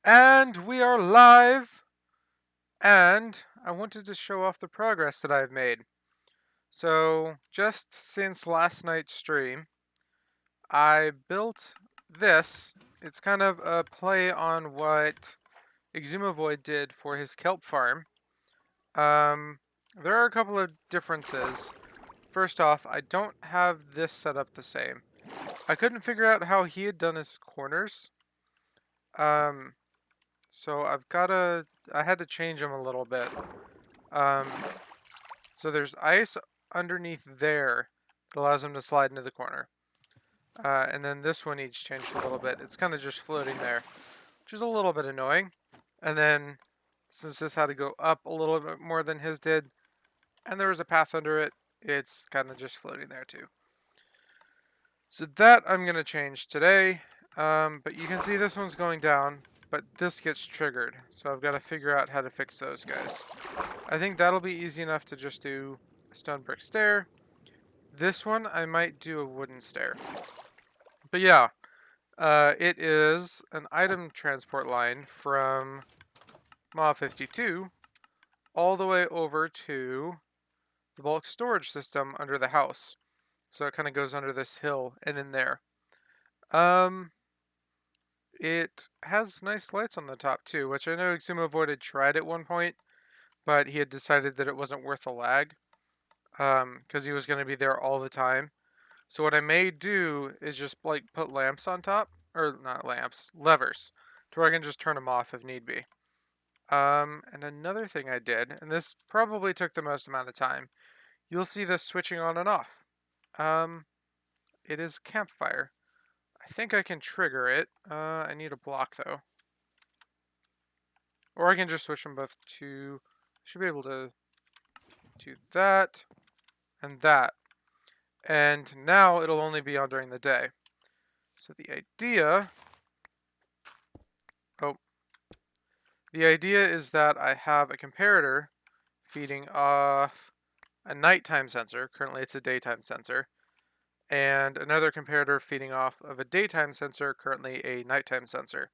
And we are live, and I wanted to show off the progress that I've made. So, just since last night's stream, I built this. It's kind of a play on what Exumavoid did for his kelp farm. There are a couple of differences. First off, I don't have this set up the same. I couldn't figure out how he had done his corners. Um, so I had to change them a little bit. Um, so there's ice underneath there that allows him to slide into the corner. And then this one needs changed a little bit. It's kind of just floating there, which is a little bit annoying. And then since this had to go up a little bit more than his did, and there was a path under it, it's kind of just floating there too. So that I'm going to change today. But you can see this one's going down, but this gets triggered. So I've got to figure out how to fix those guys. I think that'll be easy enough to just do a stone brick stair. This one, I might do a wooden stair. But yeah, it is an item transport line from Mob 52 all the way over to the bulk storage system under the house. So it kind of goes under this hill and in there. It has nice lights on the top too, which I know Exumavoid had tried at one point, but he had decided that it wasn't worth the lag, because he was going to be there all the time. So what I may do is just like put lamps on top, or not lamps, levers, to where I can just turn them off if need be. And another thing I did, and this probably took the most amount of time, you'll see this switching on and off. It is campfire. I think I can trigger it. I need a block though. Or I can just switch them both to, should be able to do that and that. And now it'll only be on during the day. So the idea is that I have a comparator feeding off a nighttime sensor. Currently it's a daytime sensor. And another comparator feeding off of a daytime sensor, currently a nighttime sensor.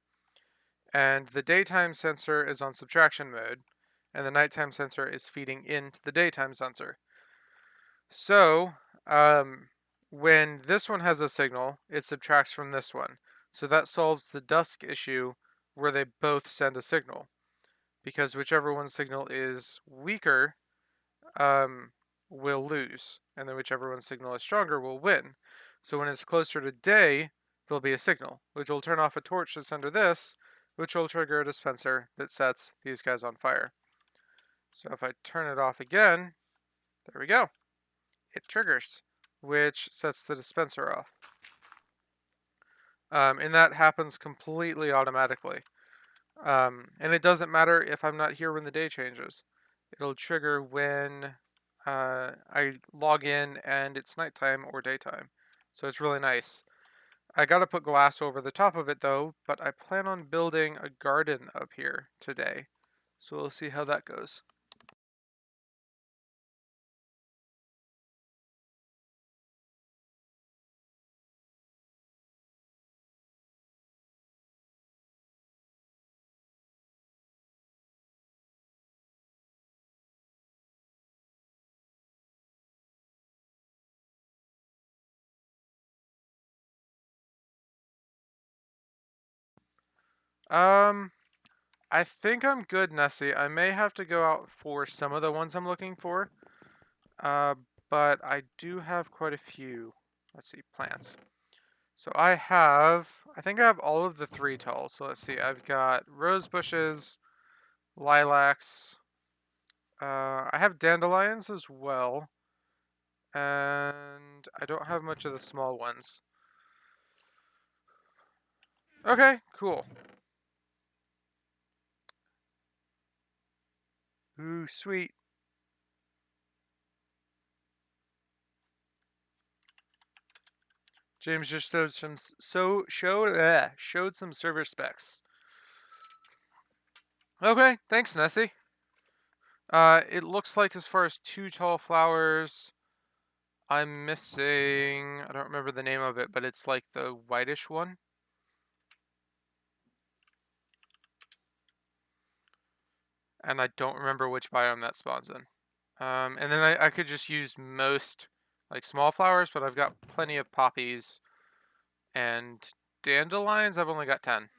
And the daytime sensor is on subtraction mode, and the nighttime sensor is feeding into the daytime sensor. So, when this one has a signal, it subtracts from this one. So that solves the dusk issue where they both send a signal. Because whichever one's signal is weaker, will lose. And then whichever one's signal is stronger will win. So when it's closer to day, there'll be a signal, which will turn off a torch that's under this, which will trigger a dispenser that sets these guys on fire. So if I turn it off again, there we go. It triggers, which sets the dispenser off. And that happens completely automatically. And it doesn't matter if I'm not here when the day changes. It'll trigger when I log in and it's nighttime or daytime. So it's really nice. I gotta put glass over the top of it though, but I plan on building a garden up here today. So we'll see how that goes. Um, I think I'm good, Nessie. I may have to go out for some of the ones I'm looking for. Uh, but I do have quite a few, let's see, plants. So I think I have all of the 3 tall. So let's see, I've got rose bushes, lilacs. I have dandelions as well. And I don't have much of the small ones. Okay, cool. Ooh, sweet. James just showed some server specs. Okay, thanks, Nessie. It looks like as far as 2 tall flowers, I'm missing, I don't remember the name of it, but it's like the whitish one. and I don't remember which biome that spawns in. And then I could just use most like small flowers, but I've got plenty of poppies and dandelions. I've only got 10.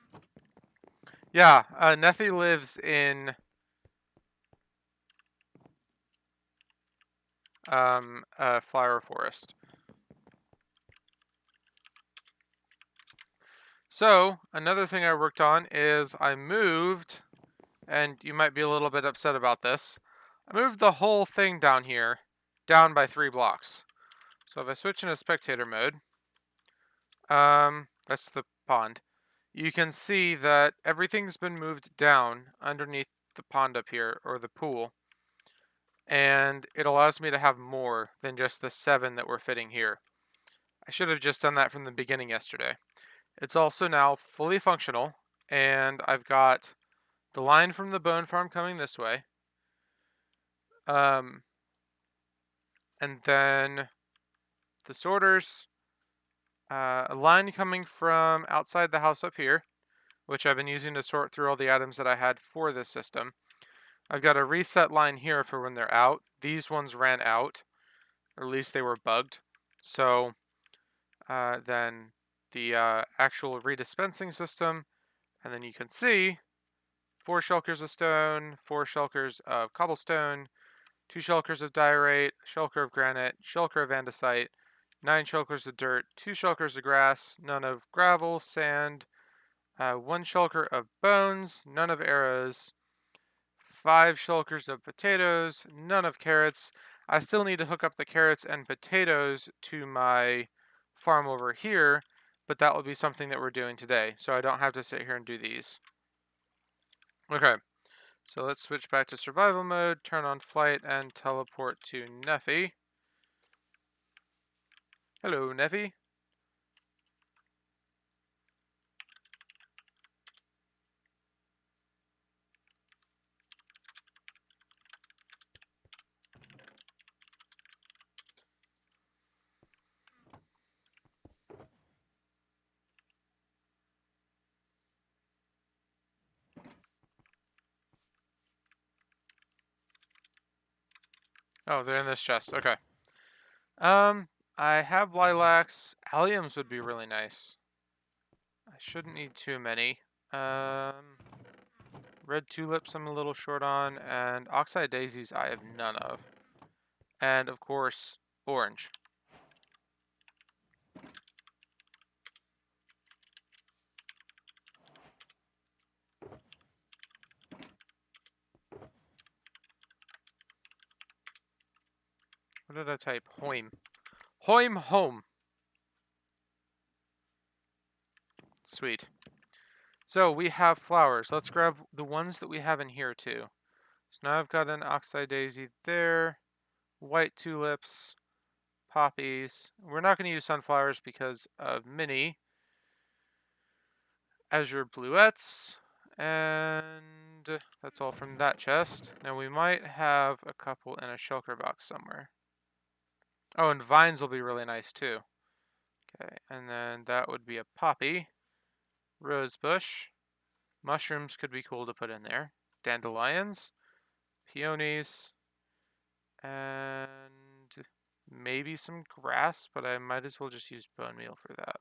Yeah, Nephi lives in a flower forest. So another thing I worked on is I moved, and you might be a little bit upset about this. I moved the whole thing down here, down by 3 blocks. So if I switch into spectator mode, that's the pond. You can see that everything's been moved down underneath the pond up here, or the pool. And it allows me to have more than just the 7 that we're fitting here. I should have just done that from the beginning yesterday. It's also now fully functional, and I've got the line from the bone farm coming this way. And then the sorters, a line coming from outside the house up here, which I've been using to sort through all the items that I had for this system. I've got a reset line here for when they're out. These ones ran out, or at least they were bugged. So then the actual redispensing system, and then you can see 4 shulkers of stone, 4 shulkers of cobblestone, 2 shulkers of diorite, a shulker of granite, shulker of andesite, 9 shulkers of dirt, 2 shulkers of grass, none of gravel, sand, 1 shulker of bones, none of arrows, 5 shulkers of potatoes, none of carrots. I still need to hook up the carrots and potatoes to my farm over here, but that will be something that we're doing today, so I don't have to sit here and do these. Okay, so let's switch back to survival mode, turn on flight, and teleport to Nephi. Hello, Nephi. Oh, they're in this chest. Okay. I have lilacs. Alliums would be really nice. I shouldn't need too many. Red tulips I'm a little short on, and oxeye daisies I have none of. And of course, orange. What did I type? Hoim. Hoim home. Sweet. So we have flowers. Let's grab the ones that we have in here too. So now I've got an oxeye daisy there, white tulips, poppies. We're not going to use sunflowers because of mini. Azure bluettes, and that's all from that chest. Now we might have a couple in a shulker box somewhere. Oh, and vines will be really nice too. Okay, and then that would be a poppy, rose bush, mushrooms could be cool to put in there, dandelions, peonies, and maybe some grass, but I might as well just use bone meal for that.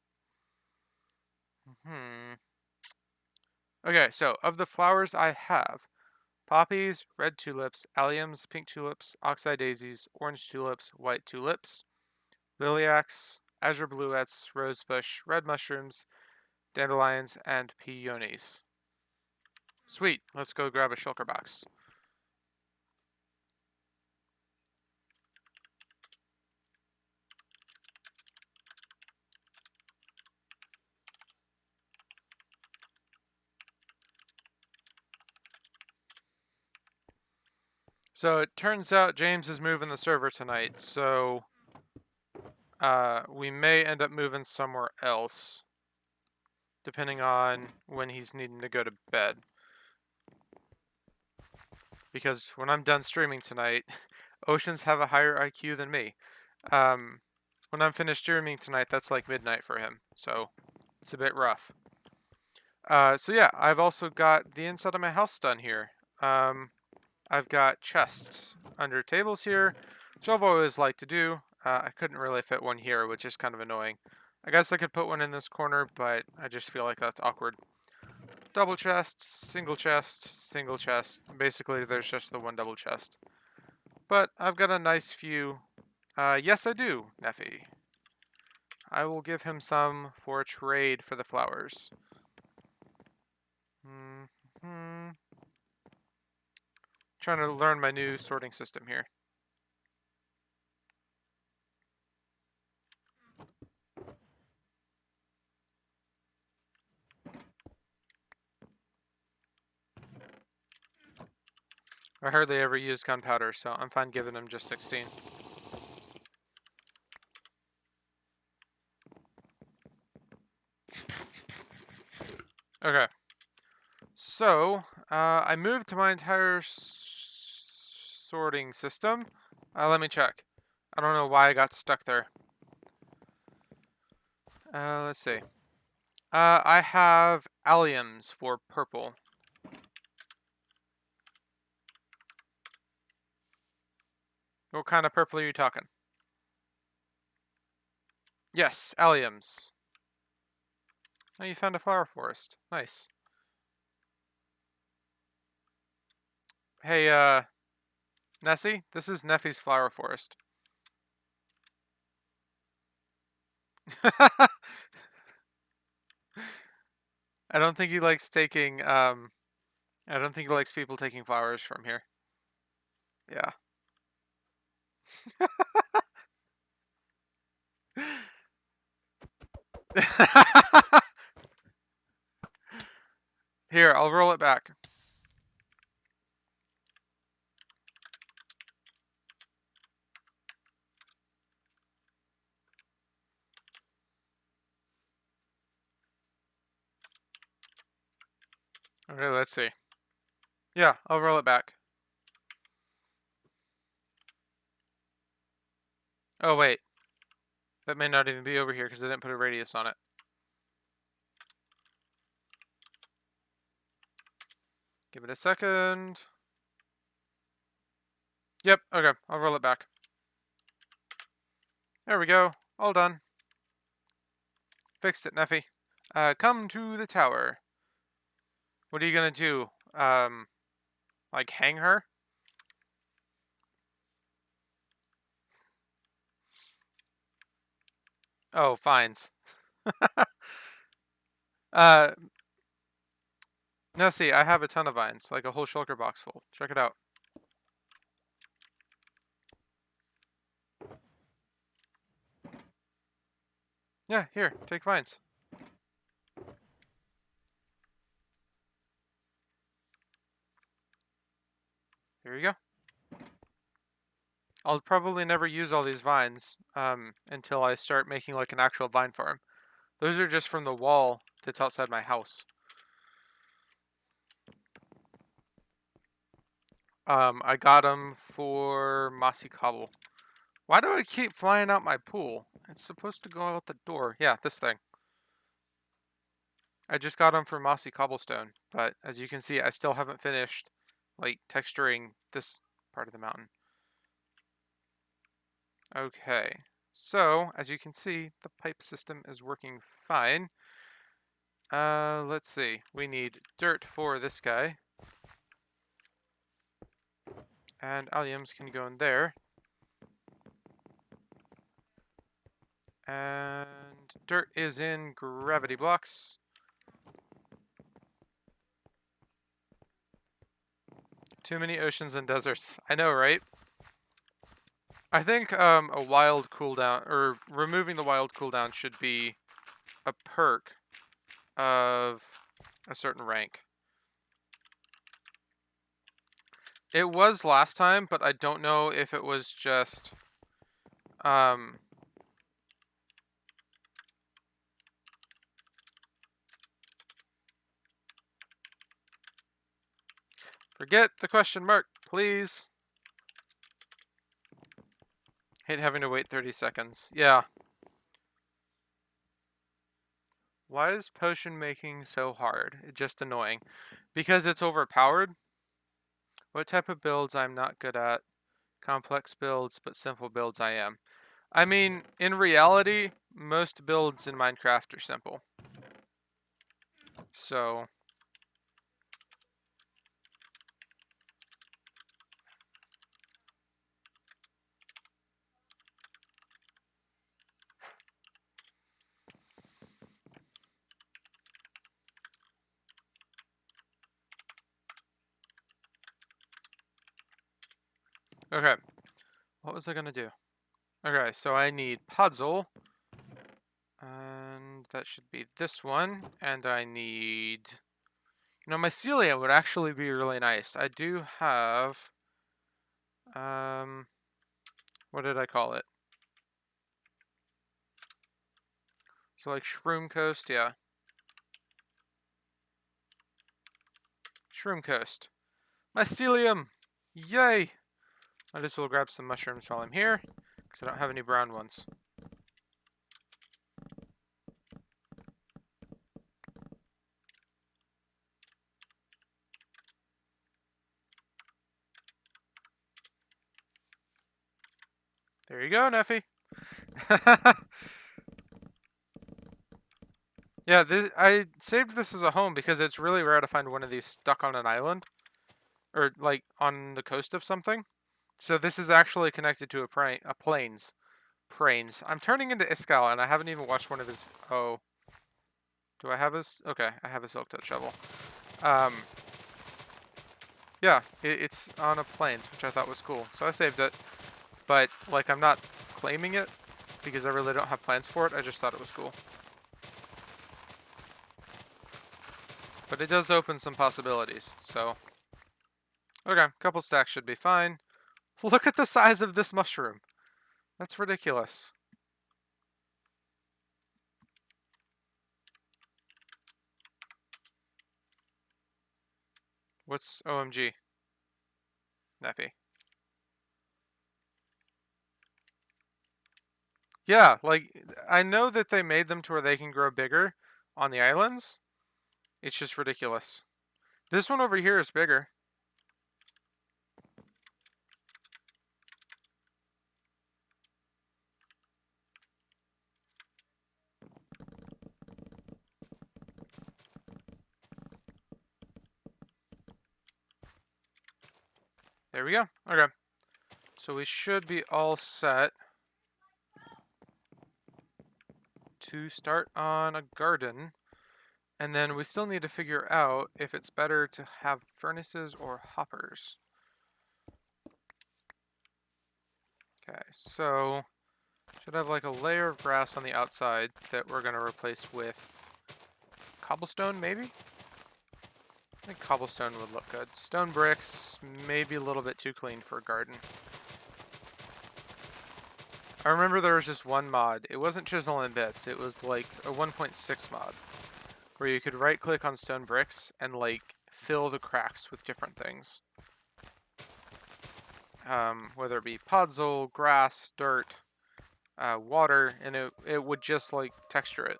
Okay, so of the flowers I have, poppies, red tulips, alliums, pink tulips, oxeye daisies, orange tulips, white tulips, lilacs, azure bluettes, rosebush, red mushrooms, dandelions, and peonies. Sweet, let's go grab a shulker box. So it turns out James is moving the server tonight, so we may end up moving somewhere else, depending on when he's needing to go to bed. Because when I'm done streaming tonight, Oceans have a higher IQ than me. When I'm finished streaming tonight, that's like midnight for him, so it's a bit rough. So yeah, I've also got the inside of my house done here. I've got chests under tables here, which I've always liked to do. I couldn't really fit one here, which is kind of annoying. I guess I could put one in this corner, but I just feel like that's awkward. Double chest, single chest, single chest. Basically, there's just the one double chest. But I've got a nice few. Yes, I do, Neffy. I will give him some for a trade for the flowers. Hmm. Trying to learn my new sorting system here. I hardly ever use gunpowder, so I'm fine giving him just 16. Okay. So, I moved to my entire sorting system. Let me check. I don't know why I got stuck there. Let's see. I have alliums for purple. What kind of purple are you talking? Yes, alliums. Oh, you found a flower forest. Nice. Hey, Nessie, this is Neffy's flower forest. I don't think he likes taking, I don't think he likes people taking flowers from here. Yeah. Here, I'll roll it back. Okay, let's see. Yeah, I'll roll it back. Oh, wait. That may not even be over here because I didn't put a radius on it. Give it a second. Yep, okay, I'll roll it back. There we go. All done. Fixed it, Neffy. Come to the tower. What are you gonna do? Like hang her? Oh, fines. uh, no, see, I have a ton of vines, like a whole shulker box full. Check it out. Yeah, here, take vines. Here you go. I'll probably never use all these vines until I start making like an actual vine farm. Those are just from the wall that's outside my house. I got them for mossy cobble. Why do I keep flying out my pool? It's supposed to go out the door. Yeah, this thing. I just got them for mossy cobblestone, but as you can see, I still haven't finished like texturing this part of the mountain. Okay, so as you can see, the pipe system is working fine. Let's see. We need dirt for this guy. And alliums can go in there. And dirt is in gravity blocks. Too many oceans and deserts. I know, right? I think a wild cooldown, or removing the wild cooldown should be a perk of a certain rank. It was last time, but I don't know if it was just forget the question mark, please. Hate having to wait 30 seconds. Yeah. Why is potion making so hard? It's just annoying. Because it's overpowered? What type of builds I'm not good at? Complex builds, but simple builds I am. I mean, in reality, most builds in Minecraft are simple. So, okay. What was I gonna do? Okay, so I need puzzle. And that should be this one. And I need... mycelium would actually be really nice. I do have... what did I call it? So like Shroom Coast, yeah. Shroom Coast. Mycelium! Yay! Might as well grab some mushrooms while I'm here, because I don't have any brown ones. There you go, Neffy. Yeah, I saved this as a home because it's really rare to find one of these stuck on an island. Or, like, on the coast of something. So this is actually connected to a plains. Prains. I'm turning into Iskal, and I haven't even watched one of his... Oh. Do I have his... Okay, I have a Silk Touch shovel. Um... Yeah, it's on a plains, which I thought was cool. So I saved it. But, like, I'm not claiming it because I really don't have plans for it. I just thought it was cool. But it does open some possibilities, so... Okay, couple stacks should be fine. Look at the size of this mushroom. That's ridiculous. What's OMG? Neffy. Yeah, like, I know that they made them to where they can grow bigger on the islands. It's just ridiculous. This one over here is bigger. There we go. Okay. So we should be all set to start on a garden. And then we still need to figure out if it's better to have furnaces or hoppers. Okay, so should have like a layer of grass on the outside that we're going to replace with cobblestone, maybe? I think cobblestone would look good. Stone bricks, maybe a little bit too clean for a garden. I remember there was just one mod. It wasn't Chisel and Bits. It was like a 1.6 mod where you could right click on stone bricks and like fill the cracks with different things. Whether it be puzzle, grass, dirt, water, and it would just like texture it.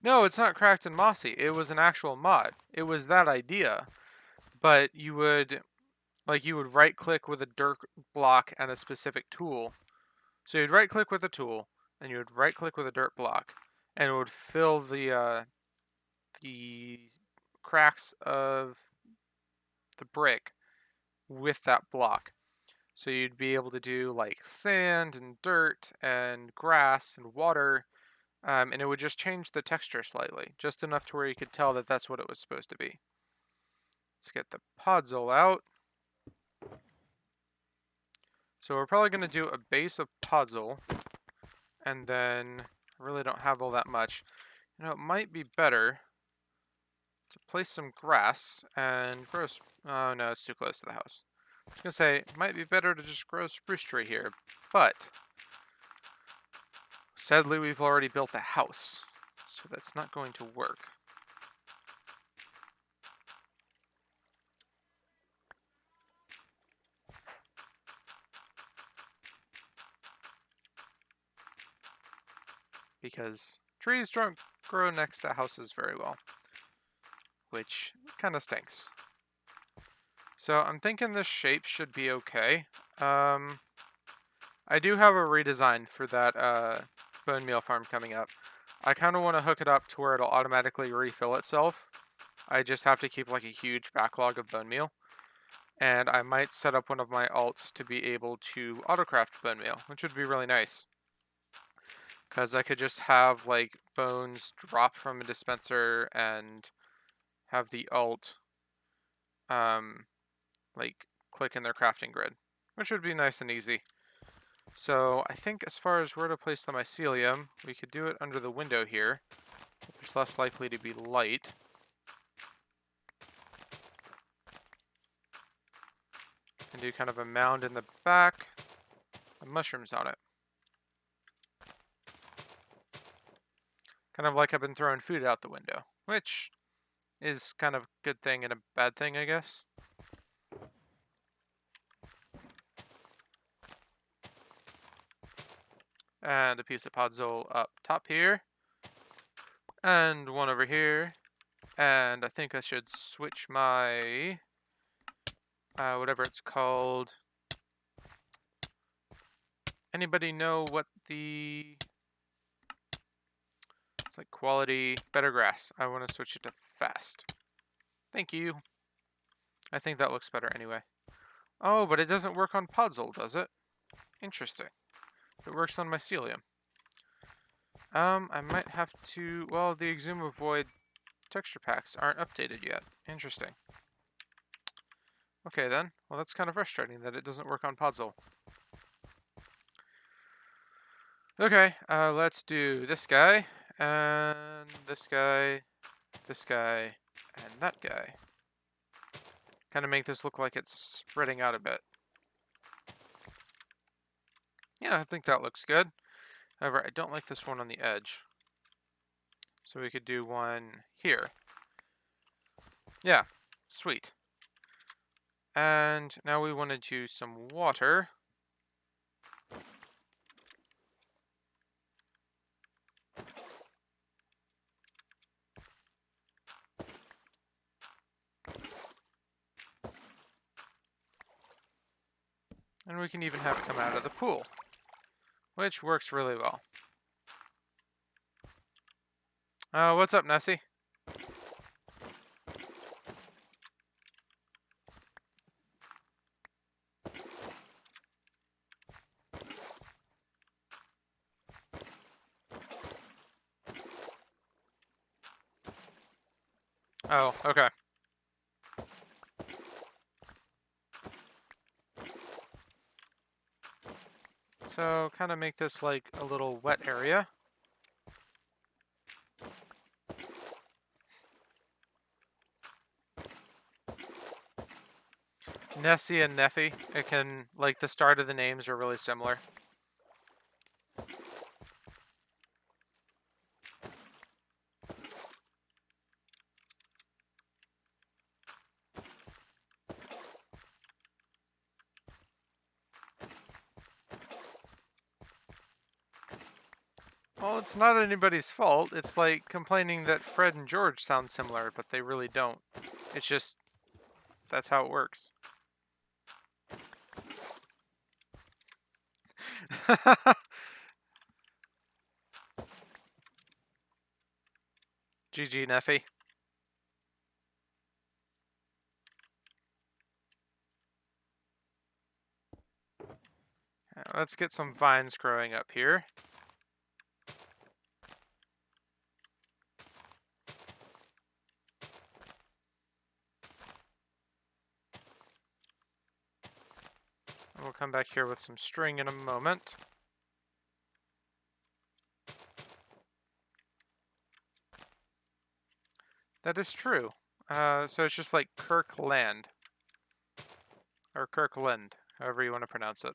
No, it's not cracked and mossy. It was an actual mod. It was that idea. But you would right click with a dirt block and a specific tool. So you'd right click with a tool, and you would right click with a dirt block, and it would fill the cracks of the brick with that block. So you'd be able to do like sand and dirt and grass and water, and it would just change the texture slightly, just enough to where you could tell that that's what it was supposed to be. Let's get the puzzle out. So we're probably going to do a base of puzzle, and then I really don't have all that much. It might be better to place some grass and grow... Oh no, it's too close to the house. I was going to say, it might be better to just grow a spruce tree here, but sadly we've already built a house, so that's not going to work. Because trees don't grow next to houses very well, which kind of stinks. So I'm thinking this shape should be okay. I do have a redesign for that bone meal farm coming up. I kind of want to hook it up to where it'll automatically refill itself. I just have to keep like a huge backlog of bone meal. And I might set up one of my alts to be able to autocraft bone meal, which would be really nice. Because I could just have like bones drop from a dispenser and have the alt um, like click in their crafting grid, which would be nice and easy. So I think as far as where to place the mycelium, we could do it under the window here. There's less likely to be light. And do kind of a mound in the back, and mushrooms on it. Kind of like I've been throwing food out the window, which is kind of a good thing and a bad thing, I guess. And a piece of podzol up top here. And one over here. And I think I should switch my whatever it's called. Anybody know what the... It's like quality, better grass. I want to switch it to fast. Thank you. I think that looks better anyway. Oh, but it doesn't work on podzol, does it? Interesting. It works on mycelium. I might have to... Well, the Exuma Void texture packs aren't updated yet. Interesting. Okay then. Well, that's kind of frustrating that it doesn't work on podzol. Okay, let's do this guy, and this guy, and that guy. Kind of make this look like it's spreading out a bit. Yeah, I think that looks good. However, I don't like this one on the edge. So we could do one here. Yeah, sweet. And now we want to do some water. And we can even have it come out of the pool, which works really well. What's up, Nessie? Oh, okay. So kind of make this like a little wet area. Nessie and Neffy, it can, like, the start of the names are really similar. Well, it's not anybody's fault. It's like complaining that Fred and George sound similar, but they really don't. It's just, that's how it works. GG, Neffy. Let's get some vines growing up here. And we'll come back here with some string in a moment. That is true. So it's just like Kirkland. Or Kirkland, however you want to pronounce it.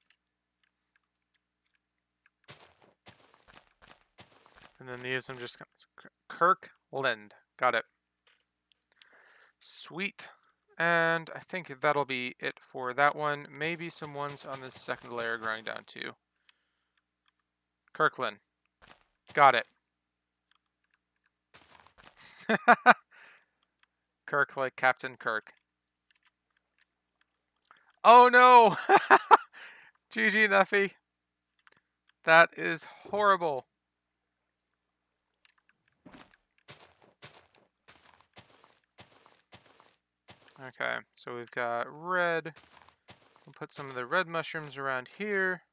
And then these I'm just... Kirkland. Got it. Sweet. And I think that'll be it for that one. Maybe some ones on this second layer growing down too. Kirkland. Got it. Kirk like Captain Kirk. Oh no! GG, Nuffy. That is horrible. Okay, so we've got red. We'll put some of the red mushrooms around here.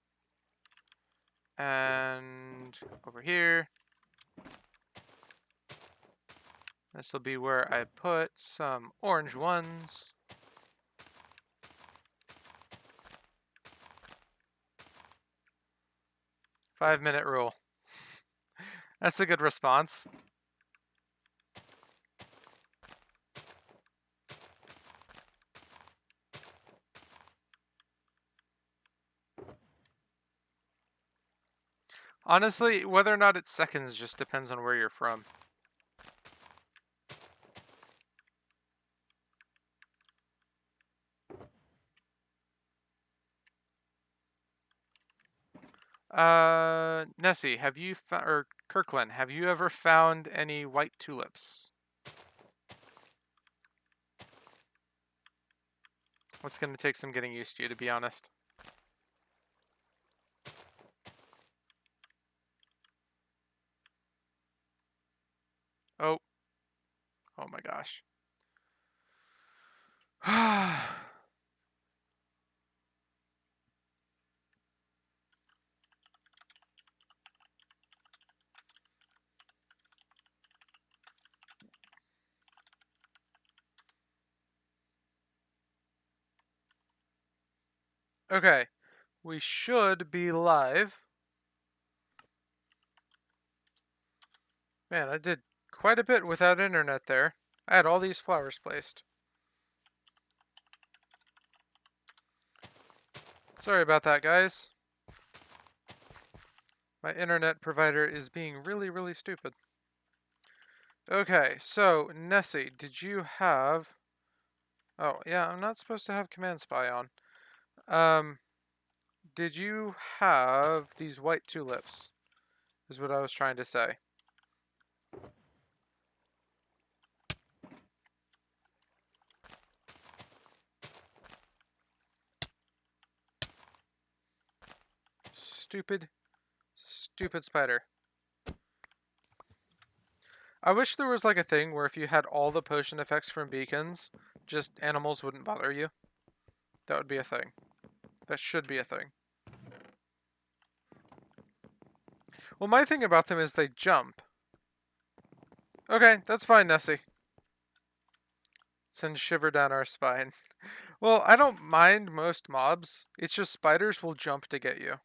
And over here. This will be where I put some orange ones. Five-minute rule. That's a good response. Honestly, whether or not it's seconds just depends on where you're from. Nessie, have you or Kirkland, have you ever found any white tulips? It's gonna take some getting used to, be honest. Oh. Oh my gosh. Okay. We should be live. Man, I did quite a bit without internet there. I had all these flowers placed. Sorry about that, guys. My internet provider is being really, really stupid. Okay, so, Nessie, did you have... Oh, yeah, I'm not supposed to have Command Spy on. Did you have these white tulips? Is what I was trying to say. Stupid, stupid spider. I wish there was like a thing where if you had all the potion effects from beacons, just animals wouldn't bother you. That would be a thing. That should be a thing. Well, my thing about them is they jump. Okay, that's fine, Nessie. Send shiver down our spine. Well, I don't mind most mobs. It's just spiders will jump to get you.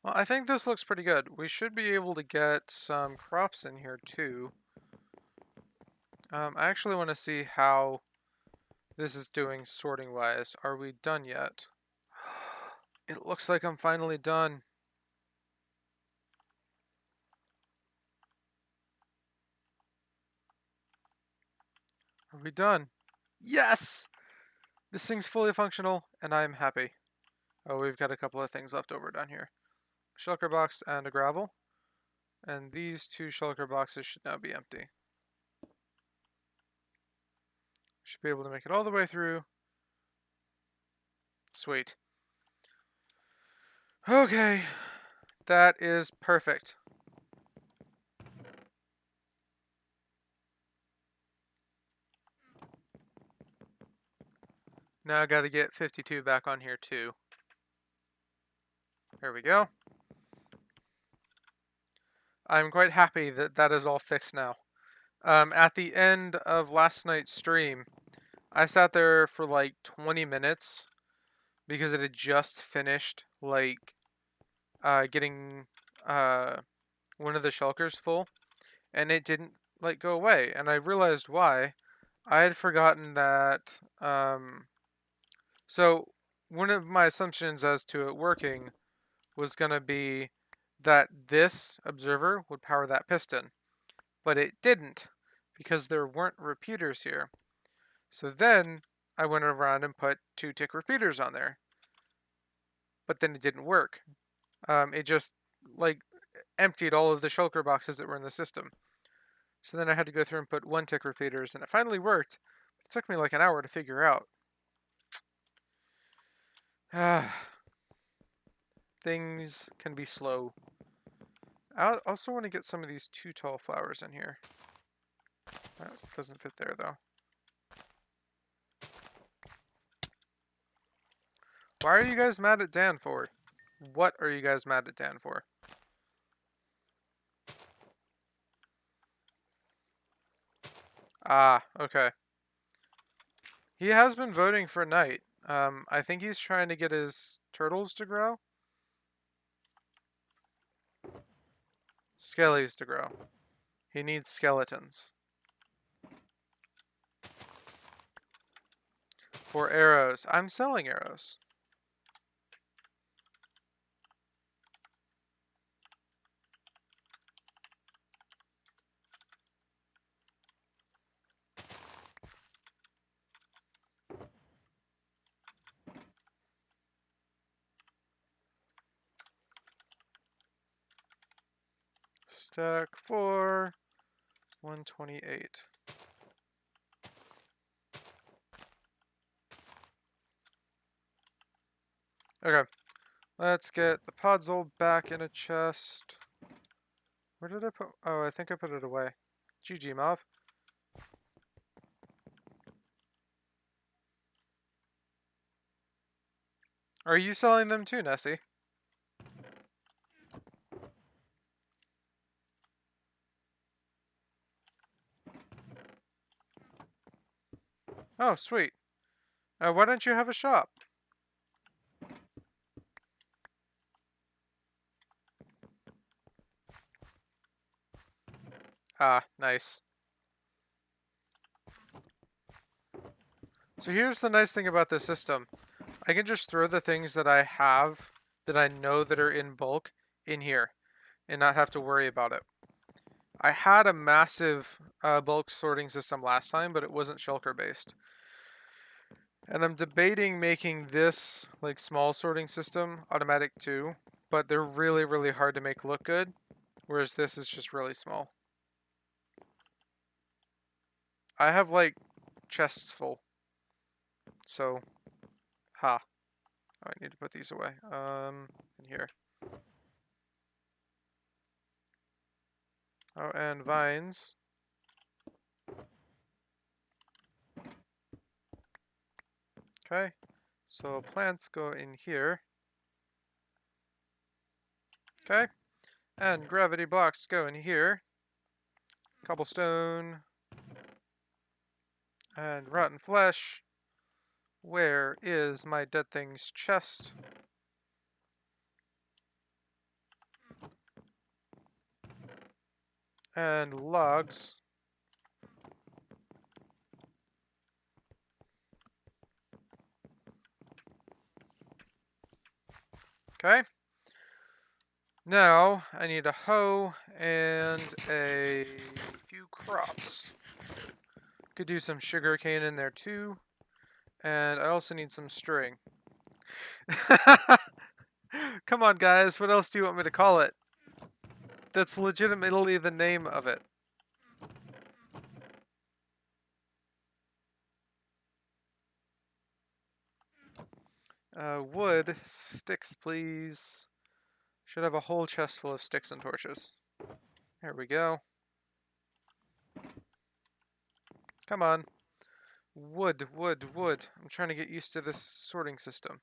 Well, I think this looks pretty good. We should be able to get some crops in here too. I actually want to see how this is doing sorting wise. Are we done yet? It looks like I'm finally done. Are we done? Yes! This thing's fully functional and I'm happy. Oh, we've got a couple of things left over down here. Shulker box and a gravel. And these two shulker boxes should now be empty. Should be able to make it all the way through. Sweet. Okay. That is perfect. Now I gotta get 52 back on here too. There we go. I'm quite happy that that is all fixed now. At the end of last night's stream, I sat there for like 20 minutes because it had just finished like getting one of the shulkers full, and it didn't like go away. And I realized why. I had forgotten that. So one of my assumptions as to it working was gonna be that this observer would power that piston, but it didn't because there weren't repeaters here. So then I went around and put 2-tick repeaters on there, but then it didn't work. It just like emptied all of the shulker boxes that were in the system. So then I had to go through and put 1-tick repeaters, and it finally worked. It took me like an hour to figure out. Things can be slow. I also want to get some of these 2 tall flowers in here. That doesn't fit there, though. Why are you guys mad at Dan for? What are you guys mad at Dan for? Ah, okay. He has been voting for night. I think he's trying to get his turtles to grow. Skellies to grow. He needs skeletons. For arrows. I'm selling arrows. Stack 4, 128. Okay, let's get the podzol back in a chest. Where did I put? Oh, I think I put it away. GG, Mauve. Are you selling them too, Nessie? Oh, sweet. Why don't you have a shop? Ah, nice. So here's the nice thing about this system. I can just throw the things that I have that I know that are in bulk in here and not have to worry about it. I had a massive bulk sorting system last time, but it wasn't shulker based. And I'm debating making this like small sorting system automatic too, but they're really, really hard to make look good, whereas this is just really small. I have like chests full, so ha. Oh, I need to put these away. In here. Oh, and vines. Okay, so plants go in here. Okay, and gravity blocks go in here. Cobblestone. And rotten flesh. Where is my dead thing's chest? And logs. Okay. Now, I need a hoe and a few crops. Could do some sugar cane in there too. And I also need some string. Come on, guys. What else do you want me to call it? That's legitimately the name of it. Wood. Sticks, please. Should have a whole chest full of sticks and torches. There we go. Come on. Wood, wood, wood. I'm trying to get used to this sorting system.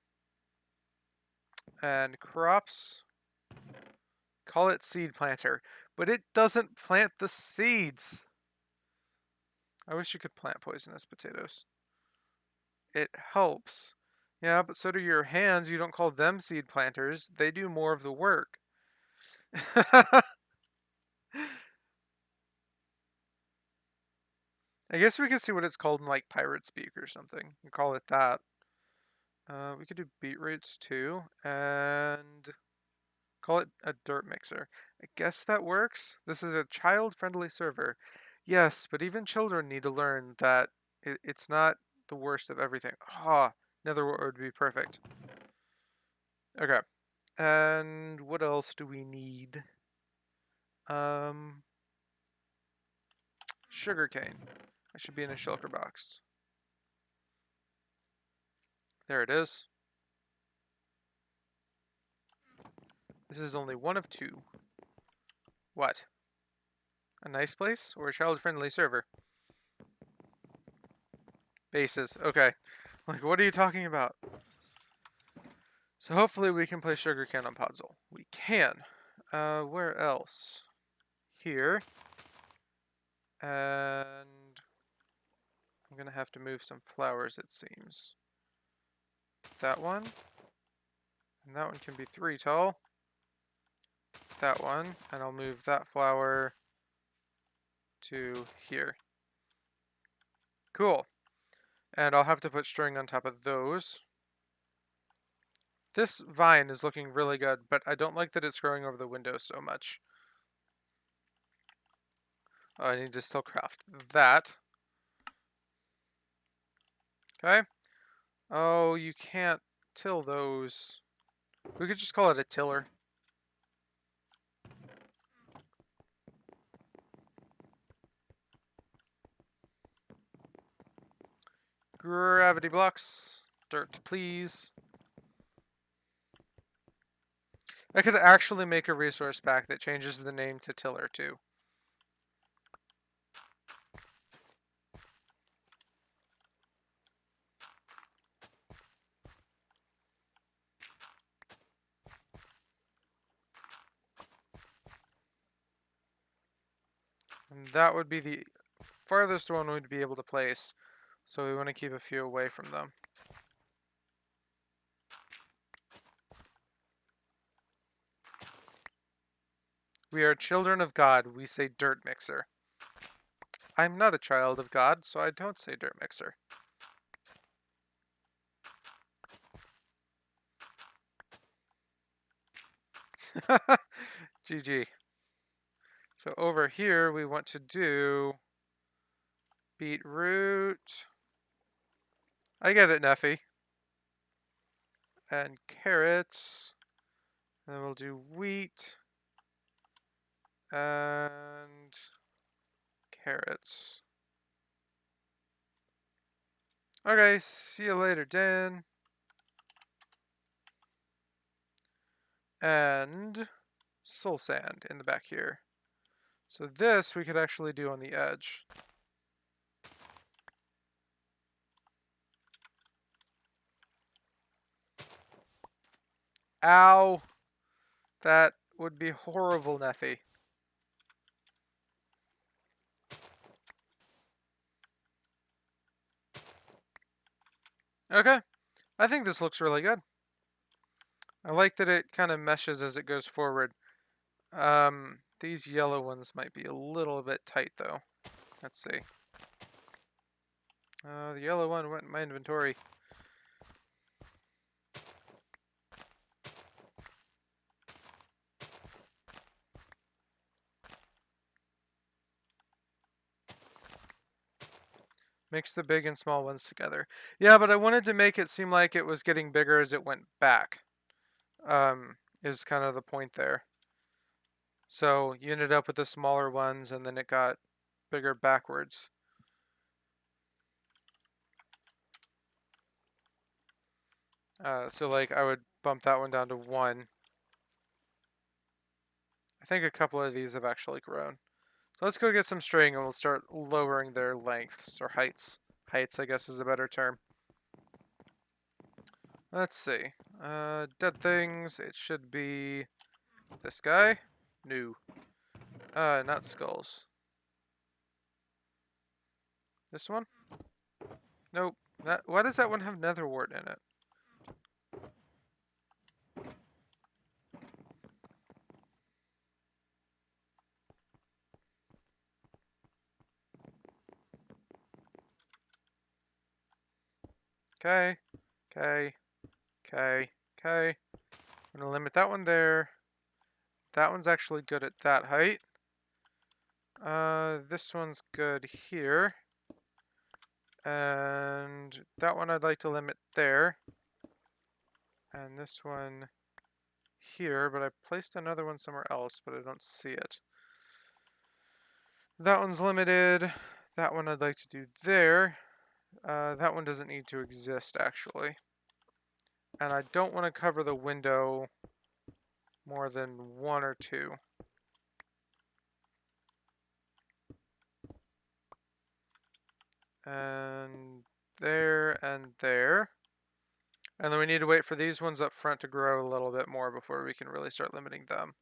And crops. Call it seed planter. But it doesn't plant the seeds. I wish you could plant poisonous potatoes. It helps. Yeah, but so do your hands. You don't call them seed planters. They do more of the work. I guess we could see what it's called in like pirate speak or something and call it that. We could do beetroots too and call it a dirt mixer. I guess that works. This is a child-friendly server. Yes, but even children need to learn that it's not the worst of everything. Ah, another word would be perfect. Okay. And what else do we need? Um, Sugarcane. That should be in a shulker box. There it is. This is only one of two. What? A nice place or a child-friendly server? Bases. Okay. Like, what are you talking about? So hopefully we can play Sugarcane on Podzol. We can. Where else? Here. And I'm gonna have to move some flowers, it seems. That one. And that one can be 3 tall. That one. And I'll move that flower to here. Cool. And I'll have to put string on top of those. This vine is looking really good, but I don't like that it's growing over the window so much. Oh, I need to still craft that. Okay. Oh, you can't till those. We could just call it a tiller. Gravity blocks. Dirt, please. I could actually make a resource pack that changes the name to tiller too. And that would be the farthest one we'd be able to place. So we want to keep a few away from them. We are children of God. We say dirt mixer. I'm not a child of God, so I don't say dirt mixer. GG. So over here we want to do beetroot. I get it, Neffy. And carrots. And then we'll do wheat. And carrots. Okay, see you later, Dan. And soul sand in the back here. So this we could actually do on the edge. Ow! That would be horrible, Neffy. Okay, I think this looks really good. I like that it kind of meshes as it goes forward. These yellow ones might be a little bit tight though. Let's see. The yellow one went in my inventory. Mix the big and small ones together. Yeah, but I wanted to make it seem like it was getting bigger as it went back. Is kind of the point there. So you ended up with the smaller ones and then it got bigger backwards. So like I would bump that one down to 1. I think a couple of these have actually grown. So let's go get some string and we'll start lowering their lengths or heights. Heights, I guess, is a better term. Let's see. Dead things. It should be this guy. No. Not skulls. This one? Nope. Why does that one have nether wart in it? Okay. Okay. Okay. Okay. I'm gonna limit that one there. That one's actually good at that height. This one's good here. And that one I'd like to limit there. And this one here, but I placed another one somewhere else, but I don't see it. That one's limited. That one I'd like to do there. That one doesn't need to exist, actually. And I don't want to cover the window more than one or two. And there and there. And then we need to wait for these ones up front to grow a little bit more before we can really start limiting them.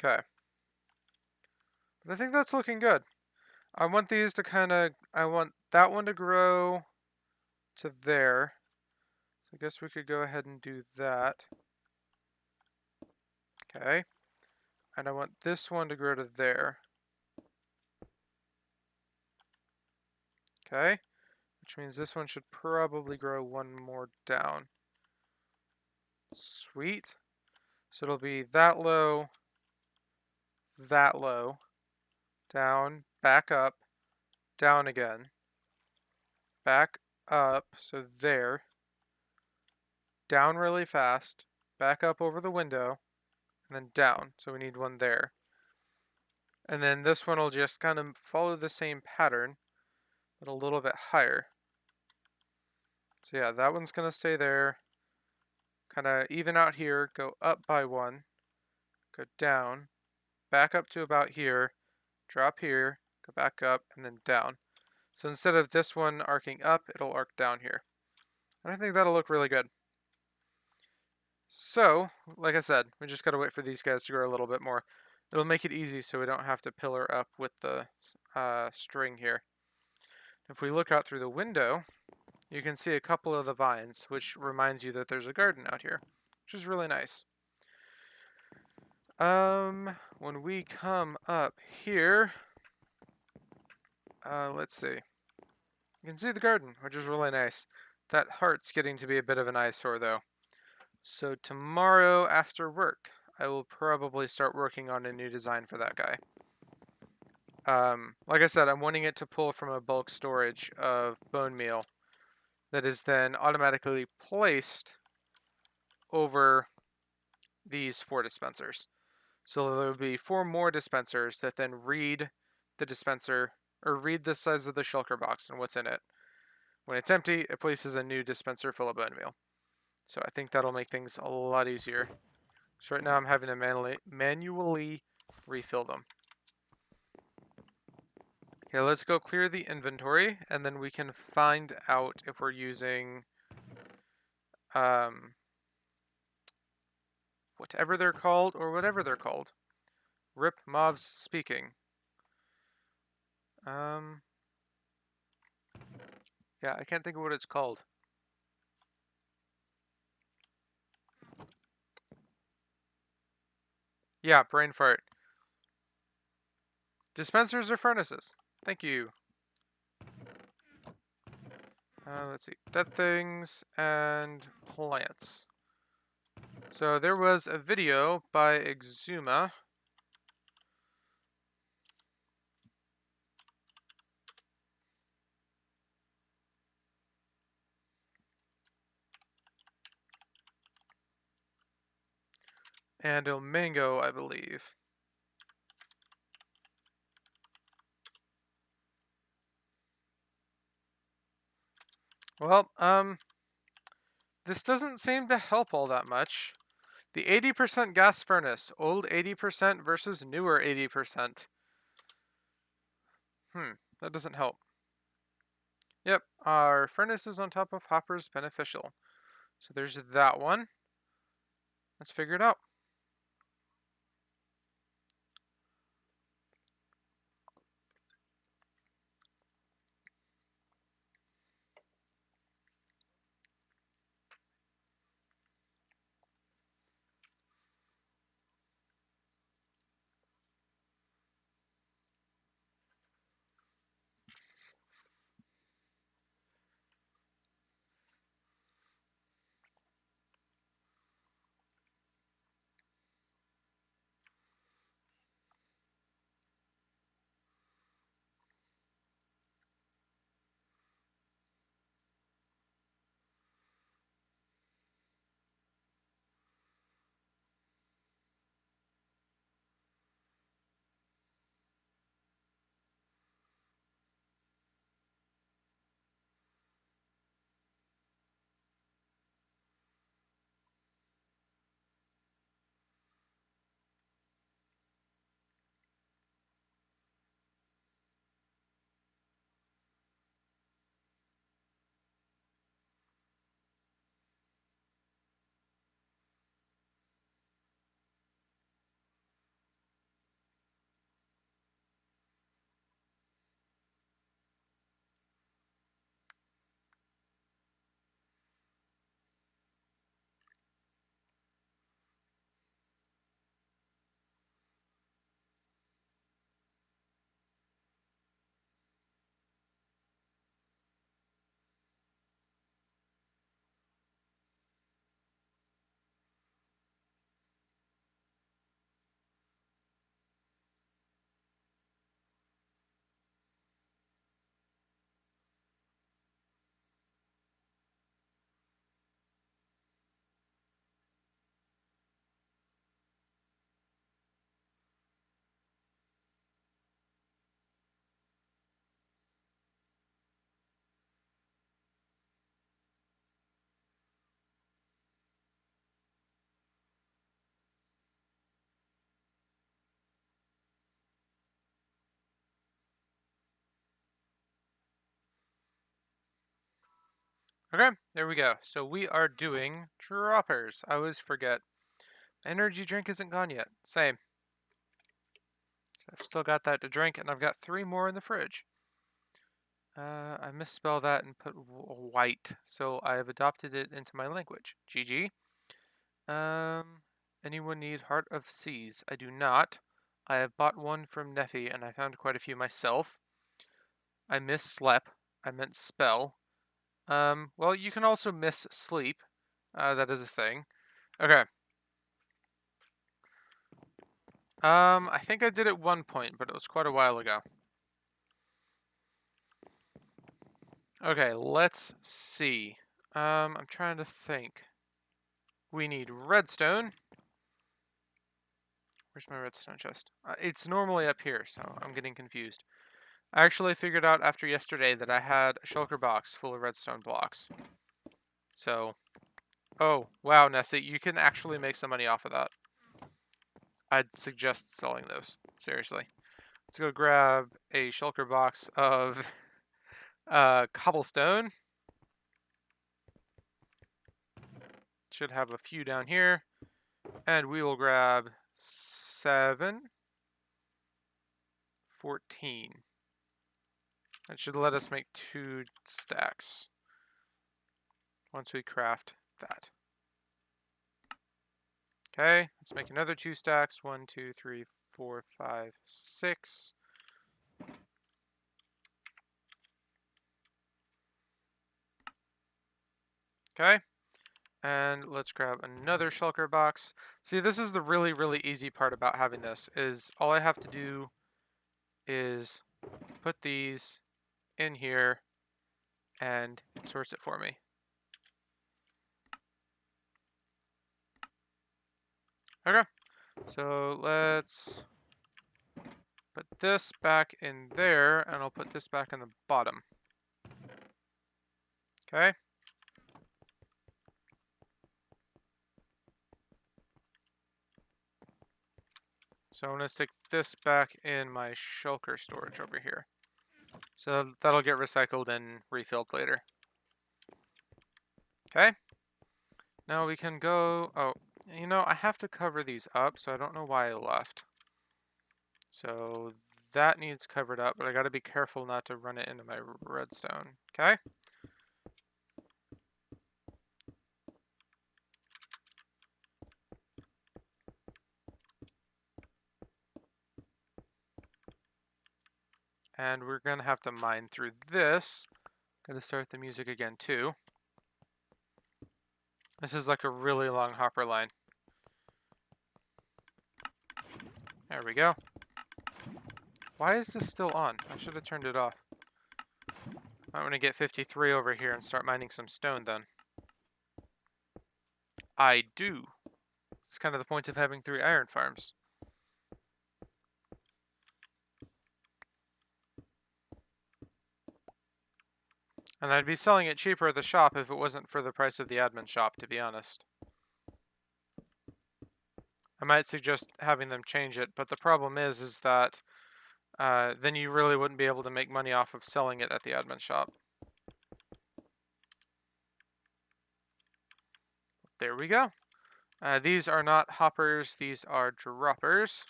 Okay. But I think that's looking good. I want these to I want that one to grow to there. So I guess we could go ahead and do that. Okay. And I want this one to grow to there. Okay. Which means this one should probably grow one more down. Sweet. So it'll be that low, down, back up, down again, back up, so there, down really fast, back up over the window, and then down. So we need one there. And then this one will just kind of follow the same pattern, but a little bit higher. So yeah, that one's going to stay there. Kind of even out here, go up by one, go down, back up to about here, drop here, go back up, and then down. So instead of this one arcing up, it'll arc down here. And I think that'll look really good. So, like I said, we just gotta wait for these guys to grow a little bit more. It'll make it easy so we don't have to pillar up with the string here. If we look out through the window, you can see a couple of the vines, which reminds you that there's a garden out here, which is really nice. When we come up here, let's see. You can see the garden, which is really nice. That heart's getting to be a bit of an eyesore, though. So tomorrow after work, I will probably start working on a new design for that guy. Like I said, I'm wanting it to pull from a bulk storage of bone meal that is then automatically placed over these 4 dispensers. So there will be 4 more dispensers that then read the dispenser, or read the size of the shulker box and what's in it. When it's empty, it places a new dispenser full of bone meal. So I think that'll make things a lot easier. So right now I'm having to manually refill them. Okay, let's go clear the inventory, and then we can find out if we're using whatever they're called or whatever they're called. Rip Mobs speaking. Yeah, I can't think of what it's called. Yeah, brain fart. Dispensers or furnaces. Thank you. Let's see. Dead things and plants. So there was a video by Exuma. And El Mango, I believe. Well, this doesn't seem to help all that much. The 80% gas furnace, old 80% versus newer 80%. That doesn't help. Yep, our furnace is on top of hoppers beneficial. So there's that one. Let's figure it out. Okay, there we go. So we are doing droppers. I always forget. Energy drink isn't gone yet. Same. I've still got that to drink, and I've got 3 more in the fridge. I misspelled that and put white, so I have adopted it into my language. GG. Anyone need Heart of Seas? I do not. I have bought one from Neffy, and I found quite a few myself. I miss slep. I meant spell. Well, you can also miss sleep. That is a thing. Okay. I think I did at one point, but it was quite a while ago. Okay, let's see. I'm trying to think. We need redstone. Where's my redstone chest? It's normally up here, so I'm getting confused. I actually figured out after yesterday that I had a shulker box full of redstone blocks. So, oh, wow, Nessie, you can actually make some money off of that. I'd suggest selling those, seriously. Let's go grab a shulker box of cobblestone. Should have a few down here. And we will grab 7, 14. That should let us make 2 stacks once we craft that. Okay, let's make another 2 stacks. 1, 2, 3, 4, 5, 6. Okay, and let's grab another shulker box. See, this is the really, really easy part about having this, is all I have to do is put these in here and it sorts it for me. Okay, so let's put this back in there, and I'll put this back in the bottom. Okay. So I'm going to stick this back in my shulker storage over here. So that'll get recycled and refilled later. Okay. Now we can go... Oh, you know, I have to cover these up, so I don't know why I left. So that needs covered up, but I got to be careful not to run it into my redstone. Okay. And we're going to have to mine through this. Gotta start the music again, too. This is like a really long hopper line. There we go. Why is this still on? I should have turned it off. I'm gonna get 53 over here and start mining some stone then. I do. It's kind of the point of having 3 iron farms. And I'd be selling it cheaper at the shop if it wasn't for the price of the admin shop, to be honest. I might suggest having them change it, but the problem is that then you really wouldn't be able to make money off of selling it at the admin shop. There we go. These are not hoppers, these are droppers.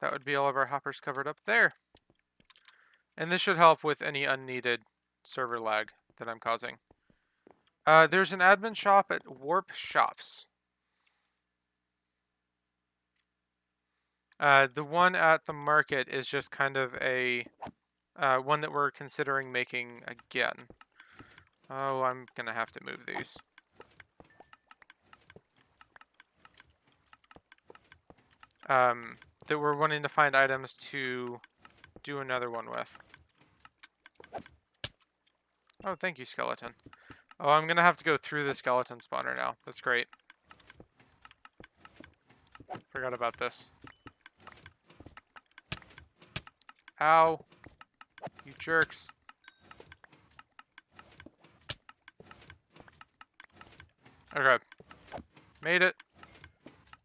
That would be all of our hoppers covered up there. And this should help with any unneeded server lag that I'm causing. There's an admin shop at Warp Shops. The one at the market is just kind of a one that we're considering making again. Oh, I'm gonna have to move these. That we're wanting to find items to do another one with. Oh, thank you, skeleton. Oh, I'm gonna have to go through the skeleton spawner now. That's great. Forgot about this. Ow. You jerks. Okay. Made it.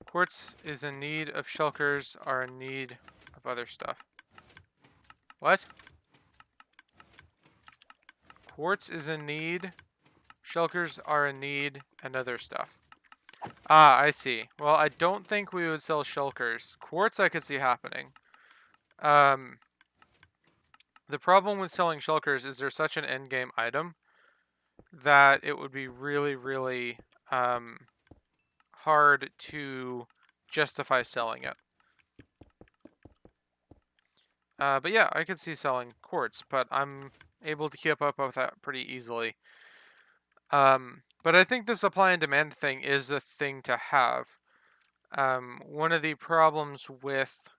Quartz is in need of shulkers, are in need of other stuff. What? Quartz is in need shulkers are in need, and other stuff. Ah, I see. Well, I don't think we would sell shulkers. Quartz I could see happening. Um, the problem with selling shulkers is they're such an endgame item that it would be really, really hard to justify selling it. But yeah, I could see selling quartz, but I'm able to keep up with that pretty easily. But I think the supply and demand thing is a thing to have. One of the problems with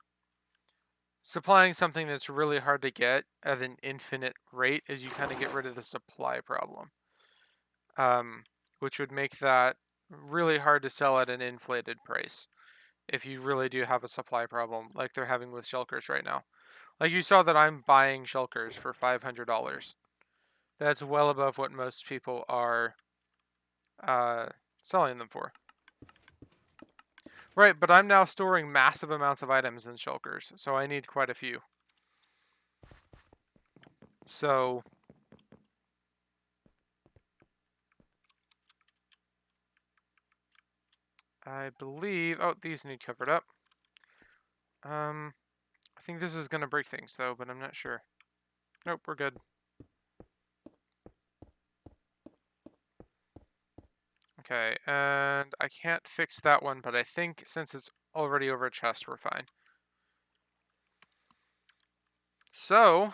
supplying something that's really hard to get at an infinite rate is you kind of get rid of the supply problem, which would make that really hard to sell at an inflated price if you really do have a supply problem like they're having with shulkers right now. Like you saw that I'm buying shulkers for $500. That's well above what most people are selling them for. Right, but I'm now storing massive amounts of items in shulkers, so I need quite a few. So I believe, oh, these need covered up. I think this is going to break things though, but I'm not sure. Nope, we're good. Okay, and I can't fix that one, but I think since it's already over a chest, we're fine. So,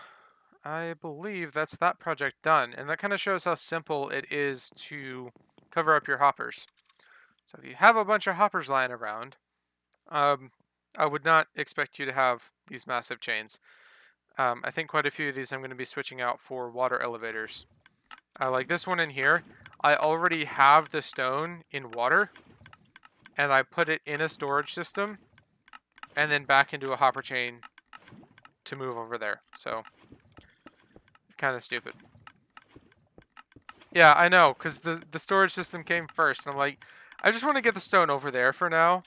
I believe that's that project done, and that kind of shows how simple it is to cover up your hoppers. So if you have a bunch of hoppers lying around, I would not expect you to have these massive chains. I think quite a few of these I'm going to be switching out for water elevators. Like this one in here, I already have the stone in water, and I put it in a storage system, and then back into a hopper chain to move over there. So, kind of stupid. Yeah, I know, because the storage system came first, and I'm like, I just want to get the stone over there for now.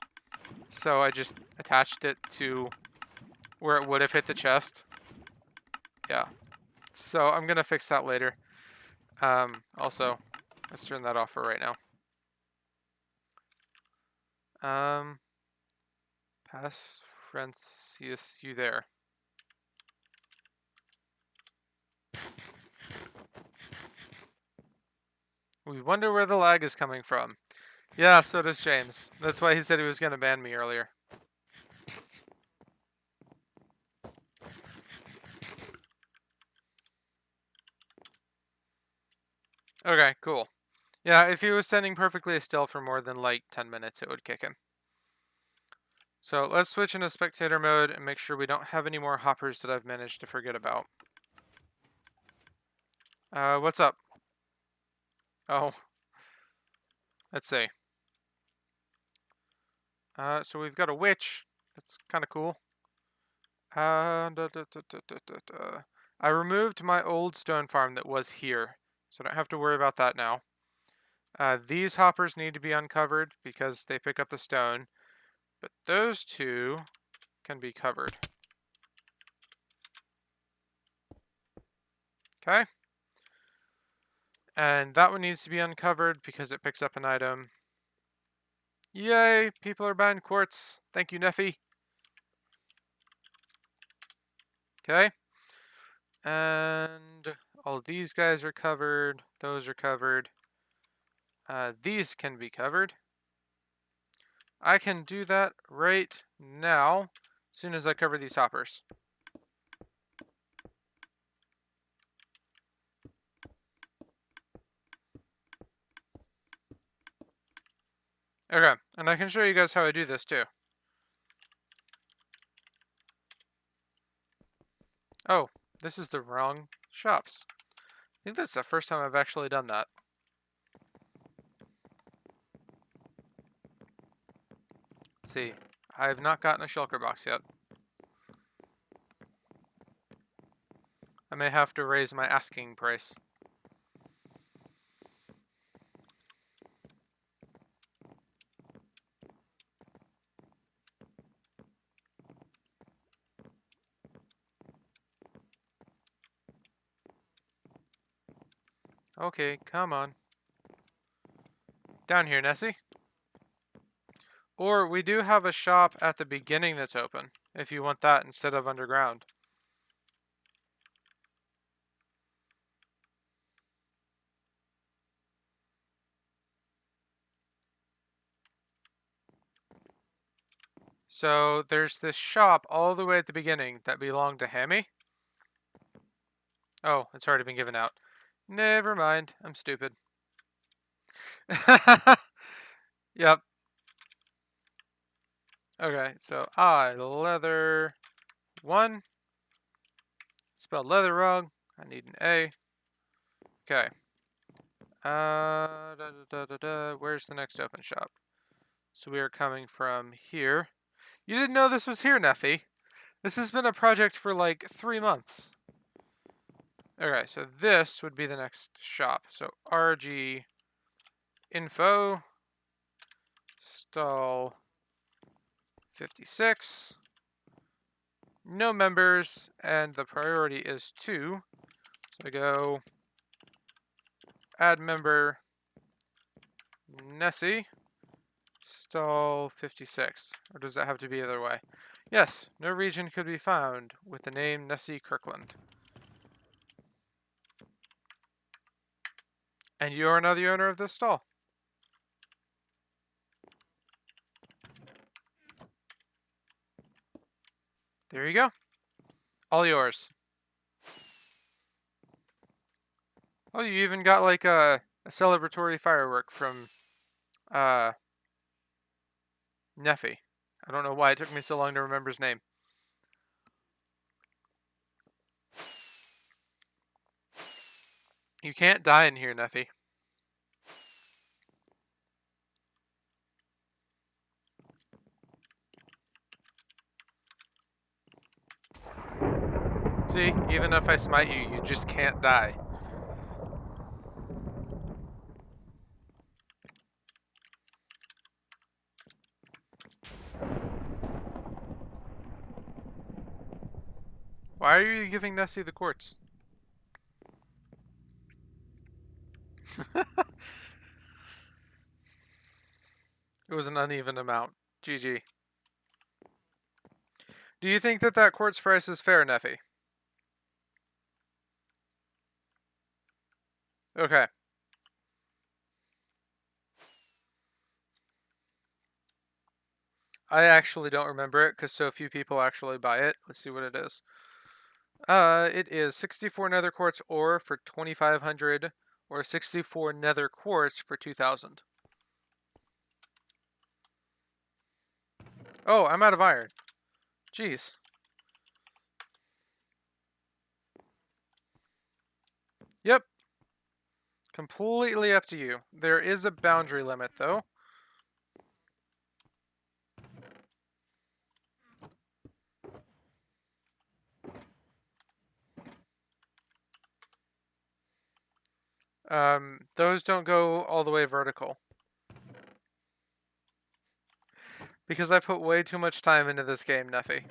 So I just attached it to where it would have hit the chest. Yeah. So I'm going to fix that later. Also, let's turn that off for right now. Pass Francis, you there? We wonder where the lag is coming from. Yeah, so does James. That's why he said he was going to ban me earlier. Okay, cool. Yeah, if he was standing perfectly still for more than like 10 minutes, it would kick him. So let's switch into spectator mode and make sure we don't have any more hoppers that I've managed to forget about. What's up? Oh, let's see. So we've got a witch. That's kind of cool. I removed my old stone farm that was here, so I don't have to worry about that now. These hoppers need to be uncovered because they pick up the stone, but those two can be covered. Okay. And that one needs to be uncovered because it picks up an item. Yay! People are buying quartz. Thank you, Neffy. Okay. And all these guys are covered. Those are covered. These can be covered. I can do that right now, as soon as I cover these hoppers. Okay, and I can show you guys how I do this too. Oh, this is the wrong shops. I think that's the first time I've actually done that. Let's see, I have not gotten a shulker box yet. I may have to raise my asking price. Okay, come on. Down here, Nessie. Or we do have a shop at the beginning that's open, if you want that instead of underground. So there's this shop all the way at the beginning that belonged to Hammy. Oh, it's already been given out. Never mind, I'm stupid. Yep. Okay, so leather 1. Spelled leather wrong. I need an A. Okay. Where's the next open shop? So we are coming from here. You didn't know this was here, Neffy. This has been a project for like 3 months. Okay, so this would be the next shop. So RG info stall 56. No members, and the priority is 2. So I go add member Nessie stall 56. Or does that have to be the other way? Yes, no region could be found with the name Nessie Kirkland. And you are now the owner of this stall. There you go. All yours. Oh, you even got like a celebratory firework from Neffy. I don't know why it took me so long to remember his name. You can't die in here, Neffy. See, even if I smite you, you just can't die. Why are you giving Nessie the quartz? It was an uneven amount. GG. Do you think that that quartz price is fair, Neffy? Okay. I actually don't remember it because so few people actually buy it. Let's see what it is. It is 64 nether quartz ore for 2,500 or 64 nether quartz for 2,000. Oh, I'm out of iron. Jeez. Yep. Completely up to you. There is a boundary limit, though. Those don't go all the way vertical. Because I put way too much time into this game, Neffy.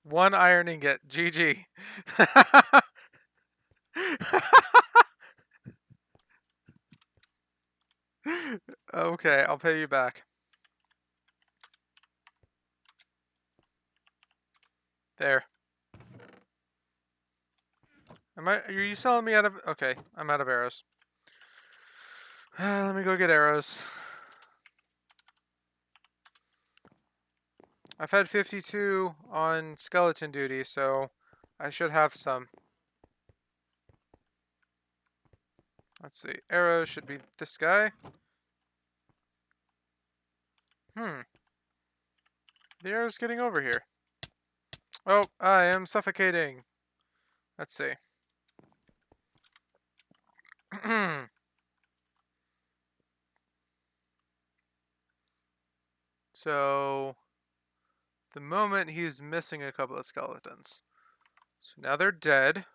One iron ingot. GG. Okay, I'll pay you back. There. Are you selling me out of... Okay, I'm out of arrows. Let me go get arrows. I've had 52 on skeleton duty, so I should have some. Let's see. Arrow should be this guy. The arrow's getting over here. Oh, I am suffocating. Let's see. So, the moment he's missing a couple of skeletons. So now they're dead.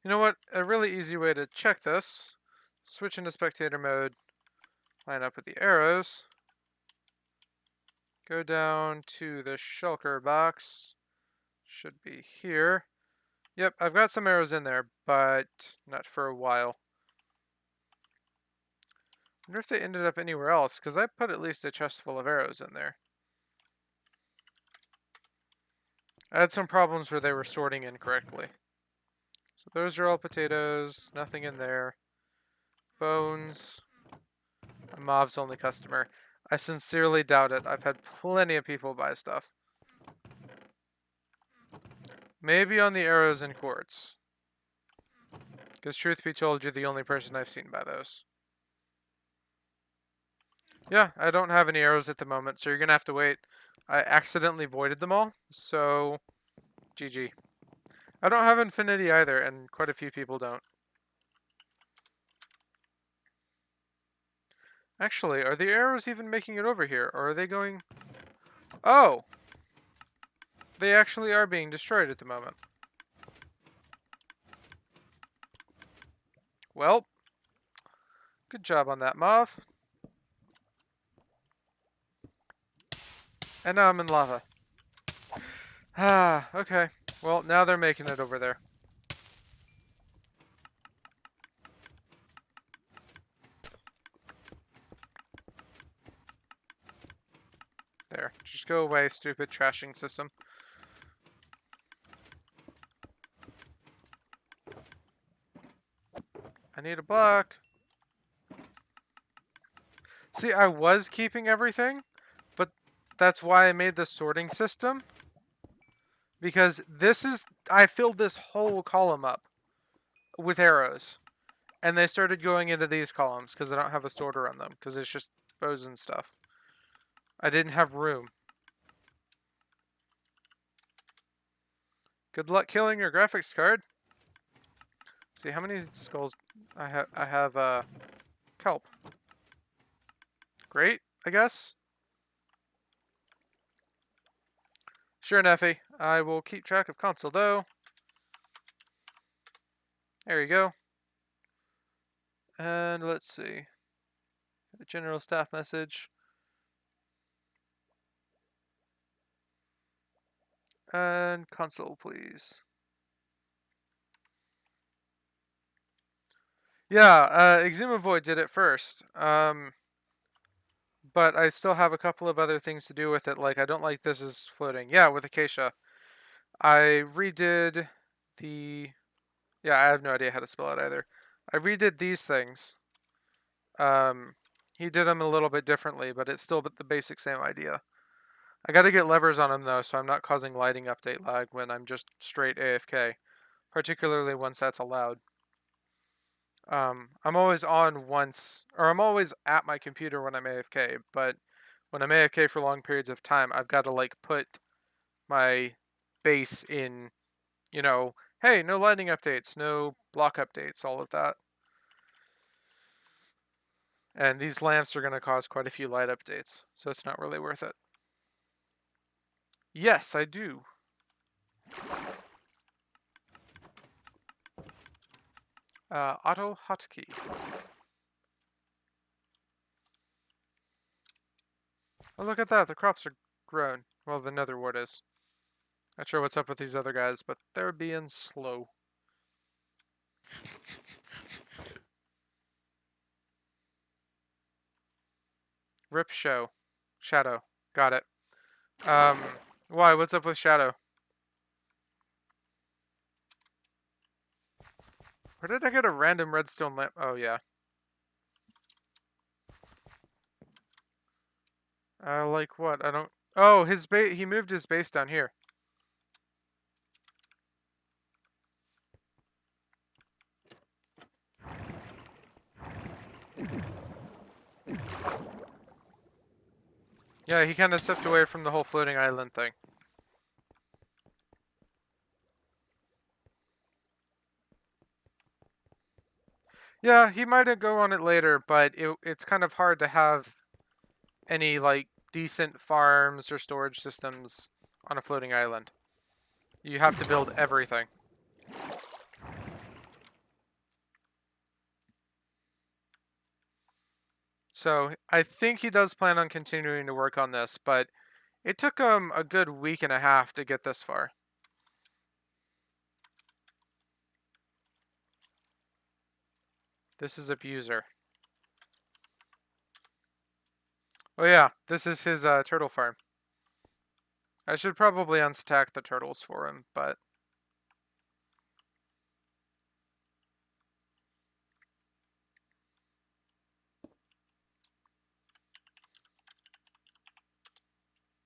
You know what? A really easy way to check this. Switch into spectator mode. Line up with the arrows. Go down to the shulker box. Should be here. Yep, I've got some arrows in there, but not for a while. I wonder if they ended up anywhere else, because I put at least a chest full of arrows in there. I had some problems where they were sorting incorrectly. So those are all potatoes, nothing in there. Bones. A Mauve's only customer. I sincerely doubt it. I've had plenty of people buy stuff. Maybe on the arrows and quartz. Because truth be told, you're the only person I've seen buy those. Yeah, I don't have any arrows at the moment, so you're going to have to wait. I accidentally voided them all, so GG. I don't have infinity either, and quite a few people don't. Actually, are the arrows even making it over here, or are they going... Oh! They actually are being destroyed at the moment. Well, good job on that, Mauve. And now I'm in lava. Ah, okay. Well, now they're making it over there. There. Just go away, stupid trashing system. I need a block. See, I was keeping everything, but that's why I made the sorting system. Because this is... I filled this whole column up with arrows. And they started going into these columns because I don't have a sorter on them. Because it's just bows and stuff. I didn't have room. Good luck killing your graphics card. See how many skulls I have. I have kelp. Great, I guess. Sure, Neffy. I will keep track of console though. There you go. And let's see. A general staff message. And console, please. Yeah, Exuma Void did it first. But I still have a couple of other things to do with it. Like, I don't like this is floating. Yeah, with Acacia. I redid the... Yeah, I have no idea how to spell it either. I redid these things. He did them a little bit differently, but it's still the basic same idea. I gotta get levers on them though, so I'm not causing lighting update lag when I'm just straight AFK. Particularly once that's allowed. I'm always on once, or I'm always at my computer when I'm AFK, but when I'm AFK for long periods of time, I've got to like put my base in, you know, hey, no lighting updates, no block updates, all of that. And these lamps are going to cause quite a few light updates, so it's not really worth it. Yes, I do. Auto hotkey. Oh, look at that. The crops are grown. Well, the nether wart is. Not sure what's up with these other guys, but they're being slow. Rip show. Shadow. Got it. Why? What's up with Shadow? Where did I get a random redstone lamp? Oh, yeah. Like what? I don't... Oh, his base... He moved his base down here. Yeah, he kind of stepped away from the whole floating island thing. Yeah, he might go on it later, but it's kind of hard to have any, like, decent farms or storage systems on a floating island. You have to build everything. So, I think he does plan on continuing to work on this, but It took them a good week and a half to get this far. This is Abuser. Oh yeah, this is his turtle farm. I should probably unstack the turtles for him, but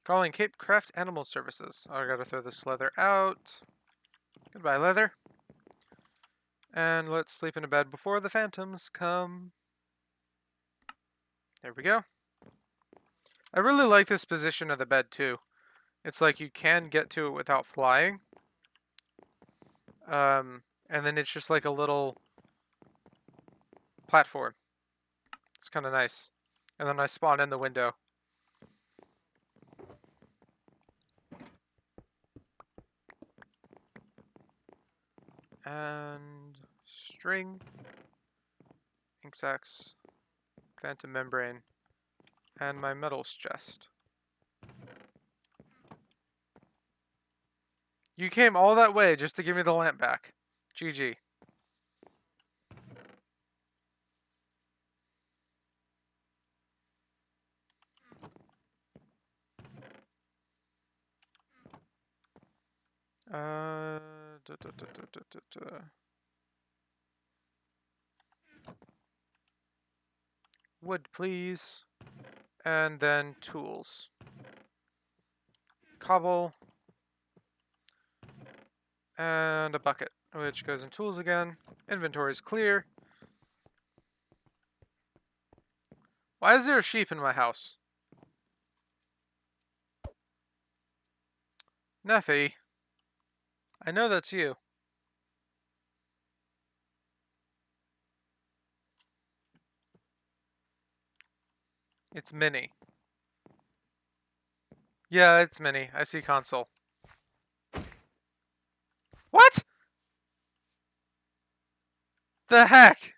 calling Capecraft Animal Services. Oh, I gotta throw this leather out. Goodbye, leather. And let's sleep in a bed before the phantoms come. There we go. I really like this position of the bed too. It's like you can get to it without flying. And then it's just like a little platform. It's kind of nice. And then I spawn in the window. And string, ink sacs, phantom membrane, and my metals chest. You came all that way just to give me the lamp back. GG. Uh, da, da, da, da, da, da. Wood, please. And then tools. Cobble. And a bucket, which goes in tools again. Inventory is clear. Why is there a sheep in my house? Neffy, I know that's you. It's Minnie. Yeah, it's Minnie. I see console. What? The heck?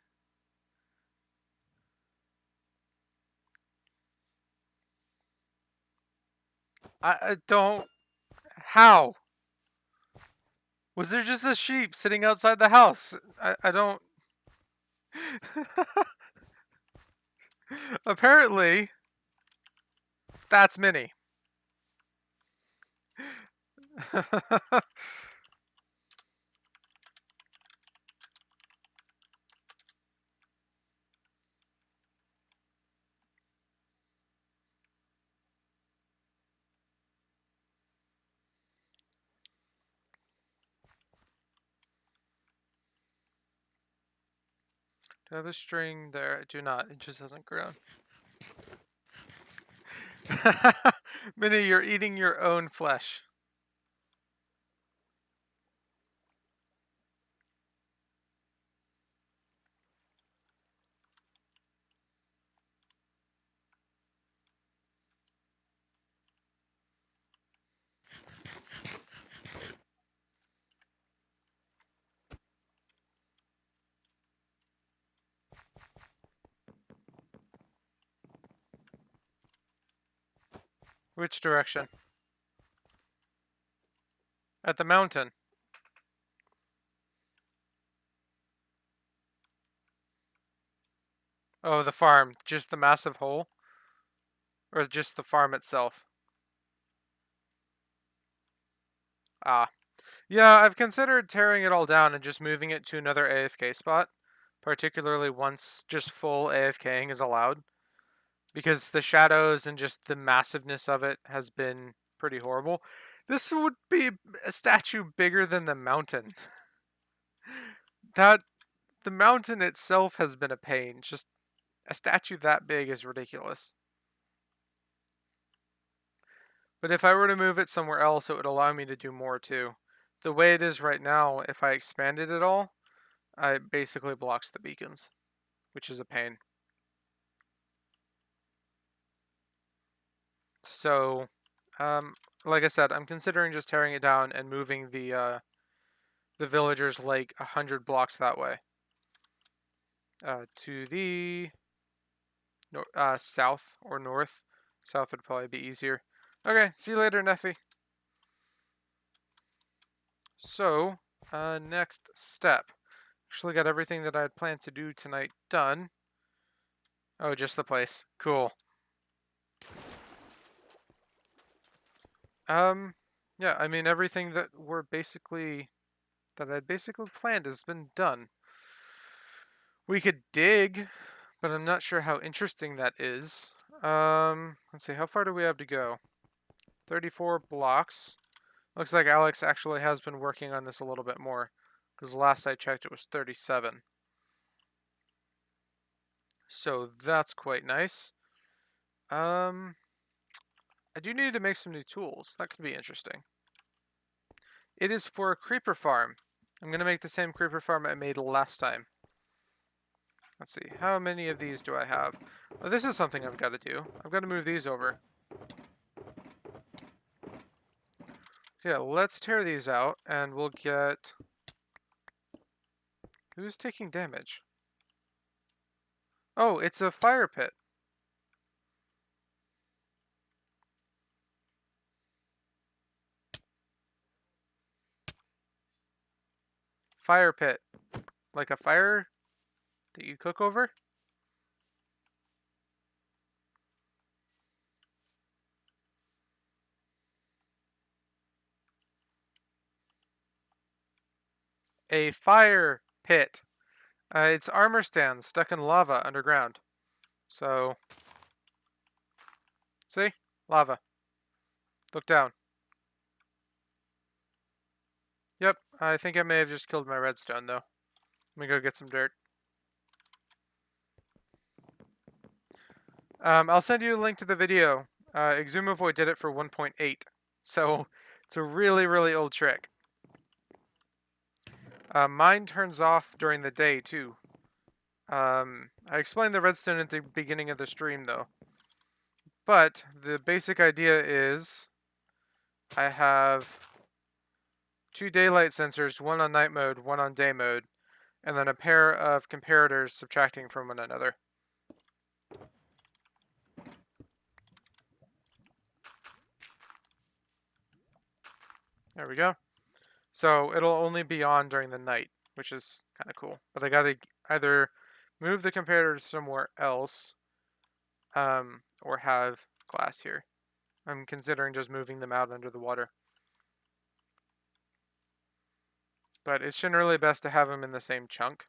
I don't... How? Was there just a sheep sitting outside the house? I don't... Apparently, that's Minnie. Do I have a string there? I do not. It just hasn't grown. Minnie, you're eating your own flesh. Which direction? At the mountain. Oh, the farm. Just the massive hole? Or just the farm itself? Ah. Yeah, I've considered tearing it all down and just moving it to another AFK spot, particularly once just full AFKing is allowed, because the shadows and just the massiveness of it has been pretty horrible. This would be a statue bigger than the mountain. That the mountain itself has been a pain. Just a statue that big is ridiculous. But if I were to move it somewhere else, it would allow me to do more too. The way it is right now, if I expanded it all, it basically blocks the beacons, which is a pain. So, like I said, I'm considering just tearing it down and moving the villagers like 100 blocks that way. To the south or north. South would probably be easier. Okay, see you later, Neffy. So, next step. Actually got everything that I had planned to do tonight done. Oh, just the place. Cool. Um, yeah, I mean everything that I'd basically planned has been done. We could dig, but I'm not sure how interesting that is. Let's see, how far do we have to go? 34 blocks. Looks like Alex actually has been working on this a little bit more, because last I checked it was 37. So that's quite nice. Um, I do need to make some new tools. That could be interesting. It is for a creeper farm. I'm going to make the same creeper farm I made last time. Let's see, how many of these do I have? Oh, this is something I've got to do. I've got to move these over. Yeah, let's tear these out, and we'll get... Who's taking damage? Oh, it's a fire pit. Fire pit. Like a fire that you cook over? A fire pit. It's armor stands stuck in lava underground. So, see? Lava. Look down. Yep, I think I may have just killed my redstone, though. Let me go get some dirt. I'll send you a link to the video. Exumavoid did it for 1.8. So, it's a really, really old trick. Mine turns off during the day, too. I explained the redstone at the beginning of the stream, though. But, the basic idea is... I have 2 daylight sensors, one on night mode, one on day mode, and then a pair of comparators subtracting from one another. There we go. So it'll only be on during the night, which is kind of cool. But I gotta either move the comparator somewhere else, or have glass here. I'm considering just moving them out under the water. But it's generally best to have them in the same chunk,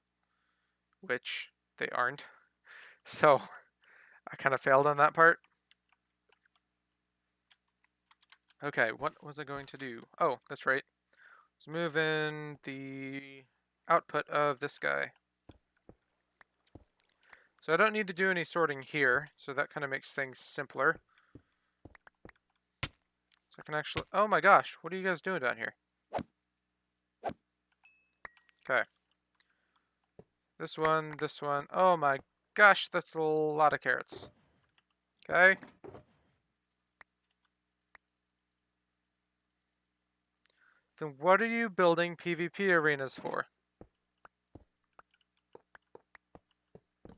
which they aren't. So I kind of failed on that part. Okay, what was I going to do? Oh, that's right. Let's move in the output of this guy. So I don't need to do any sorting here, so that kind of makes things simpler. So I can actually... Oh my gosh, what are you guys doing down here? Okay. This one, this one. Oh my gosh, that's a lot of carrots. Okay. Then what are you building PvP arenas for? You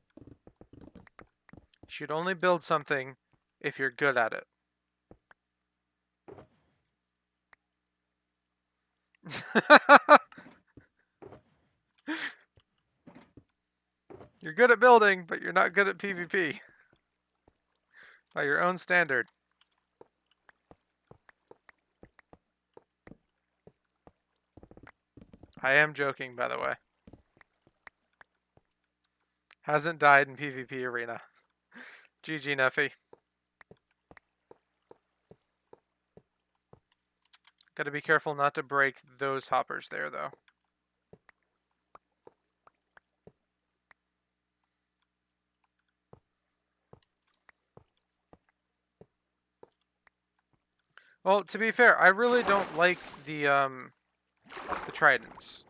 should only build something if you're good at it. You're good at building, but you're not good at PvP. By your own standard. I am joking, by the way. Hasn't died in PvP arena. GG, Neffy. Gotta be careful not to break those hoppers there, though. Well, to be fair, I really don't like the tridents.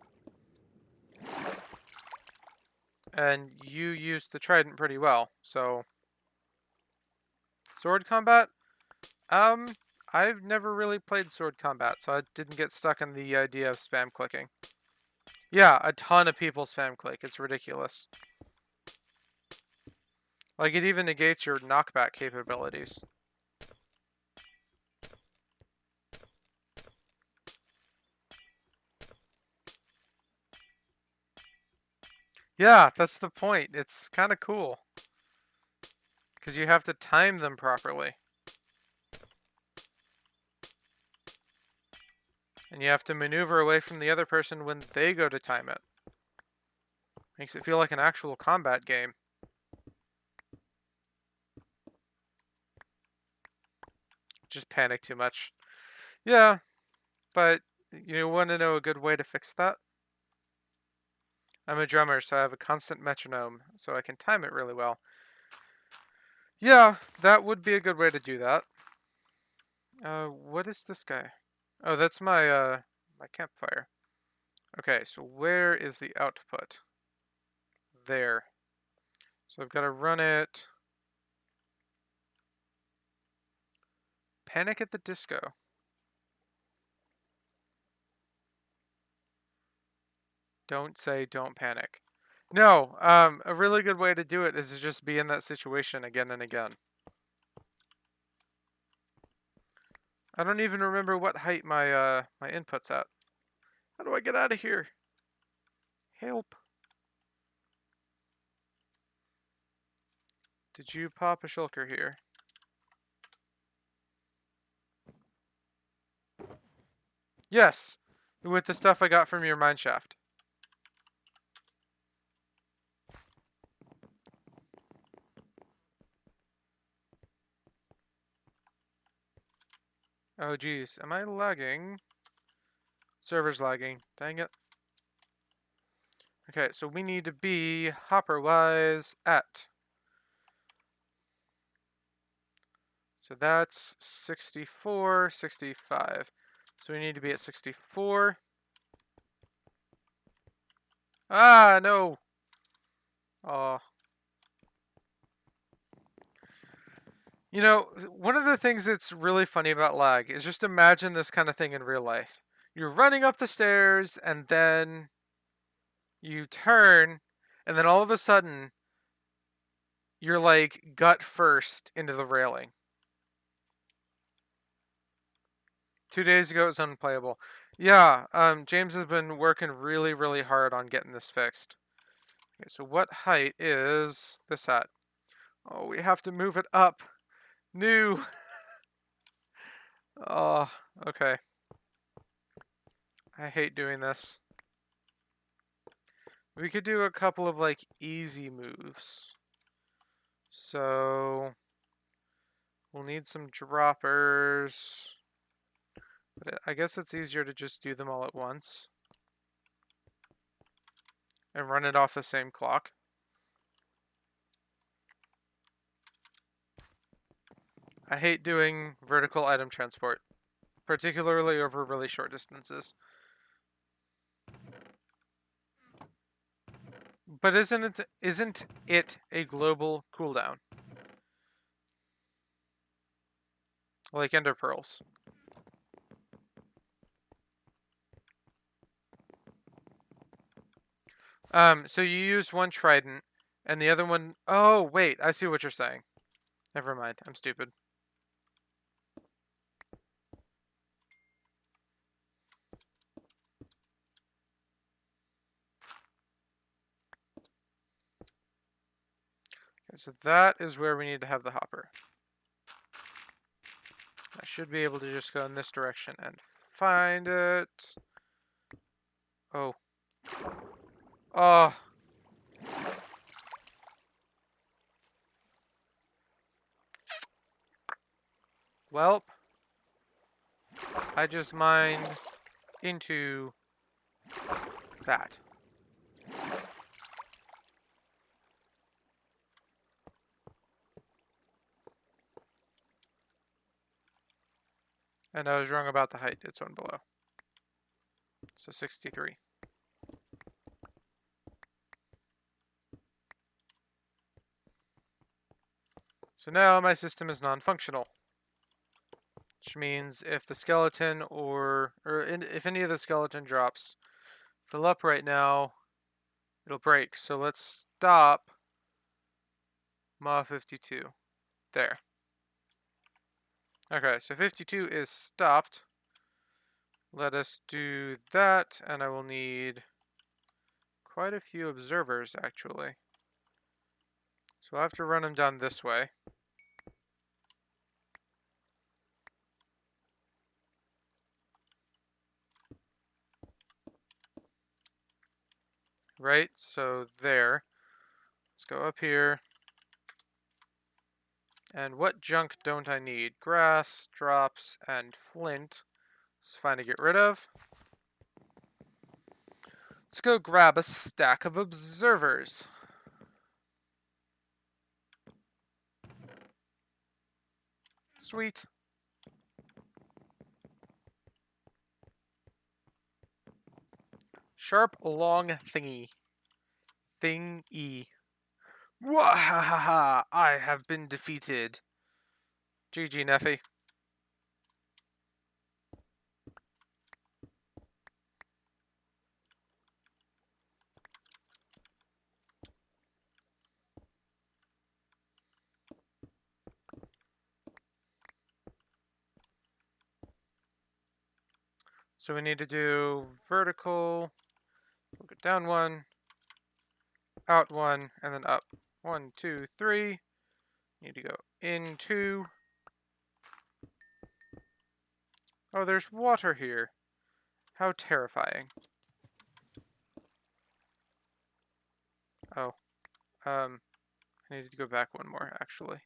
And you used the trident pretty well, so... Sword combat? I've never really played sword combat, so I didn't get stuck in the idea of spam clicking. Yeah, a ton of people spam click. It's ridiculous. Like, it even negates your knockback capabilities. Yeah, that's the point. It's kind of cool. Because you have to time them properly. And you have to maneuver away from the other person when they go to time it. Makes it feel like an actual combat game. Just panic too much. Yeah, but you want to know a good way to fix that? I'm a drummer, so I have a constant metronome, so I can time it really well. Yeah, that would be a good way to do that. What is this guy? Oh, that's my campfire. Okay, so where is the output? There. So I've got to run it. Panic at the Disco. Don't say don't panic. No, a really good way to do it is to just be in that situation again and again. I don't even remember what height my input's at. How do I get out of here? Help. Did you pop a shulker here? Yes, with the stuff I got from your mineshaft. Oh geez, am I lagging? Server's lagging. Dang it. Okay, so we need to be hopper-wise at. So that's 64, 65. So we need to be at 64. Ah, no. Oh. You know, one of the things that's really funny about lag is just imagine this kind of thing in real life. You're running up the stairs and then you turn and then all of a sudden you're like gut first into the railing. 2 days ago it was unplayable. Yeah, James has been working really, really hard on getting this fixed. Okay, so what height is this at? Oh, we have to move it up. New. Oh, okay. I hate doing this. We could do a couple of like easy moves. So we'll need some droppers. But I guess it's easier to just do them all at once. And run it off the same clock. I hate doing vertical item transport, particularly over really short distances. But isn't it a global cooldown? Like Ender Pearls. So you use one trident, and the other one. Oh, wait, I see what you're saying. Never mind, I'm stupid. Okay, so that is where we need to have the hopper. I should be able to just go in this direction and find it. Oh. Oh. Welp. I just mined into that. And I was wrong about the height. It's one below. So 63. So now my system is non-functional. Which means if the skeleton or if any of the skeleton drops fill up right now, it'll break. So let's stop Ma 52. There. Okay, so 52 is stopped. Let us do that, and I will need quite a few observers, actually. So I'll have to run them down this way. Right, so there. Let's go up here. And what junk don't I need? Grass, drops, and flint. It's fine to get rid of. Let's go grab a stack of observers. Sweet. Sharp, long thingy. Thingy. Wahaha! I have been defeated. GG, Neffy. So we need to do vertical, we'll go down one, out one, and then up. 1, 2, 3. Need to go in 2. Oh, there's water here. How terrifying. Oh, I needed to go back one more, actually.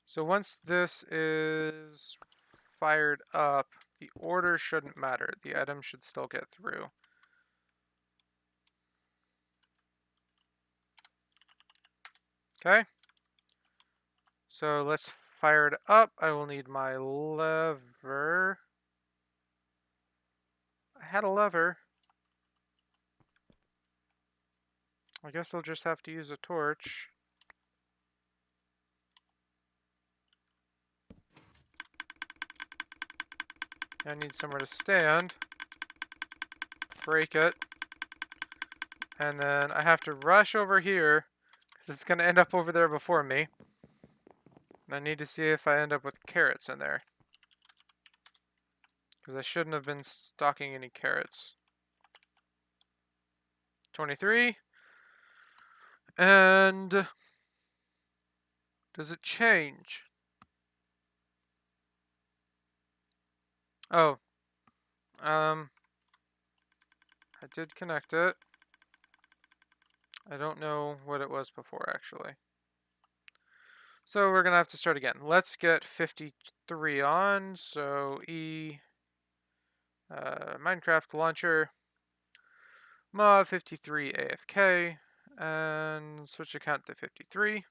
So once this is fired up, the order shouldn't matter. The item should still get through. Okay. So let's fire it up. I will need my lever. I had a lever. I guess I'll just have to use a torch. I need somewhere to stand. Break it. And then I have to rush over here, because it's going to end up over there before me. And I need to see if I end up with carrots in there. Because I shouldn't have been stocking any carrots. 23. And does it change? Oh. I did connect it. I don't know what it was before, actually. So we're going to have to start again. Let's get 53 on. So Minecraft launcher, mod 53 AFK, and switch account to 53.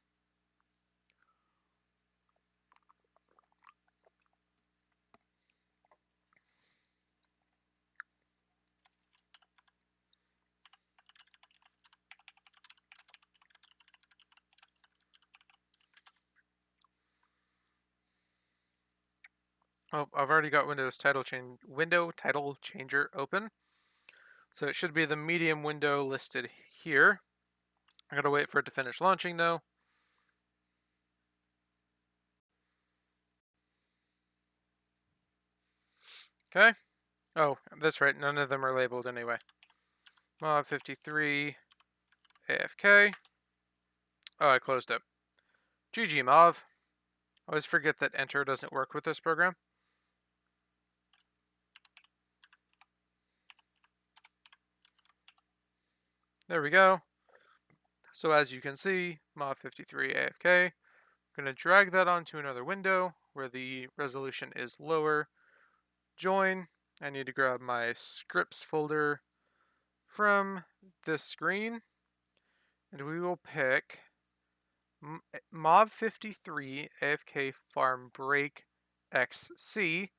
Oh, I've already got window title changer open. So it should be the medium window listed here. I gotta wait for it to finish launching though. Okay. Oh, that's right. None of them are labeled anyway. Mod 53 AFK. Oh, I closed it. GG Mov. I always forget that enter doesn't work with this program. There we go. So as you can see, Mod 53 AFK. I'm going to drag that onto another window where the resolution is lower. Join. I need to grab my scripts folder from this screen. And we will pick Mob 53 AFK Farm Break XC.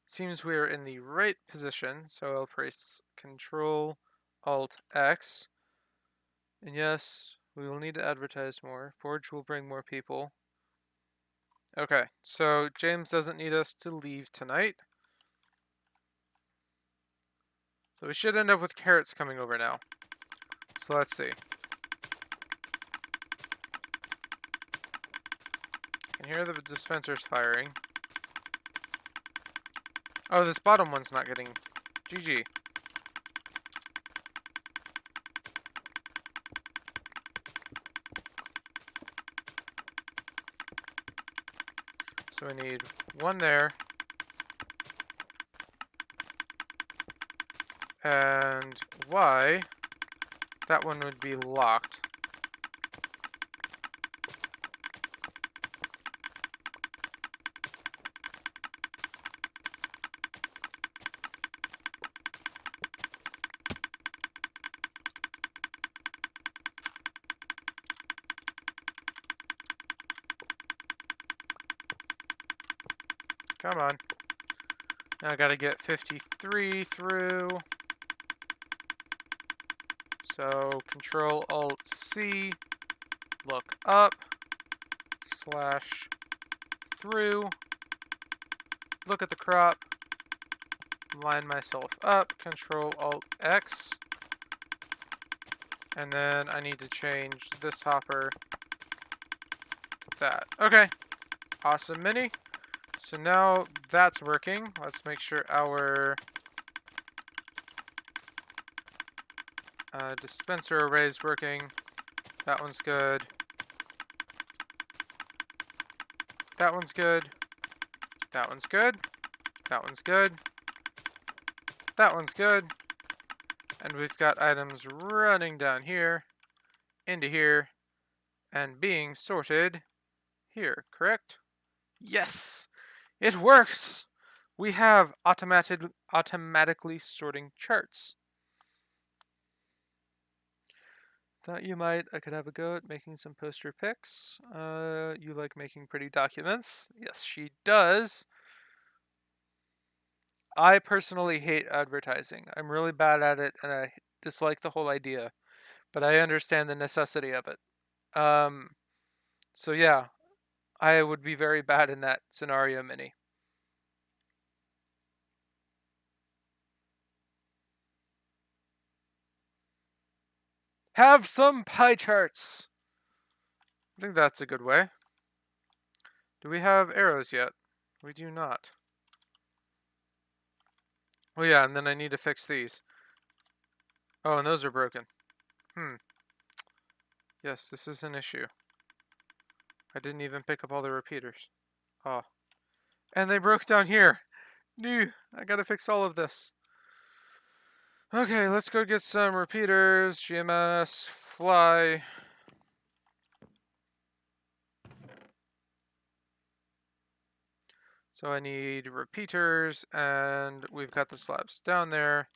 Seems we're in the right position, so I'll press Control Alt X. And yes, we will need to advertise more. Forge will bring more people. Okay, so James doesn't need us to leave tonight. So we should end up with carrots coming over now. So let's see. I can hear the dispensers firing. Oh, this bottom one's not getting... GG. So we need one there. And Y, that one would be locked. Come on. Now I gotta get 53 through. So Control Alt C, look up, slash through, look at the crop, line myself up, Control Alt X, and then I need to change this hopper to that. Okay, awesome mini. So now that's working. Let's make sure our dispenser array is working. That one's good. That one's good. That one's good. That one's good. That one's good. And we've got items running down here, into here, and being sorted here, correct? Yes! It works! We have automatically sorting charts. Thought you might. I could have a go at making some poster pics. You like making pretty documents? Yes, she does. I personally hate advertising. I'm really bad at it, and I dislike the whole idea. But I understand the necessity of it. So yeah, I would be very bad in that scenario, Mini. Have some pie charts! I think that's a good way. Do we have arrows yet? We do not. Oh yeah, and then I need to fix these. Oh, and those are broken. Yes, this is an issue. I didn't even pick up all the repeaters. Oh. And they broke down here! No, I gotta fix all of this. Okay, let's go get some repeaters. GMS, fly. So I need repeaters, and we've got the slabs down there.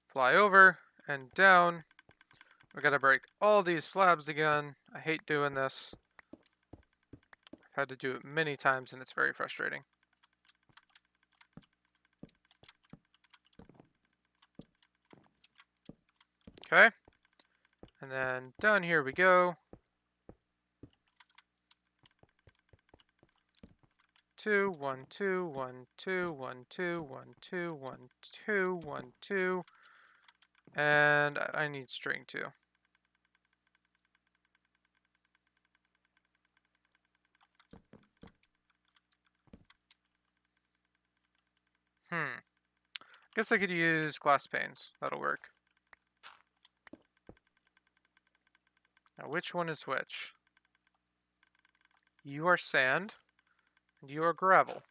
Fly over and down. We gotta break all these slabs again. I hate doing this. I've had to do it many times, and it's very frustrating. Okay. And then down here we go. 2, 1, 2, 1, 2, 1, 2, 1, 2, 1, 2, 1, 2. And I need string too. Guess I could use glass panes. That'll work. Now, which one is which? You are sand, and you are gravel.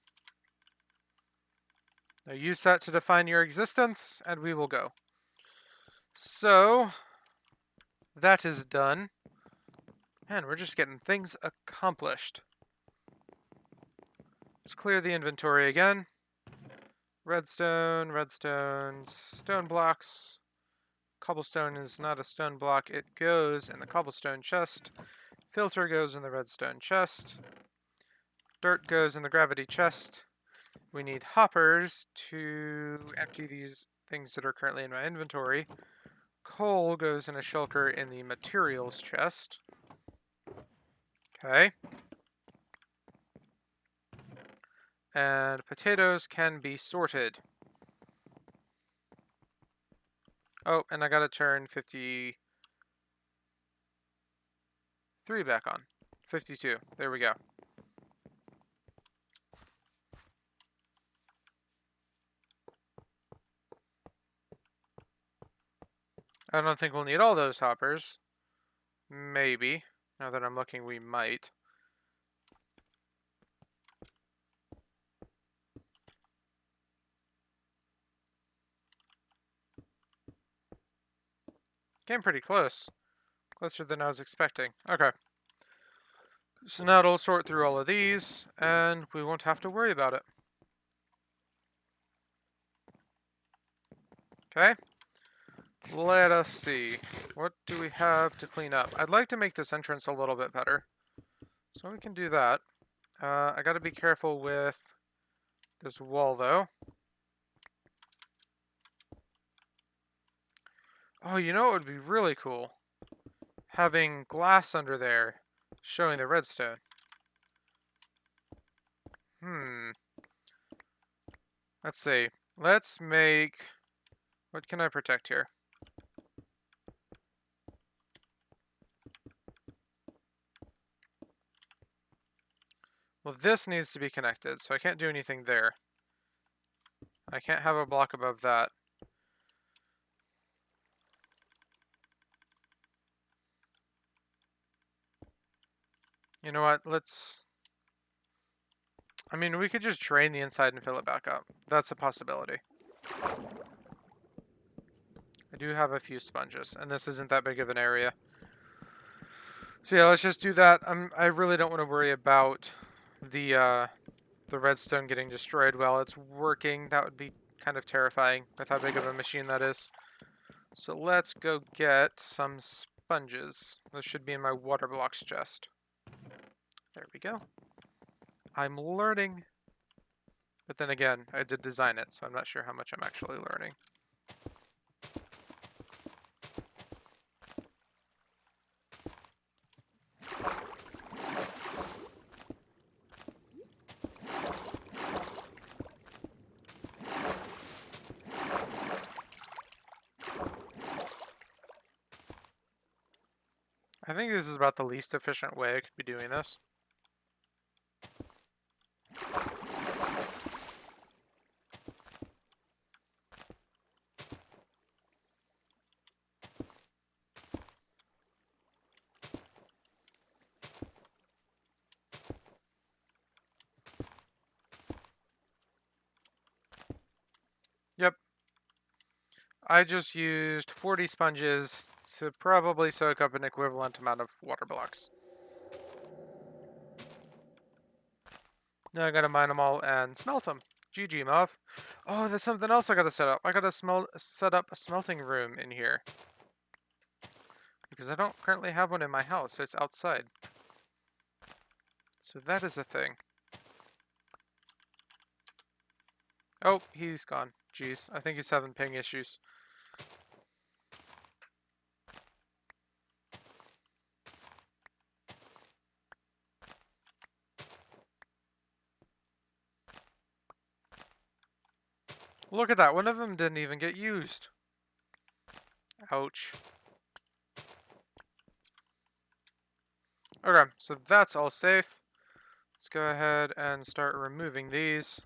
Now use that to define your existence, and we will go. So, that is done. Man, we're just getting things accomplished. Let's clear the inventory again. Redstone, redstone, stone blocks. Cobblestone is not a stone block. It goes in the cobblestone chest. Filter goes in the redstone chest. Dirt goes in the gravity chest. We need hoppers to empty these things that are currently in my inventory. Coal goes in a shulker in the materials chest. Okay. And potatoes can be sorted. Oh, and I gotta turn 53 3 back on. 52. There we go. I don't think we'll need all those hoppers. Maybe. Now that I'm looking, we might. Came pretty close. Closer than I was expecting. Okay. So now it'll sort through all of these, and we won't have to worry about it. Okay? Let us see. What do we have to clean up? I'd like to make this entrance a little bit better. So we can do that. I gotta be careful with this wall, though. Oh, you know what would be really cool? Having glass under there showing the redstone. Let's see. Let's make... What can I protect here? Well, this needs to be connected, so I can't do anything there. I can't have a block above that. You know what? Let's... I mean, we could just drain the inside and fill it back up. That's a possibility. I do have a few sponges, and this isn't that big of an area. So yeah, let's just do that. I really don't want to worry about the redstone getting destroyed while it's working. That would be kind of terrifying with how big of a machine that is. So let's go get some sponges. Those should be in my water blocks chest. There we go. I'm learning. But then again, I did design it, so I'm not sure how much I'm actually learning. I think this is about the least efficient way I could be doing this. Yep. I just used 40 sponges to probably soak up an equivalent amount of water blocks. Now I gotta mine them all and smelt them. GG, Mov. Oh, that's something else I gotta set up. I gotta set up a smelting room in here. Because I don't currently have one in my house, it's outside. So that is a thing. Oh, he's gone. Jeez, I think he's having ping issues. Look at that, one of them didn't even get used. Ouch. Okay, so that's all safe. Let's go ahead and start removing these.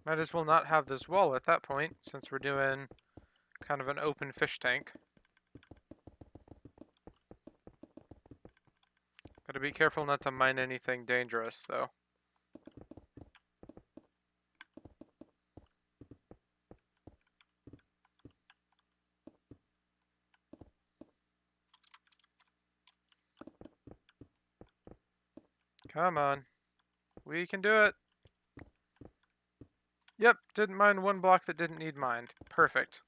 Might as well not have this wall at that point, since we're doing kind of an open fish tank. Gotta be careful not to mine anything dangerous, though. Come on. We can do it. Yep, didn't mine one block that didn't need mined. Perfect.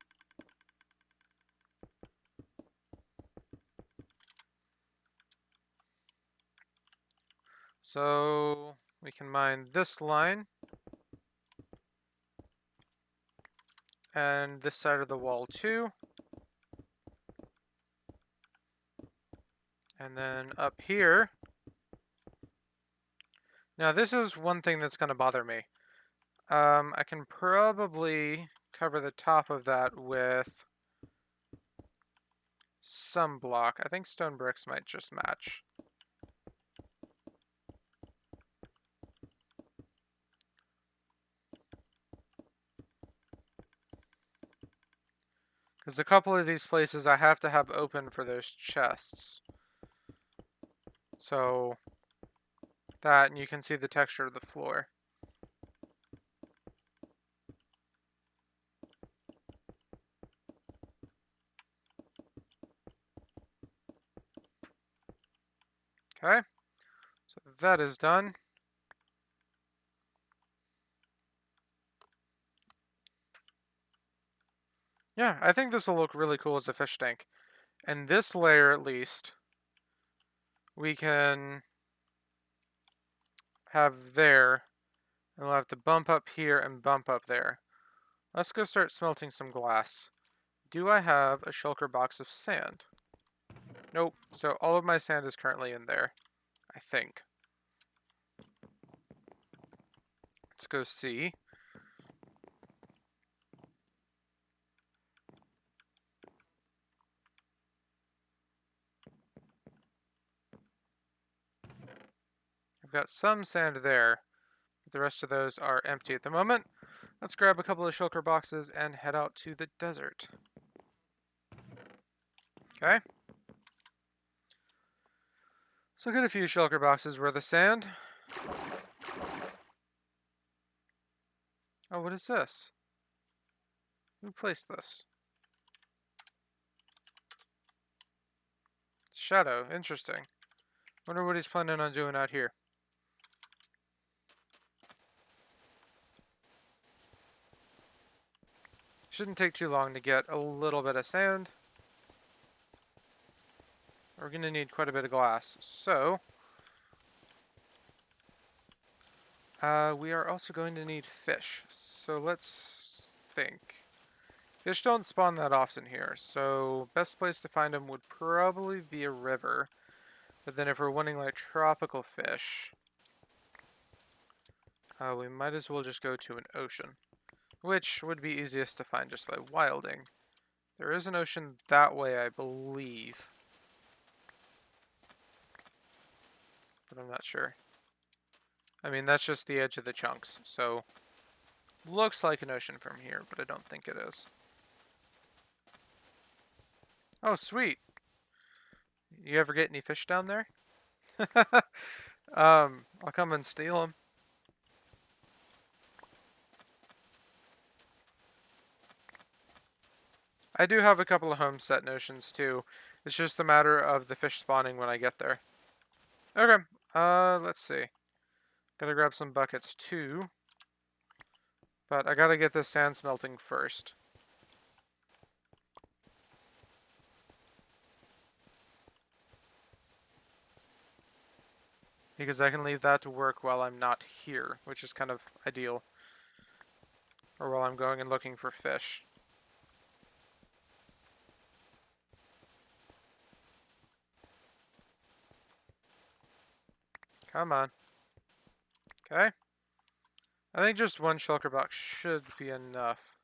So we can mine this line. And this side of the wall too. And then up here. Now this is one thing that's going to bother me. I can probably cover the top of that with some block. I think stone bricks might just match. Because a couple of these places I have to have open for those chests. So that, and you can see the texture of the floor. Okay, so that is done. Yeah, I think this will look really cool as a fish tank. And this layer, at least, we can have there. And we'll have to bump up here and bump up there. Let's go start smelting some glass. Do I have a shulker box of sand? Nope. So all of my sand is currently in there, I think. Let's go see. I've got some sand there, but the rest of those are empty at the moment. Let's grab a couple of shulker boxes and head out to the desert. Okay. So get a few shulker boxes worth of sand. Oh, what is this? Who placed this? Shadow. Interesting. Wonder what he's planning on doing out here. Shouldn't take too long to get a little bit of sand. We're going to need quite a bit of glass. So, we are also going to need fish. So let's think. Fish don't spawn that often here, so best place to find them would probably be a river. But then if we're wanting like tropical fish, we might as well just go to an ocean, which would be easiest to find just by wilding. There is an ocean that way, I believe, but I'm not sure. I mean, that's just the edge of the chunks, so looks like an ocean from here, but I don't think it is. Oh, sweet. You ever get any fish down there? I'll come and steal them. I do have a couple of homestead notions too. It's just a matter of the fish spawning when I get there. Okay, let's see. Gotta grab some buckets too. But I gotta get this sand smelting first. Because I can leave that to work while I'm not here, which is kind of ideal. Or while I'm going and looking for fish. Come on. Okay. I think just one shulker box should be enough.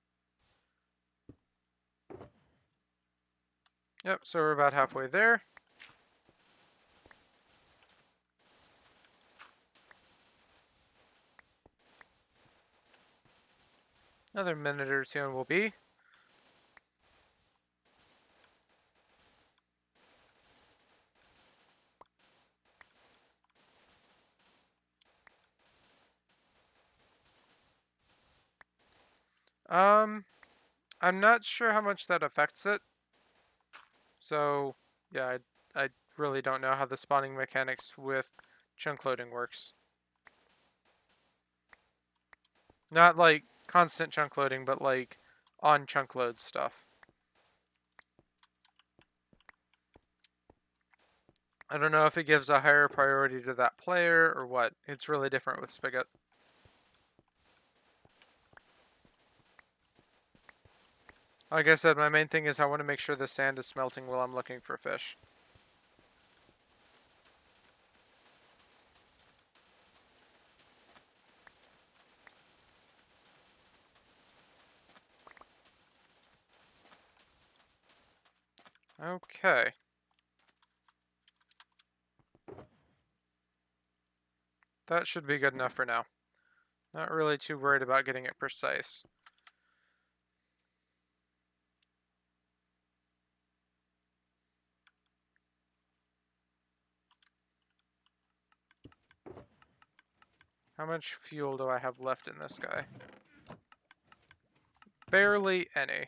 Yep, so we're about halfway there. Another minute or two and we'll be. I'm not sure how much that affects it. So, yeah, I really don't know how the spawning mechanics with chunk loading works. Not like constant chunk loading, but like on chunk load stuff. I don't know if it gives a higher priority to that player or what. It's really different with Spigot. Like I said, my main thing is I want to make sure the sand is smelting while I'm looking for fish. Okay. That should be good enough for now. Not really too worried about getting it precise. How much fuel do I have left in this guy? Barely any.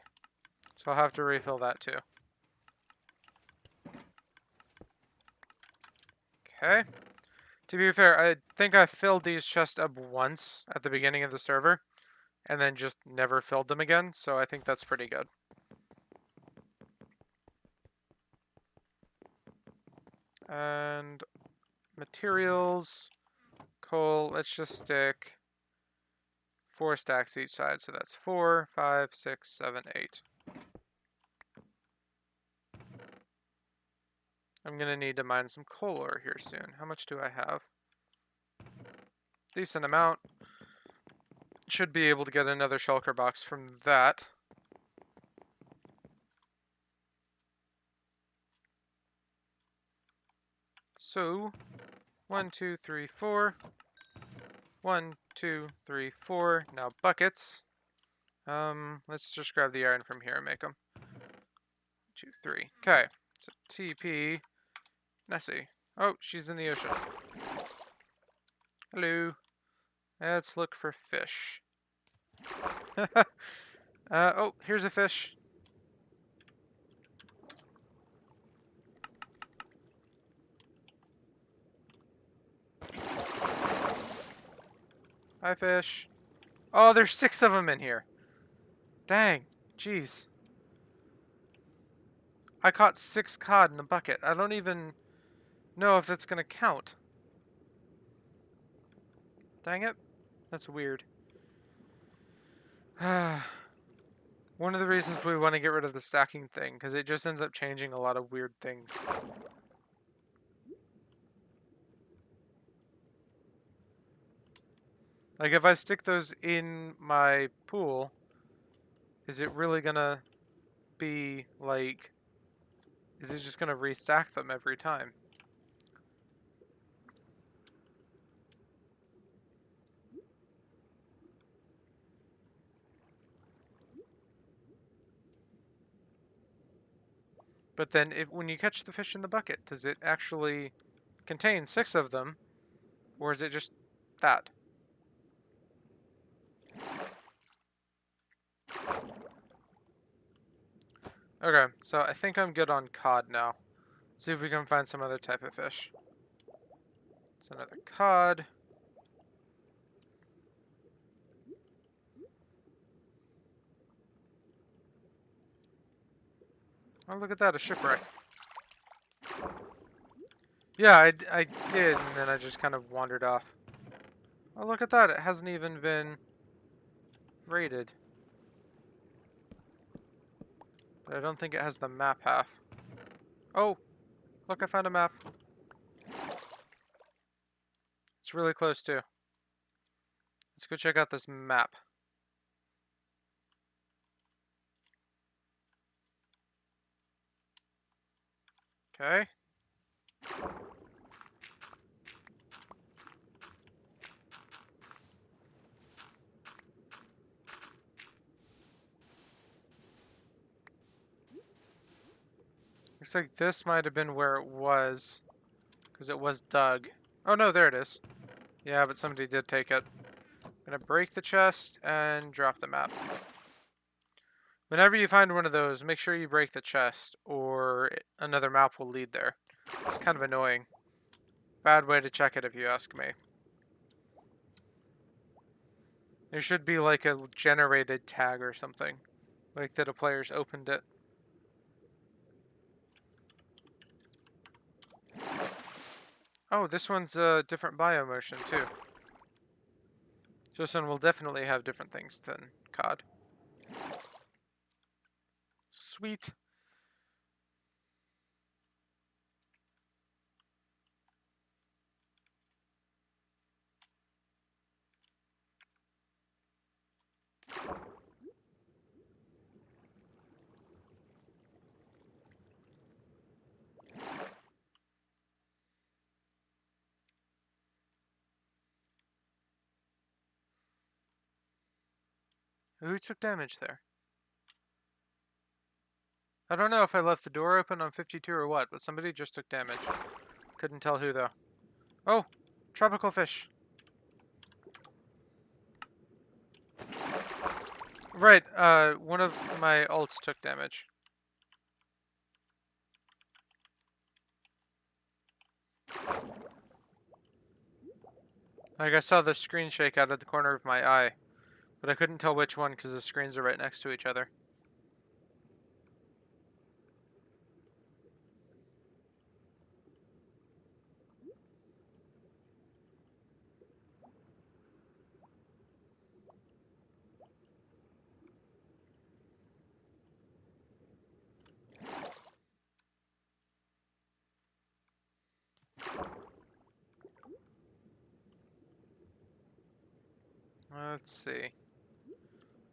So I'll have to refill that too. Okay. To be fair, I think I filled these chests up once at the beginning of the server, and then just never filled them again, so I think that's pretty good. And materials, coal, let's just stick 4 stacks each side, so that's 4, 5, 6, 7, 8. I'm gonna need to mine some coal ore here soon. How much do I have? Decent amount. Should be able to get another shulker box from that. So, 1, 2, 3, 4. 1, 2, 3, 4. Now buckets. Let's just grab the iron from here and make them. 2, 3. Okay. So TP Nessie. Oh, she's in the ocean. Hello. Let's look for fish. Oh, here's a fish. Hi, fish. Oh, there's 6 of them in here. Dang. Jeez. I caught 6 cod in a bucket. I don't even know if that's gonna count. Dang it. That's weird. One of the reasons we want to get rid of the stacking thing, because it just ends up changing a lot of weird things. Like, if I stick those in my pool, is it really gonna be, like... Is it just gonna restack them every time? But then, when you catch the fish in the bucket, does it actually contain 6 of them? Or is it just that? Okay, so I think I'm good on cod now. See if we can find some other type of fish. It's another cod. Oh, look at that, a shipwreck. Yeah, I did, and then I just kind of wandered off. Oh, look at that, it hasn't even been rated. But I don't think it has the map half. Oh, look, I found a map. It's really close, too. Let's go check out this map. Okay. Looks like this might have been where it was, because it was dug. Oh, no, there it is. Yeah, but somebody did take it. I'm gonna break the chest and drop the map. Whenever you find one of those, make sure you break the chest, or another map will lead there. It's kind of annoying. Bad way to check it, if you ask me. There should be like a generated tag or something, like that a player's opened it. Oh, this one's a different biomotion too. This one will definitely have different things than COD. Sweet. Who took damage there? I don't know if I left the door open on 52 or what, but somebody just took damage. Couldn't tell who, though. Oh! Tropical fish. Right, one of my ults took damage. Like, I saw the screen shake out of the corner of my eye, but I couldn't tell which one because the screens are right next to each other. Let's see.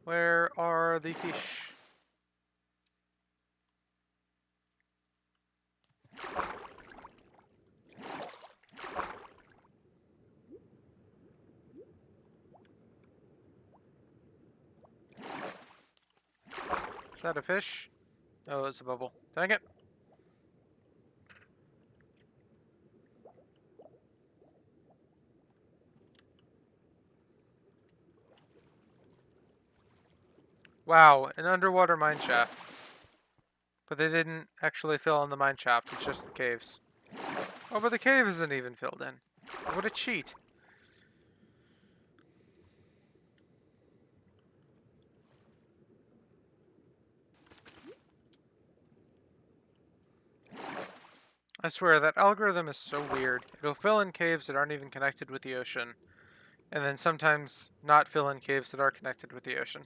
Where are the fish? Is that a fish? Oh, it's a bubble. Dang it. Wow, an underwater mine shaft. But they didn't actually fill in the mine shaft, it's just the caves. Oh, but the cave isn't even filled in. What a cheat. I swear, that algorithm is so weird. It'll fill in caves that aren't even connected with the ocean, and then sometimes not fill in caves that are connected with the ocean.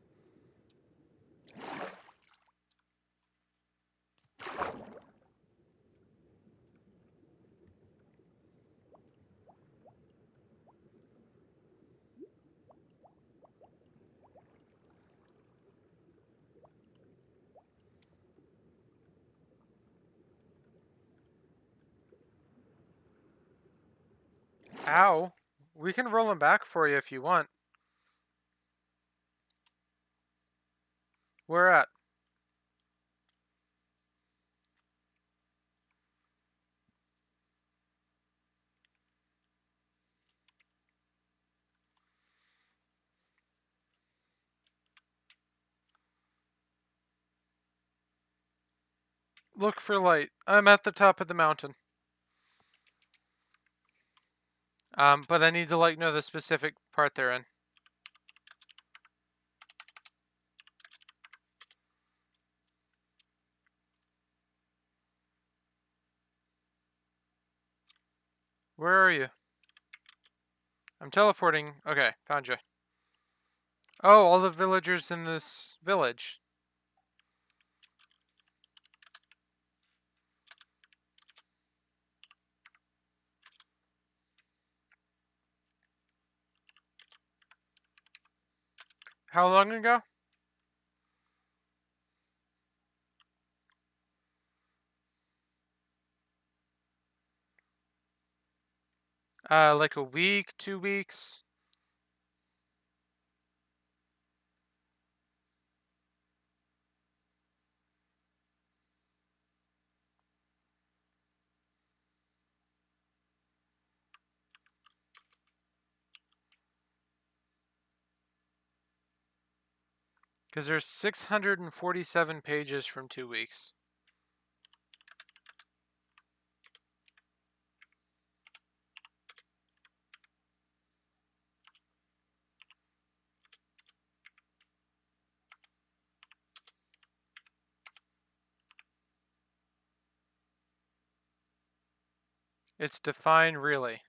Ow. We can roll them back for you if you want. Where at? Look for light. I'm at the top of the mountain. But I need to know the specific part they're in. Where are you? I'm teleporting. Okay, found you. Oh, all the villagers in this village. How long ago? Like a week, 2 weeks. Because there's 647 pages from 2 weeks. It's define really.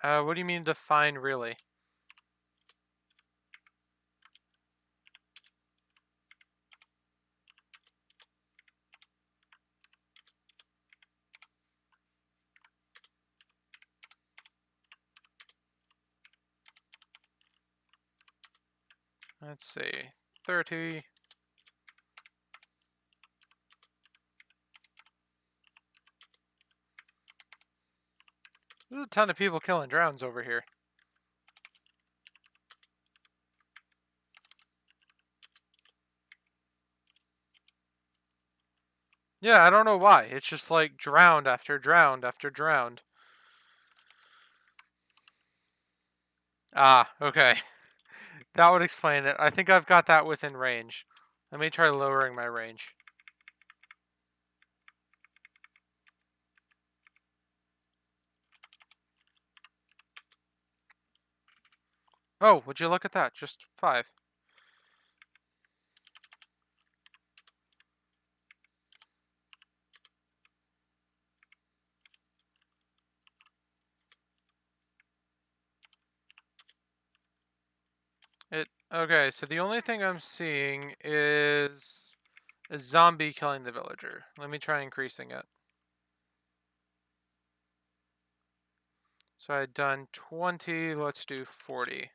What do you mean define really? Let's see. 30. There's a ton of people killing drowns over here. Yeah, I don't know why. It's just like drowned after drowned after drowned. Ah, okay. That would explain it. I think I've got that within range. Let me try lowering my range. Oh, would you look at that? Just 5. Okay, so the only thing I'm seeing is a zombie killing the villager. Let me try increasing it. So I had done 20, let's do 40.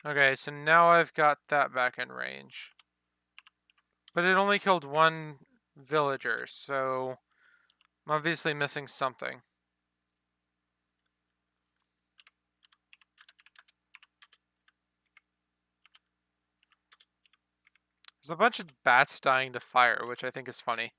Okay, so now I've got that back in range. But it only killed one villager, so I'm obviously missing something. There's a bunch of bats dying to fire, which I think is funny.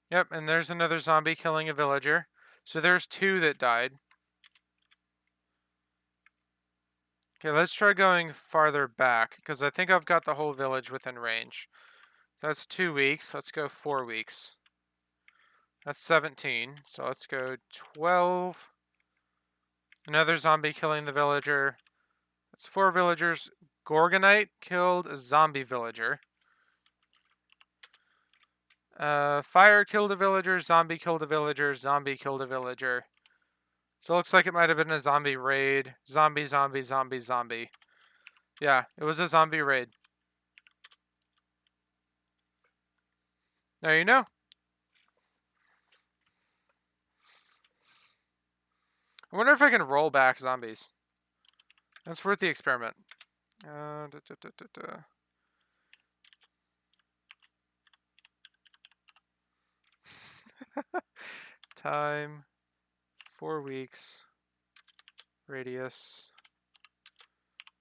Yep, and there's another zombie killing a villager. So there's 2 that died. Okay, let's try going farther back, because I think I've got the whole village within range. So that's 2 weeks. Let's go 4 weeks. That's 17. So let's go 12. Another zombie killing the villager. That's 4 villagers. Gorgonite killed a zombie villager. Fire killed a villager. Zombie killed a villager. Zombie killed a villager. So it looks like it might have been a zombie raid. Zombie, zombie, zombie, zombie. Yeah, it was a zombie raid. Now you know. I wonder if I can roll back zombies. That's worth the experiment. Da, da, da, da, da. Time, 4 weeks, radius,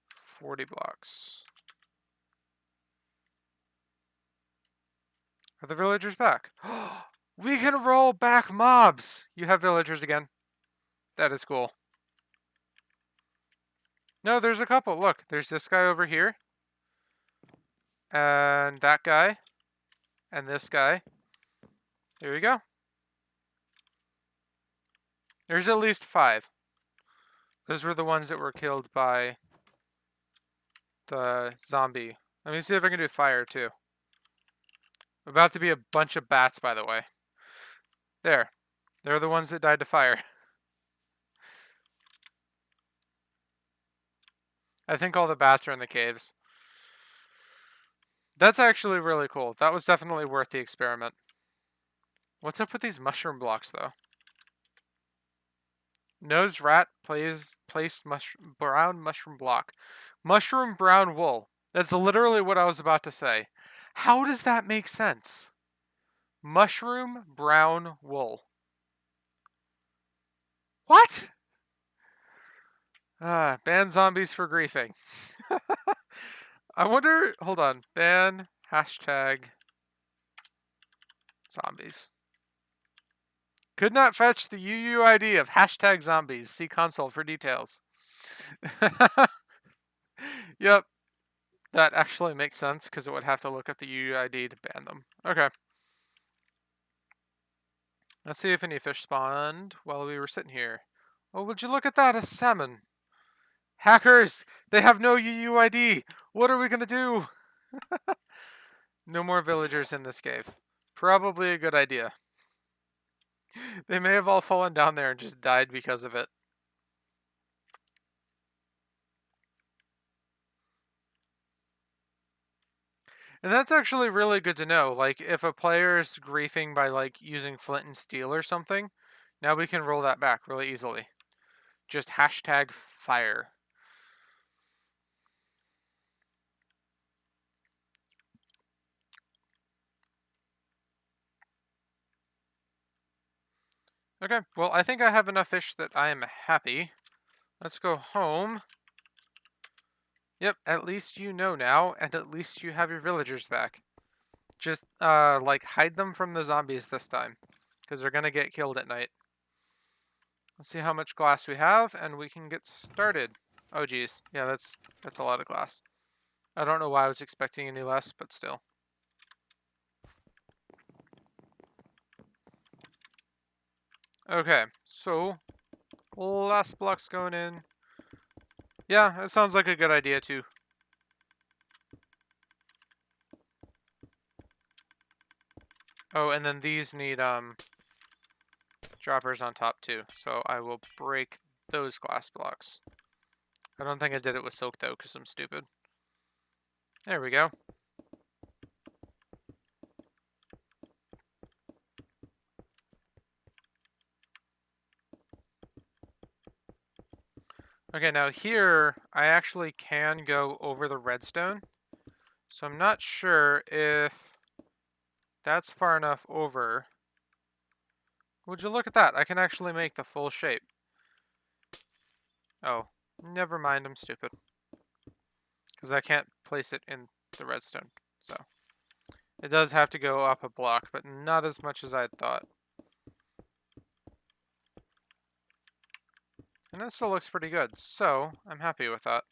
40 blocks. Are the villagers back? We can roll back mobs! You have villagers again. That is cool. No, there's a couple. Look, there's this guy over here. And that guy. And this guy. There you go. There's at least 5. Those were the ones that were killed by the zombie. Let me see if I can do fire too. About to be a bunch of bats, by the way. There. They're the ones that died to fire. I think all the bats are in the caves. That's actually really cool. That was definitely worth the experiment. What's up with these mushroom blocks, though? Nose rat placed brown mushroom block. Mushroom brown wool. That's literally what I was about to say. How does that make sense? Mushroom brown wool. What? Ban zombies for griefing. I wonder. Hold on. Ban hashtag zombies. Could not fetch the UUID of hashtag zombies. See console for details. Yep. That actually makes sense because it would have to look up the UUID to ban them. Okay. Let's see if any fish spawned while we were sitting here. Oh, would you look at that? A salmon. Hackers! They have no UUID! What are we gonna do? No more villagers in this cave. Probably a good idea. They may have all fallen down there and just died because of it. And that's actually really good to know. Like, if a player is griefing by, like, using flint and steel or something, now we can roll that back really easily. Just hashtag fire. Okay, well, I think I have enough fish that I am happy. Let's go home. Yep, at least you know now, and at least you have your villagers back. Just, like, hide them from the zombies this time, because they're gonna get killed at night. Let's see how much glass we have, and we can get started. Oh, geez. Yeah, that's a lot of glass. I don't know why I was expecting any less, but still. Okay, so, last block's going in. Yeah, that sounds like a good idea, too. Oh, and then these need, droppers on top, too. So I will break those glass blocks. I don't think I did it with silk, though, because I'm stupid. There we go. Okay, now here, I actually can go over the redstone. So I'm not sure if that's far enough over. Would you look at that? I can actually make the full shape. Oh, never mind, I'm stupid. Because I can't place it in the redstone. So it does have to go up a block, but not as much as I thought. And it still looks pretty good, so I'm happy with that.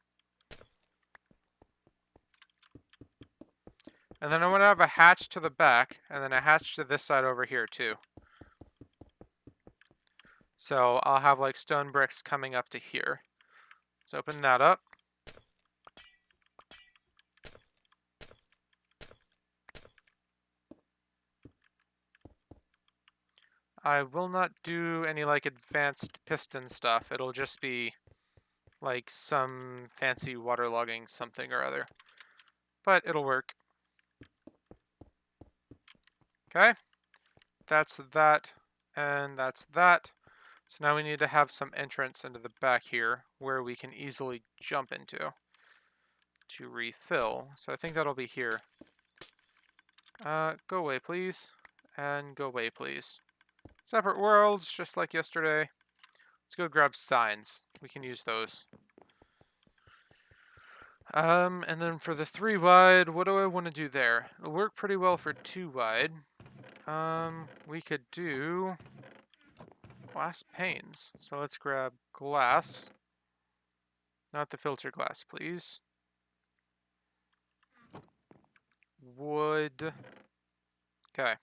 And then I want to have a hatch to the back, and then a hatch to this side over here too. So I'll have like stone bricks coming up to here. Let's open that up. I will not do any like advanced piston stuff. It'll just be like some fancy waterlogging something or other. But it'll work. Okay. That's that. And that's that. So now we need to have some entrance into the back here where we can easily jump into to refill. So I think that'll be here. Go away, please. And go away, please. Separate worlds, just like yesterday. Let's go grab signs. We can use those. And then for the 3 wide, what do I want to do there? It'll work pretty well for 2 wide. We could do glass panes. So let's grab glass. Not the filter glass, please. Wood. Okay.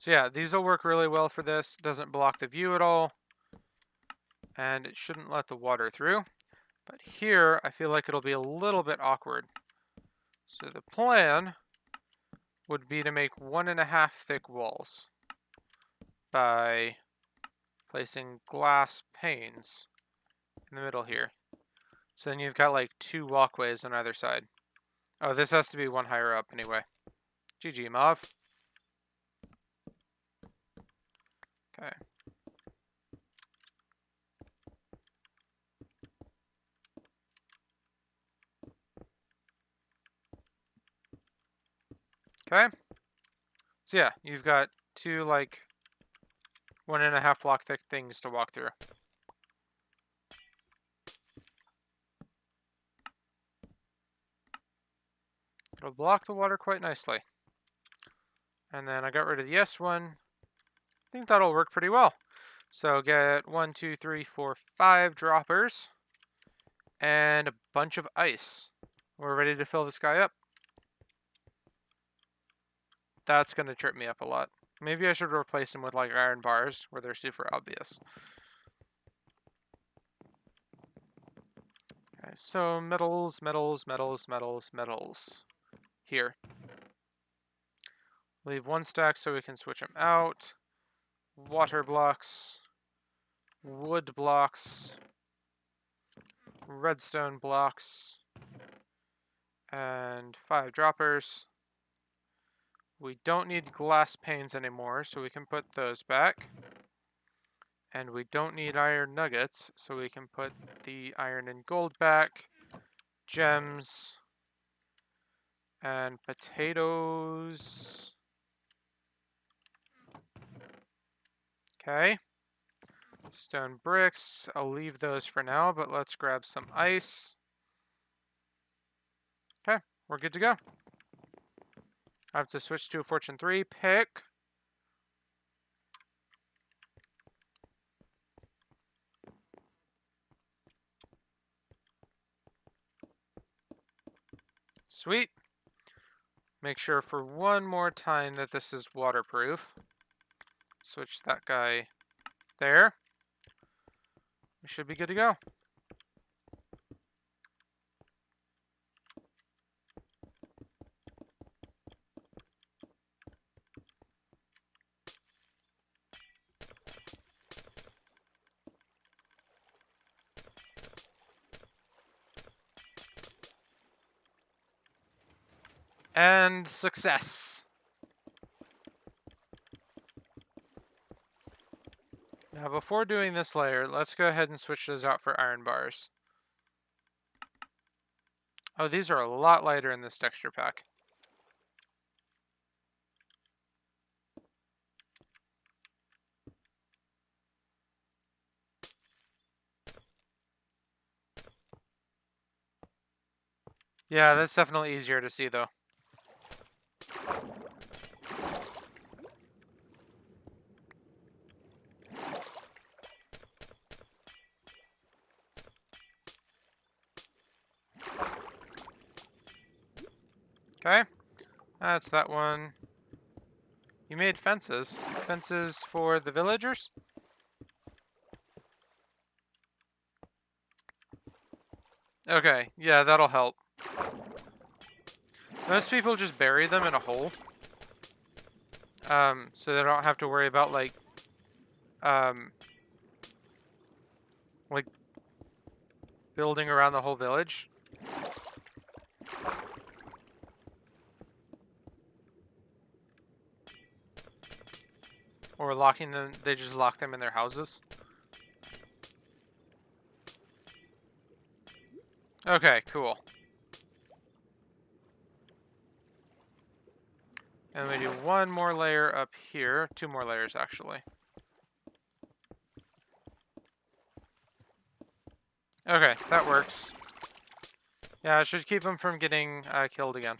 So yeah, these will work really well for this. Doesn't block the view at all. And it shouldn't let the water through. But here, I feel like it'll be a little bit awkward. So the plan would be to make 1.5 thick walls by placing glass panes in the middle here. So then you've got like 2 walkways on either side. Oh, this has to be one higher up anyway. GG, Mauve. Okay. Okay. So yeah, you've got 2 like 1.5 block thick things to walk through. It'll block the water quite nicely. And then I got rid of the S one. I think that'll work pretty well. So get 1, 2, 3, 4, 5 droppers and a bunch of ice. We're ready to fill this guy up. That's going to trip me up a lot. Maybe I should replace them with like iron bars where they're super obvious. Okay, so metals, metals, metals, metals, metals. Here. Leave 1 stack so we can switch them out. Water blocks. Wood blocks. Redstone blocks. And 5 droppers. We don't need glass panes anymore, so we can put those back. And we don't need iron nuggets, so we can put the iron and gold back. Gems. And potatoes. Okay. Stone bricks. I'll leave those for now, but let's grab some ice. Okay, we're good to go. I have to switch to a Fortune 3. Pick. Sweet. Make sure for one more time that this is waterproof. Switch that guy there. We should be good to go. And success. Now before doing this layer, let's go ahead and switch those out for iron bars. Oh, these are a lot lighter in this texture pack. Yeah, that's definitely easier to see though. Okay, that's that one. You made fences. Fences for the villagers? Okay, yeah, that'll help. Most people just bury them in a hole. So they don't have to worry about like building around the whole village. Or locking them, they just lock them in their houses. Okay, cool. And we do one more layer up here. 2 more layers, actually. Okay, that works. Yeah, it should keep them from getting killed again.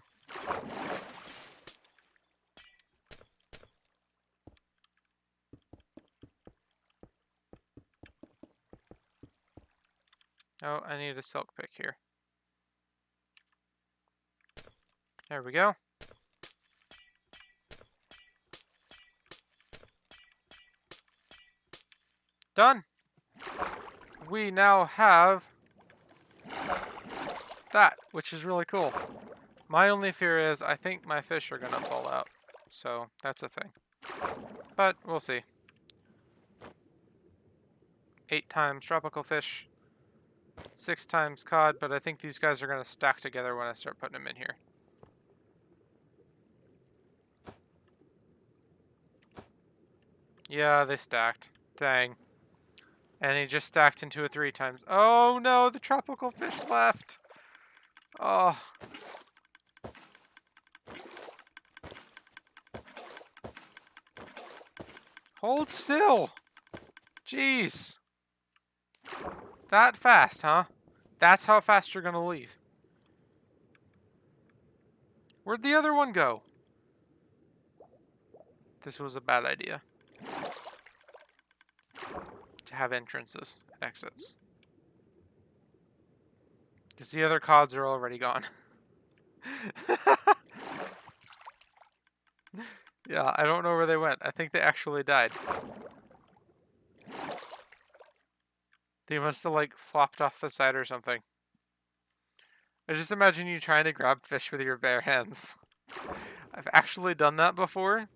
Oh, I need a silk pick here. There we go. Done. We now have that, which is really cool. My only fear is I think my fish are going to fall out. So that's a thing. But we'll see. 8 times tropical fish. 6 times cod, but I think these guys are going to stack together when I start putting them in here. Yeah, they stacked. Dang. And he just stacked into a 3 times. Oh no, the tropical fish left. Oh. Hold still. Jeez. That fast, huh? That's how fast you're gonna leave. Where'd the other one go? This was a bad idea. To have entrances and exits. Because the other cods are already gone. Yeah, I don't know where they went. I think they actually died. They must have, like, flopped off the side or something. I just imagine you trying to grab fish with your bare hands. I've actually done that before.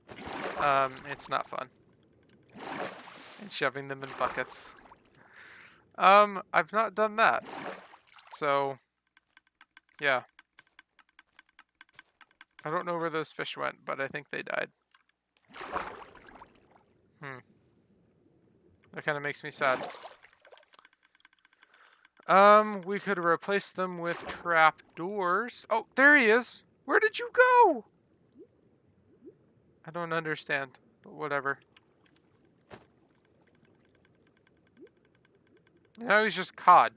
It's not fun. And shoving them in buckets. I've not done that. So, yeah. I don't know where those fish went, but I think they died. That kind of makes me sad. We could replace them with trap doors. Oh, there he is. Where did you go? I don't understand, but whatever. Now he's just cod.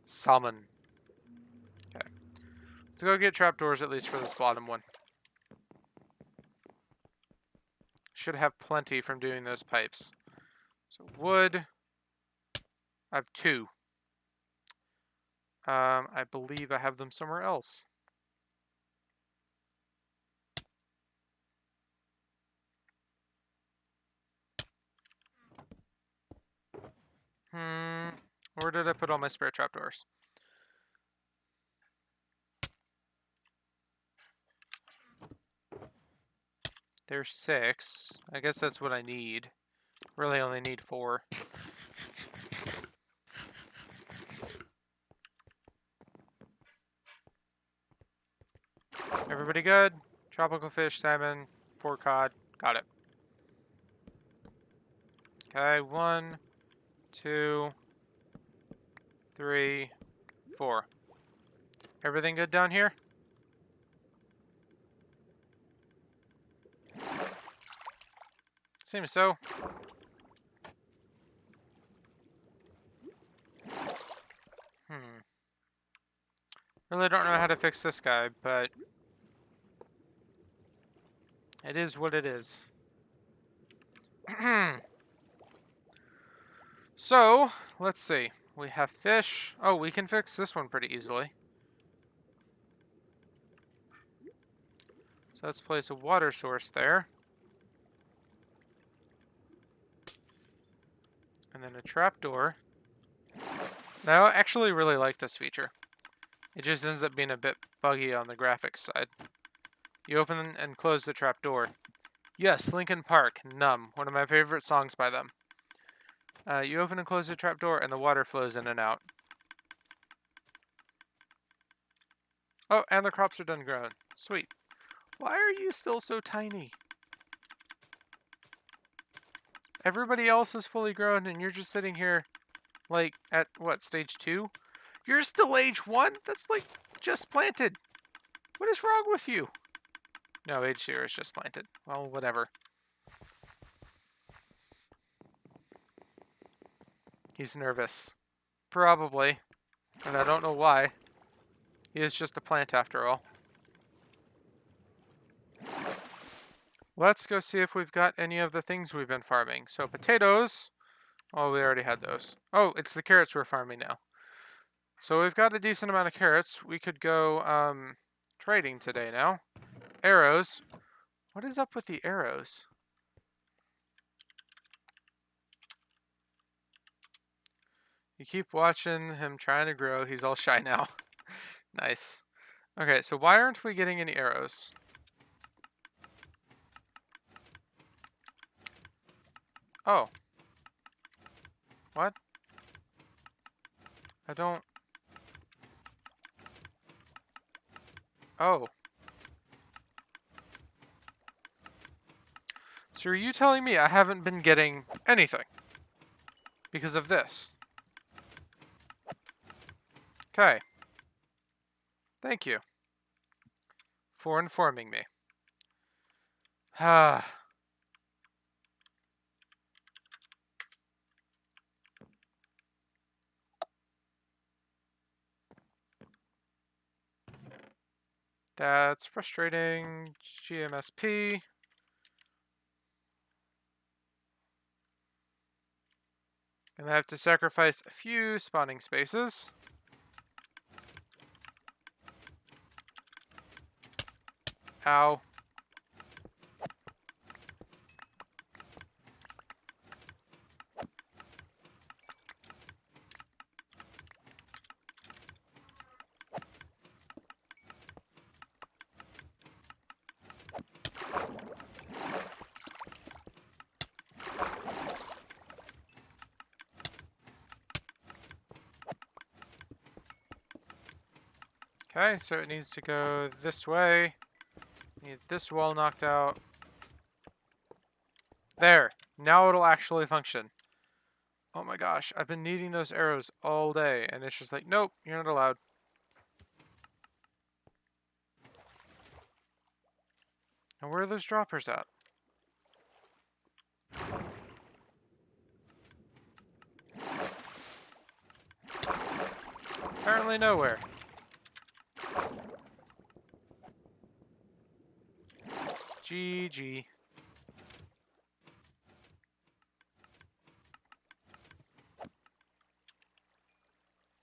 Salmon. Okay. Let's go get trapdoors at least for this bottom one. Should have plenty from doing those pipes. So wood. I have 2. I believe I have them somewhere else. Where did I put all my spare trapdoors? There's 6. I guess that's what I need. Really only need 4. Everybody good? Tropical fish, salmon, 4 cod. Got it. Okay, 1, 2, 3, 4. Everything good down here? Seems so. Really don't know how to fix this guy, but it is what it is. So, let's see. We have fish. Oh, we can fix this one pretty easily. So let's place a water source there. And then a trapdoor. Now, I actually really like this feature. It just ends up being a bit buggy on the graphics side. You open and close the trapdoor. Yes, Linkin Park, Numb, one of my favorite songs by them. You open and close the trapdoor and the water flows in and out. Oh, and the crops are done growing. Sweet. Why are you still so tiny? Everybody else is fully grown and you're just sitting here, like, at, what, stage 2? You're still age 1? That's, like, just planted. What is wrong with you? No, age 0 is just planted. Well, whatever. He's nervous. Probably. And I don't know why. He is just a plant after all. Let's go see if we've got any of the things we've been farming. So potatoes. Oh, we already had those. Oh, it's the carrots we're farming now. So we've got a decent amount of carrots. We could go trading today now. Arrows. What is up with the arrows? You keep watching him trying to grow. He's all shy now. Nice. Okay, so why aren't we getting any arrows? Oh. What? I don't... Oh. So are you telling me I haven't been getting anything because of this? Okay. Thank you for informing me. Ah. That's frustrating. GMSP. And I have to sacrifice a few spawning spaces. Ow. Okay, so it needs to go this way. Need this wall knocked out. There. Now it'll actually function. Oh my gosh, I've been needing those arrows all day, and it's just like, nope, you're not allowed. And where are those droppers at? Apparently nowhere. GG.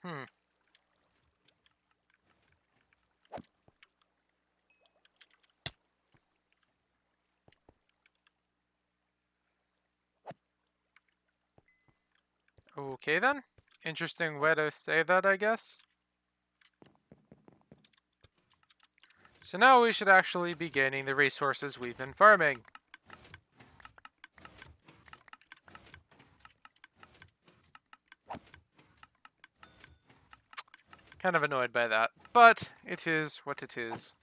Hmm. Okay then. Interesting way to say that, I guess. So now we should actually be gaining the resources we've been farming. Kind of annoyed by that, but it is what it is.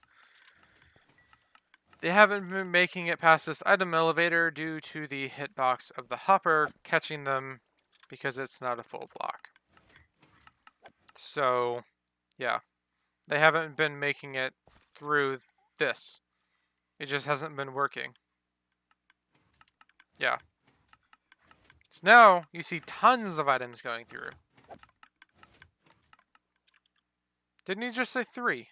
They haven't been making it past this item elevator due to the hitbox of the hopper catching them because it's not a full block. So, yeah. They haven't been making it through this. It just hasn't been working. Yeah. So now you see tons of items going through. Didn't he just say 3?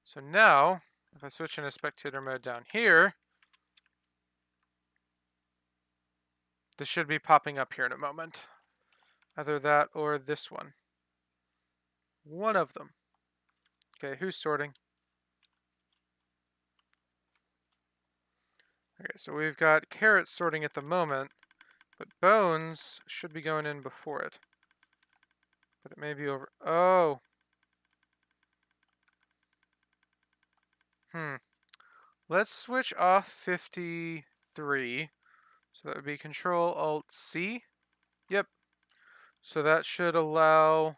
So now, if I switch into spectator mode down here, this should be popping up here in a moment. Either that or this one. One of them. Okay, who's sorting? Okay, so we've got carrots sorting at the moment, but bones should be going in before it. But it may be over. Oh. Let's switch off 53. So that would be Control Alt C. Yep. So that should allow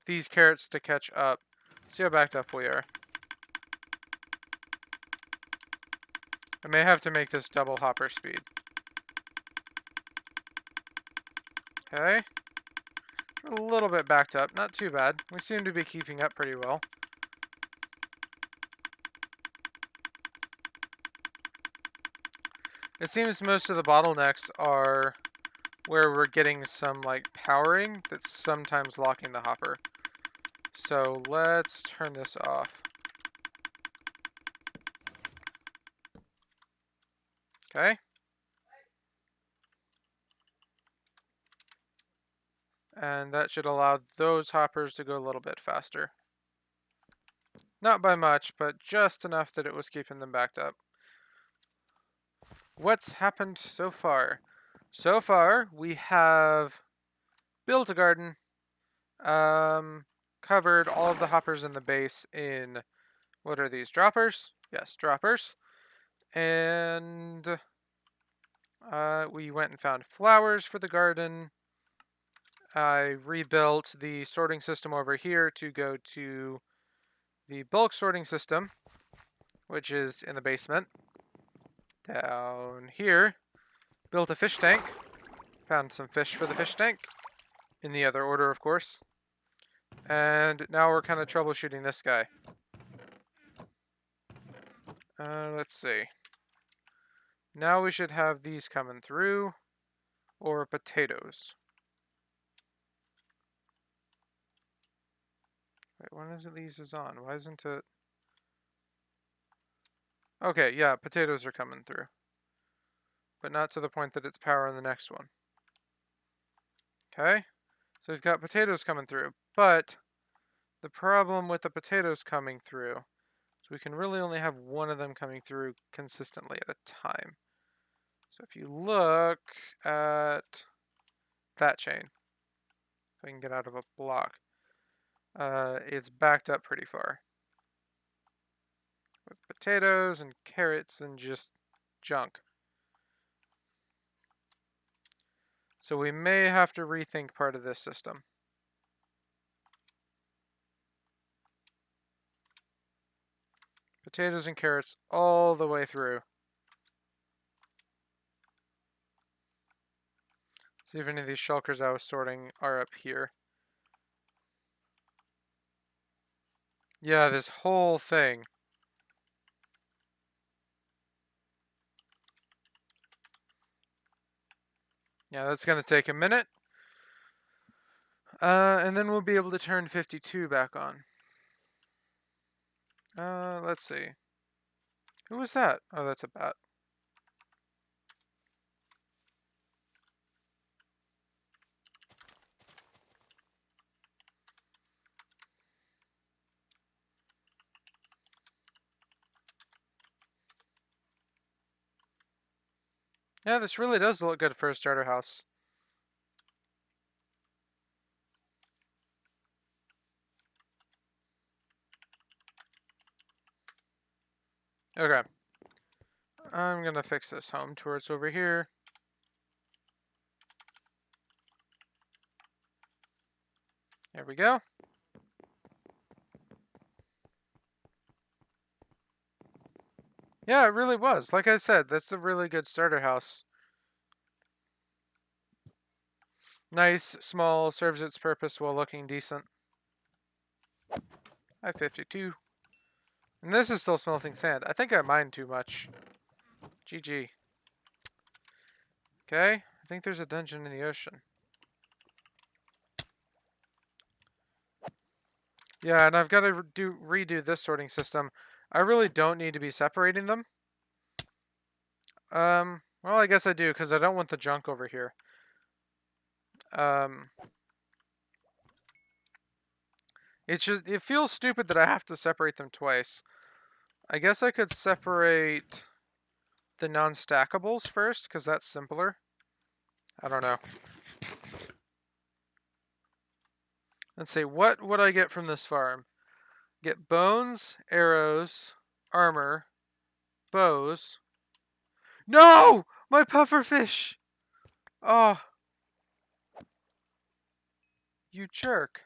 these carrots to catch up. See how backed up we are. I may have to make this double hopper speed. Okay. A little bit backed up, not too bad. We seem to be keeping up pretty well. It seems most of the bottlenecks are where we're getting some like powering that's sometimes locking the hopper. So let's turn this off. Okay. And that should allow those hoppers to go a little bit faster. Not by much, but just enough that it was keeping them backed up. What's happened so far? So far, we have built a garden, covered all of the hoppers in the base in, what are these, droppers? Yes, droppers. And we went and found flowers for the garden. I rebuilt the sorting system over here to go to the bulk sorting system, which is in the basement. Down here, built a fish tank. Found some fish for the fish tank. In the other order, of course. And now we're kind of troubleshooting this guy. Let's see. Now we should have these coming through. Or potatoes. Wait, one of these is on. Why isn't it... Okay, yeah, potatoes are coming through. But not to the point that it's powering the next one. Okay? So we've got potatoes coming through. But the problem with the potatoes coming through is we can really only have one of them coming through consistently at a time. So if you look at that chain, if I can get out of a block, it's backed up pretty far. With potatoes and carrots and just junk. So we may have to rethink part of this system. potatoes and carrots all the way through. See if any of these shulkers I was sorting are up here. Yeah, this whole thing. Yeah, that's going to take a minute. And then we'll be able to turn 52 back on. Let's see. Who was that? Oh, that's a bat. Yeah, this really does look good for a starter house. Okay. I'm gonna fix this home towards over here. There we go. Yeah, it really was. Like I said, that's a really good starter house. Nice, small, serves its purpose while looking decent. I 52. And this is still smelting sand. I think I mined too much. GG. Okay, I think there's a dungeon in the ocean. Yeah, and I've got to redo this sorting system. I really don't need to be separating them. Well, I guess I do, because I don't want the junk over here. It feels stupid that I have to separate them twice. I guess I could separate the non-stackables first, because that's simpler. I don't know. Let's see, what would I get from this farm? Get bones, arrows, armor, bows. No! My pufferfish! Oh, you jerk.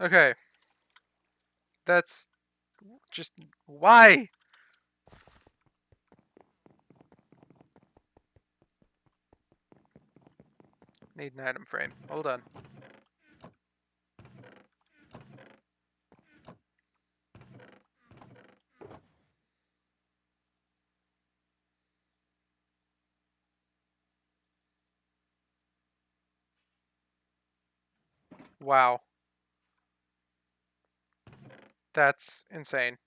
Okay. That's just... Why? Need an item frame. Hold on. Wow. That's insane.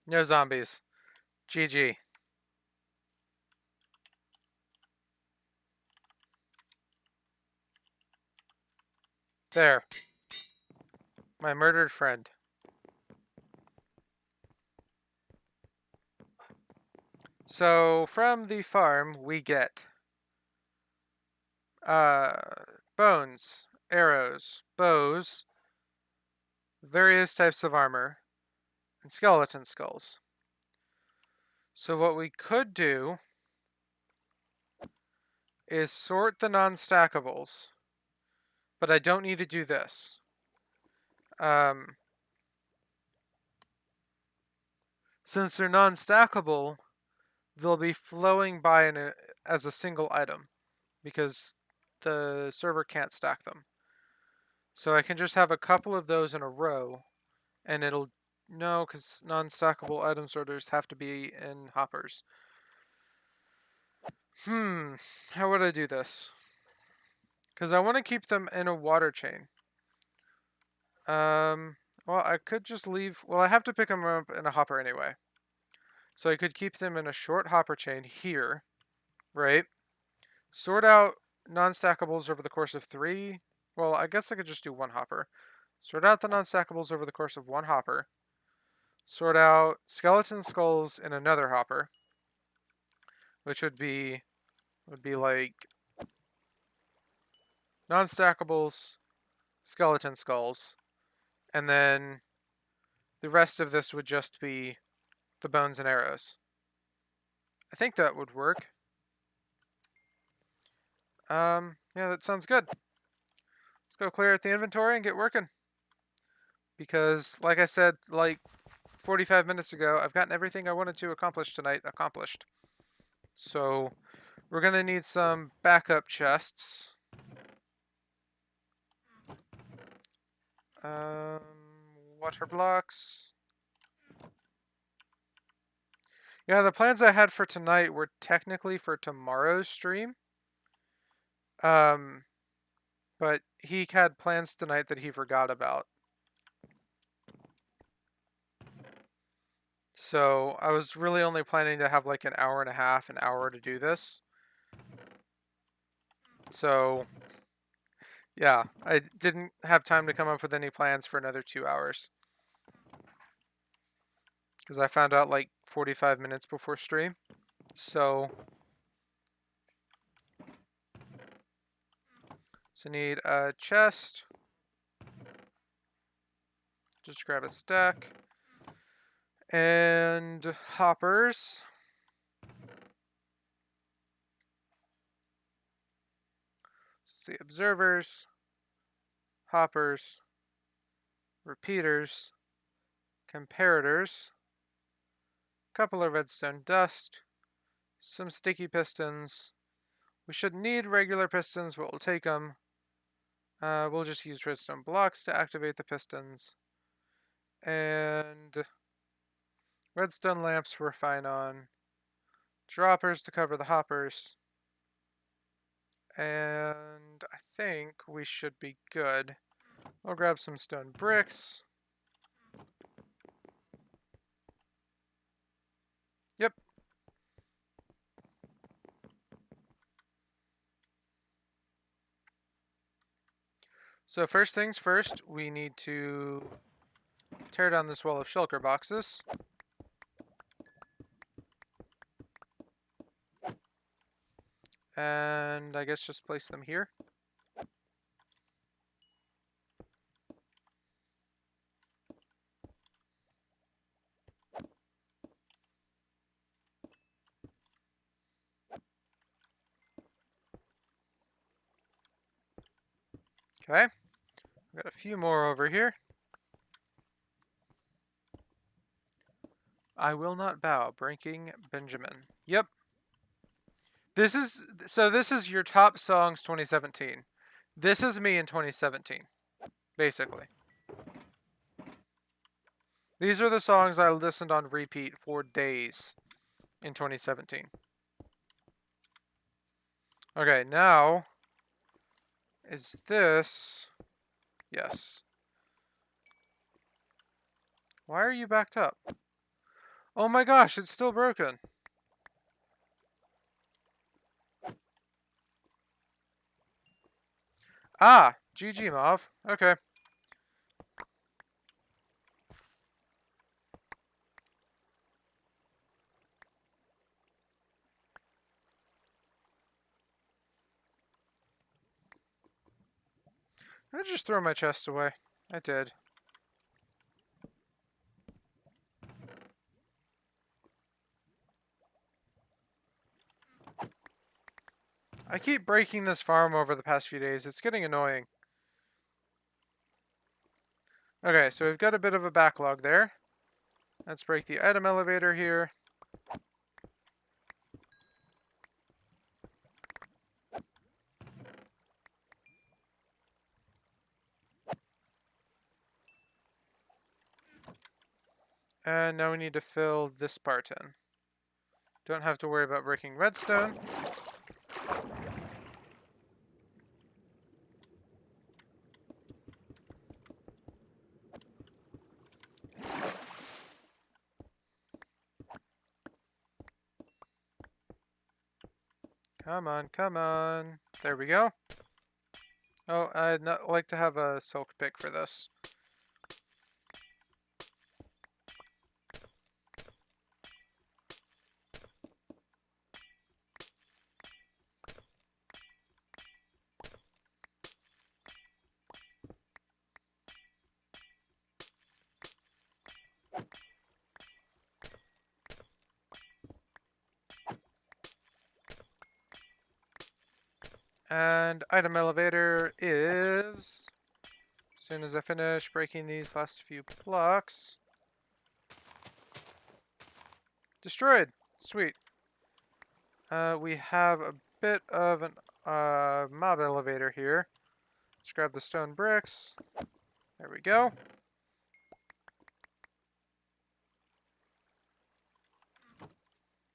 No zombies. GG. There. My murdered friend. So, from the farm, we get uh, bones, arrows, bows, various types of armor, and skeleton skulls. So what we could do is sort the non-stackables, but I don't need to do this. Since they're non-stackable, they'll be flowing by as a single item, because the server can't stack them. So I can just have a couple of those in a row, and it'll... No, because non-stackable item sorters have to be in hoppers. How would I do this? Because I want to keep them in a water chain. Well, I could just leave... Well, I have to pick them up in a hopper anyway. So I could keep them in a short hopper chain here, right? Sort out non-stackables over the course of 3. Well, I guess I could just do one hopper. Sort out the non-stackables over the course of one hopper. Sort out skeleton skulls in another hopper, which would be like non-stackables, skeleton skulls. And then the rest of this would just be the bones and arrows. I think that would work. Yeah, that sounds good. Let's go clear out the inventory and get working. Because, like I said, like 45 minutes ago, I've gotten everything I wanted to accomplish tonight accomplished. So, we're going to need some backup chests. Um, Water blocks. Yeah, the plans I had for tonight were technically for tomorrow's stream. Um, but he had plans tonight that he forgot about. So I was really only planning to have like an hour and a half, an hour to do this. So yeah, I didn't have time to come up with any plans for another 2 hours. Because I found out like 45 minutes before stream. So need a chest. Just grab a stack. And hoppers. Let's see, observers, hoppers, repeaters, comparators, couple of redstone dust, some sticky pistons. We shouldn't need regular pistons, but we'll take them. We'll just use redstone blocks to activate the pistons. And redstone lamps we're fine on. Droppers to cover the hoppers. And I think we should be good. I'll grab some stone bricks. Yep. So first things first, we need to tear down this wall of shulker boxes. And I guess just place them here. Okay. We've got a few more over here. I will not bow, breaking Benjamin. Yep. This is your top songs 2017. This is me in 2017, basically. These are the songs I listened on repeat for days in 2017. Okay, now is this... Yes. Why are you backed up? Oh my gosh, it's still broken. Ah, GG Mauve. Okay. I just throw my chest away. I did. I keep breaking this farm over the past few days. It's getting annoying. Okay, so we've got a bit of a backlog there. Let's break the item elevator here. And now we need to fill this part in. Don't have to worry about breaking redstone. Come on, come on. There we go. Oh, I'd not like to have a silk pick for this. And item elevator is... As soon as I finish breaking these last few blocks... Destroyed! Sweet. We have a bit of an mob elevator here. Let's grab the stone bricks. There we go.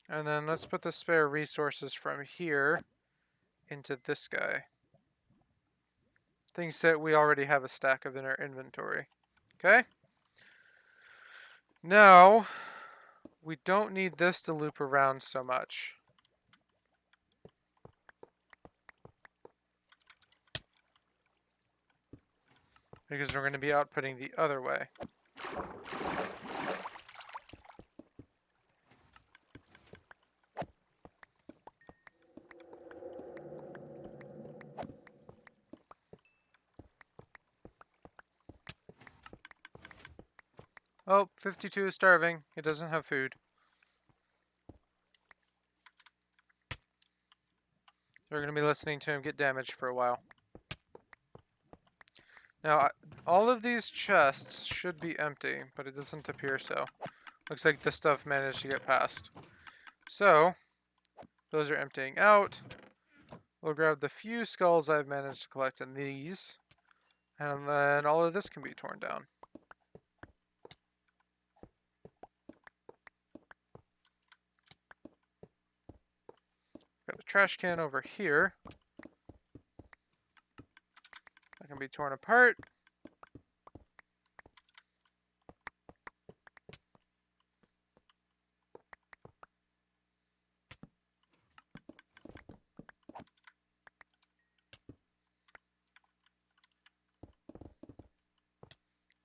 And then let's put the spare resources from here into this guy. Things that we already have a stack of in our inventory. Okay? Now, we don't need this to loop around so much. Because we're going to be outputting the other way. Oh, 52 is starving. It doesn't have food. We're going to be listening to him get damaged for a while. Now, all of these chests should be empty, but it doesn't appear so. Looks like this stuff managed to get past. So, those are emptying out. We'll grab the few skulls I've managed to collect in these. And then all of this can be torn down. Got a trash can over here. That can be torn apart.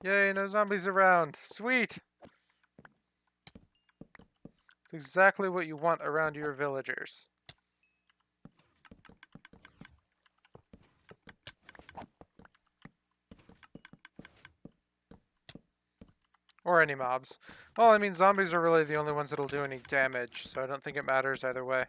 Yay, no zombies around. Sweet! It's exactly what you want around your villagers. Or any mobs. Well, I mean, zombies are really the only ones that'll do any damage, so I don't think it matters either way.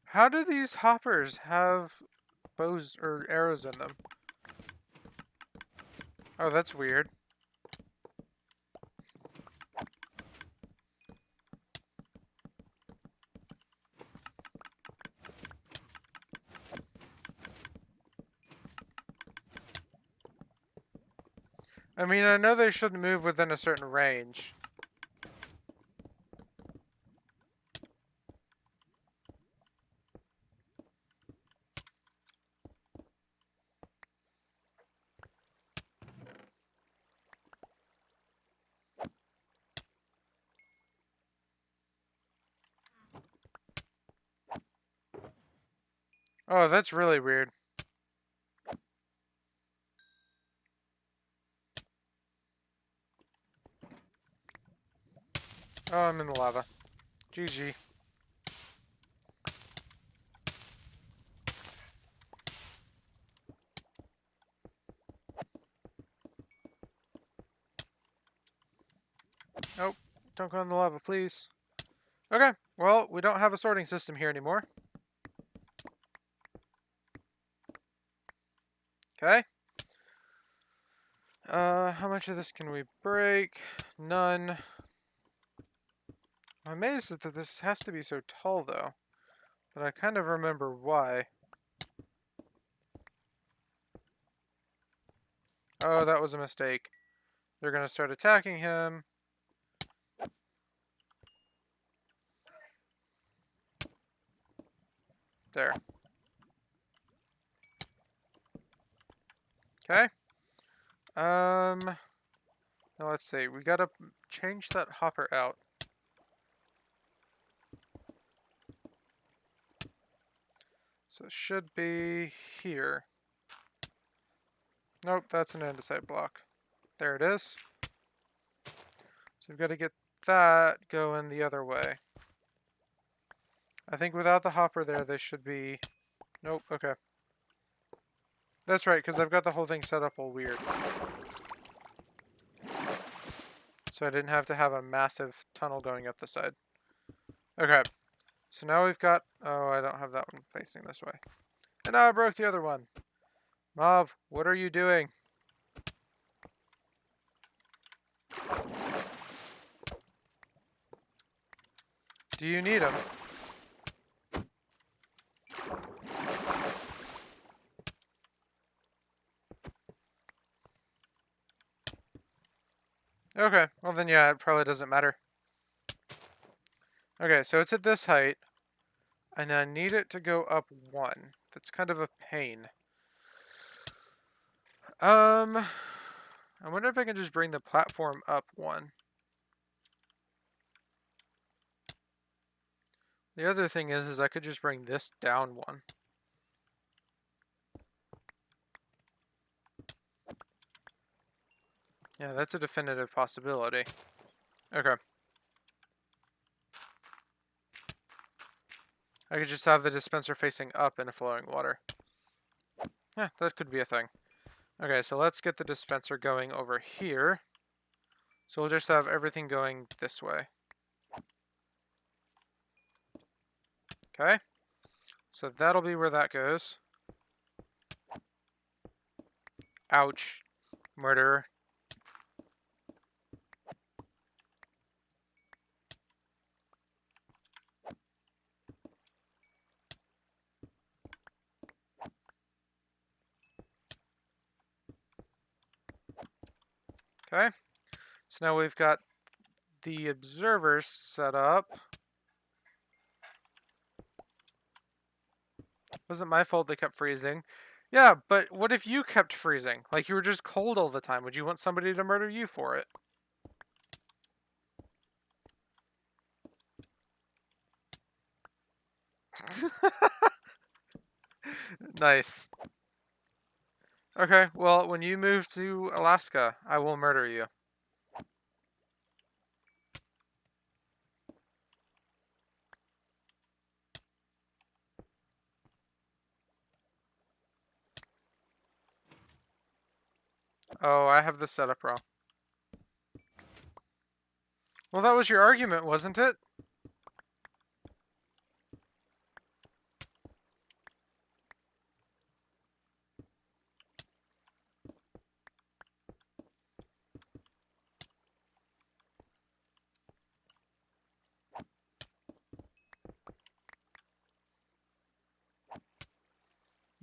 How do these hoppers have bows or arrows in them? Oh, that's weird. I mean, I know they shouldn't move within a certain range. Oh, that's really weird. Oh, I'm in the lava. GG. Nope. Don't go in the lava, please. Okay. Well, we don't have a sorting system here anymore. Okay. How much of this can we break? None. I'm amazed that this has to be so tall, though. But I kind of remember why. Oh, that was a mistake. They're gonna start attacking him. There. Okay. Now let's see. We gotta change that hopper out. So it should be here. Nope, that's an andesite block. There it is. So we've got to get that going the other way. I think without the hopper there, they should be... Nope, okay. That's right, because I've got the whole thing set up all weird. So I didn't have to have a massive tunnel going up the side. Okay, so now we've got... Oh, I don't have that one facing this way. And now I broke the other one. Mauve, what are you doing? Do you need him? Okay, well then yeah, it probably doesn't matter. Okay, so it's at this height, and I need it to go up one. That's kind of a pain. I wonder if I can just bring the platform up one. The other thing is I could just bring this down one. Yeah, that's a definitive possibility. Okay. I could just have the dispenser facing up into flowing water. Yeah, that could be a thing. Okay, so let's get the dispenser going over here. So we'll just have everything going this way. Okay. So that'll be where that goes. Ouch. Murderer. Okay. So now we've got the observers set up. Wasn't my fault they kept freezing. Yeah, but what if you kept freezing? Like you were just cold all the time. Would you want somebody to murder you for it? Nice. Okay, well, when you move to Alaska, I will murder you. Oh, I have this set up wrong. Well, that was your argument, wasn't it?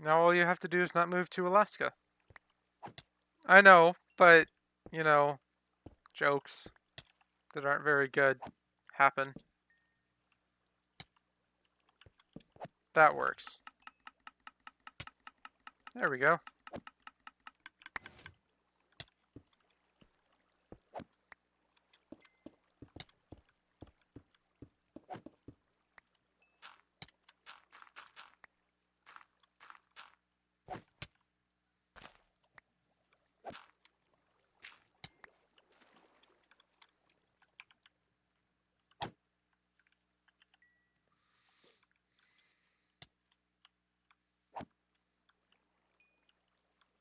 Now all you have to do is not move to Alaska. I know, but, you know, jokes that aren't very good happen. That works. There we go.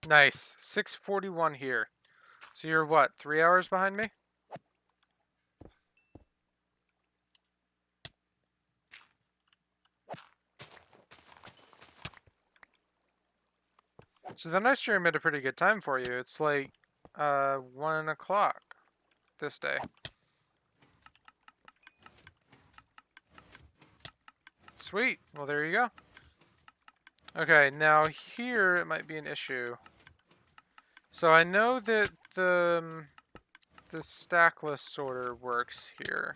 Nice. 6:41 here. So you're what, 3 hours behind me? So then I stream at a pretty good time for you. It's like 1 o'clock this day. Sweet. Well, there you go. Okay, now here it might be an issue. So I know that the stackless sorter works here.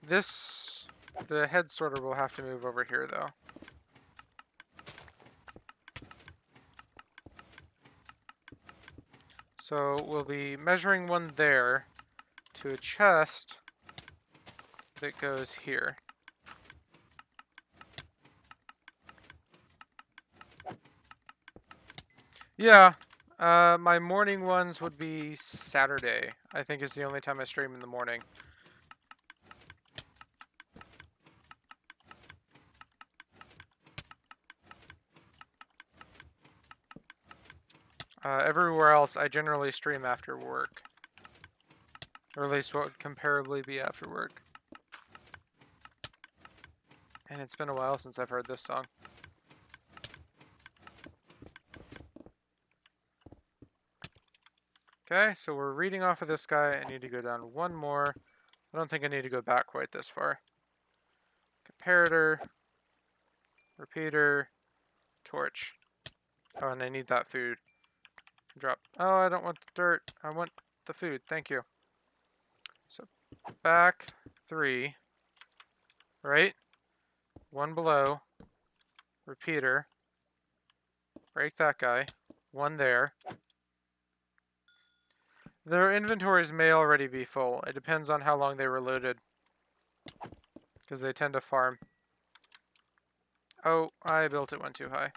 The head sorter will have to move over here though. So we'll be measuring one there to a chest that goes here. Yeah, my morning ones would be Saturday. I think is the only time I stream in the morning. Everywhere else, I generally stream after work. Or at least what would comparably be after work. And it's been a while since I've heard this song. Okay, so we're reading off of this guy. I need to go down one more. I don't think I need to go back quite this far. Comparator. Repeater. Torch. Oh, and I need that food. Drop. Oh, I don't want the dirt. I want the food. Thank you. So, back 3. Right? One below. Repeater. Break that guy. One there. Their inventories may already be full. It depends on how long they were loaded. Because they tend to farm. Oh, I built it one too high.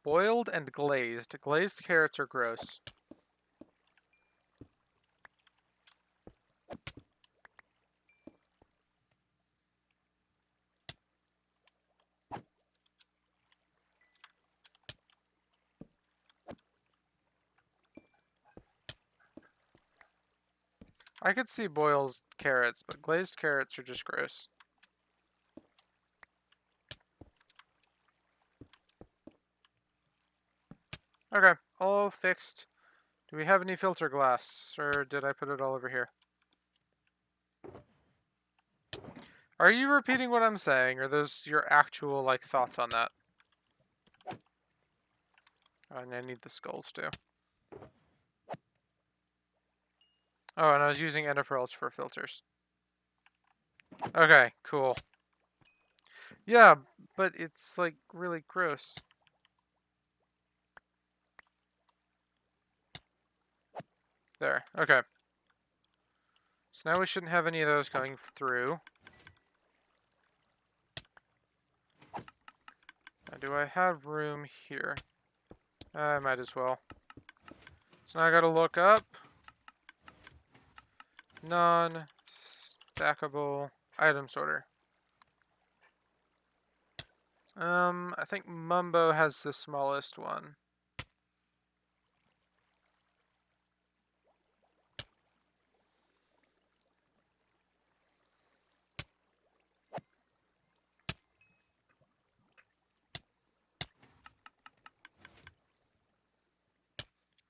Boiled and glazed. Glazed carrots are gross. I could see boiled carrots, but glazed carrots are just gross. Okay, all fixed. Do we have any filter glass, or did I put it all over here? Are you repeating what I'm saying, or are those your actual, like, thoughts on that? Oh, and I need the skulls, too. Oh, and I was using ender pearls for filters. Okay, cool. Yeah, but it's, like, really gross. There, okay. So now we shouldn't have any of those going through. Now, do I have room here? I might as well. So now I gotta look up. Non-stackable item sorter. I think Mumbo has the smallest one.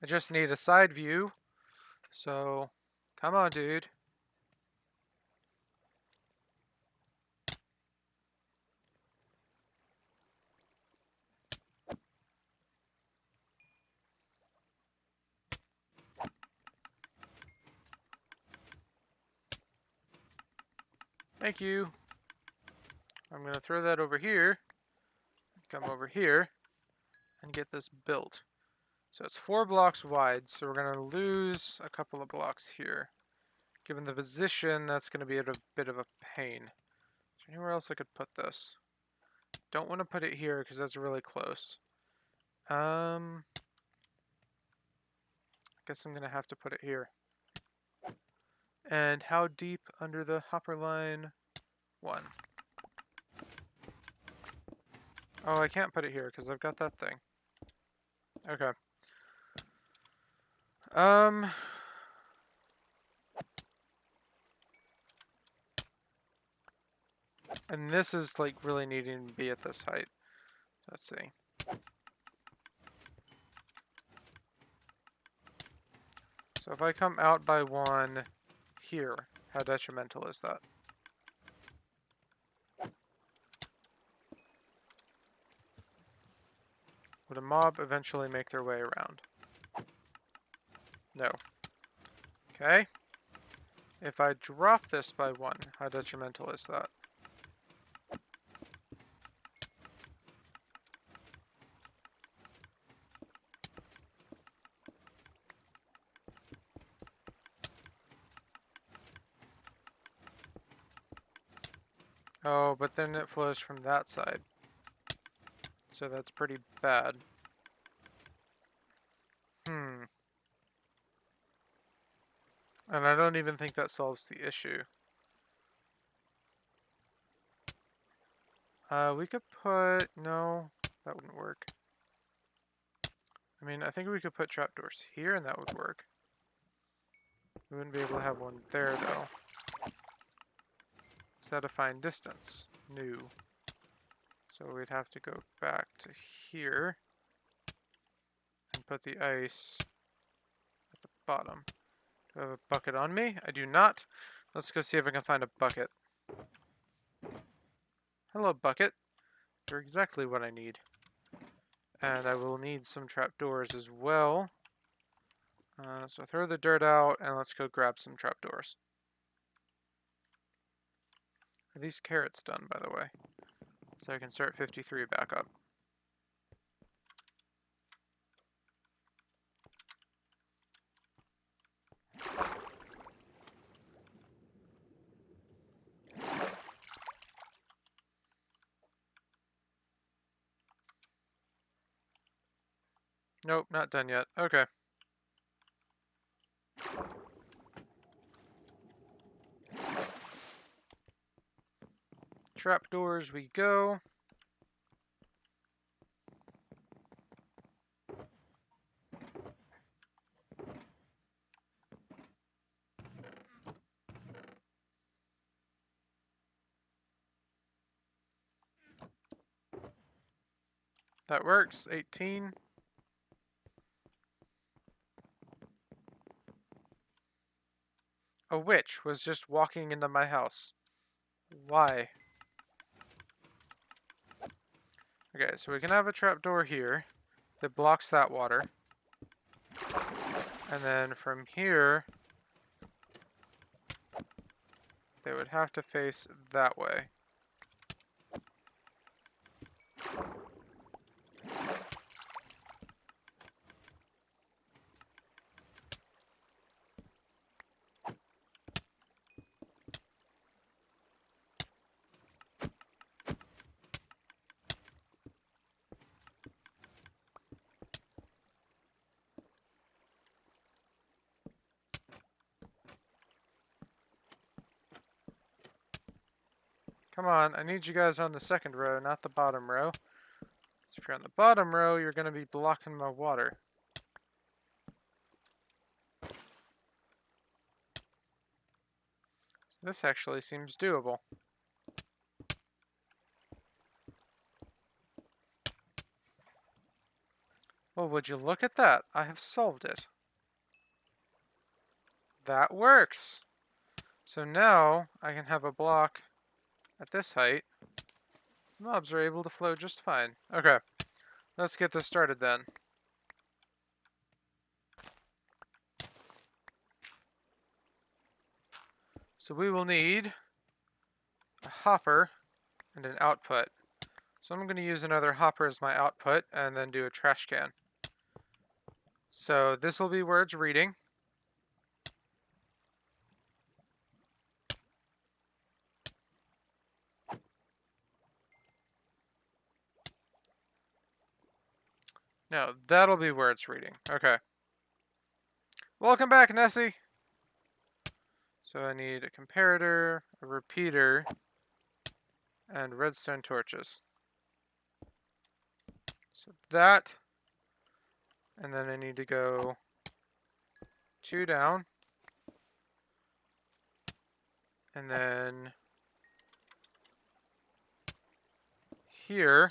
I just need a side view. So, come on, dude. Thank you. I'm going to throw that over here. Come over here and get this built. So it's 4 blocks wide, so we're going to lose a couple of blocks here. Given the position, that's going to be a bit of a pain. Is there anywhere else I could put this? Don't want to put it here because that's really close. Guess I'm going to have to put it here. And how deep under the hopper line? 1. Oh, I can't put it here because I've got that thing. Okay. And this is like really needing to be at this height. Let's see. So if I come out by 1 here, how detrimental is that? Would a mob eventually make their way around? No. Okay. If I drop this by 1, how detrimental is that? Oh, but then it flows from that side. So that's pretty bad. And I don't even think that solves the issue. We could put... No, that wouldn't work. I mean, I think we could put trapdoors here and that would work. We wouldn't be able to have one there, though. Set a fine distance. New. So we'd have to go back to here and put the ice at the bottom. Do I have a bucket on me? I do not. Let's go see if I can find a bucket. Hello, bucket. You're exactly what I need. And I will need some trapdoors as well. So throw the dirt out and let's go grab some trapdoors. Are these carrots done, by the way? So I can start 53 back up. Nope, not done yet. Okay. Trapdoors we go. That works. 18. A witch was just walking into my house. Why? Okay, so we can have a trapdoor here that blocks that water. And then from here, they would have to face that way. Come on, I need you guys on the second row, not the bottom row. So if you're on the bottom row, you're going to be blocking my water. So this actually seems doable. Well, would you look at that? I have solved it. That works! So now I can have a block at this height. Mobs are able to flow just fine. Okay, let's get this started then. So we will need a hopper and an output. So I'm going to use another hopper as my output and then do a trash can. So this will be where it's reading. No, that'll be where it's reading. Okay. Welcome back, Nessie! So I need a comparator, a repeater, and redstone torches. So that, and then I need to go 2 down, and then here,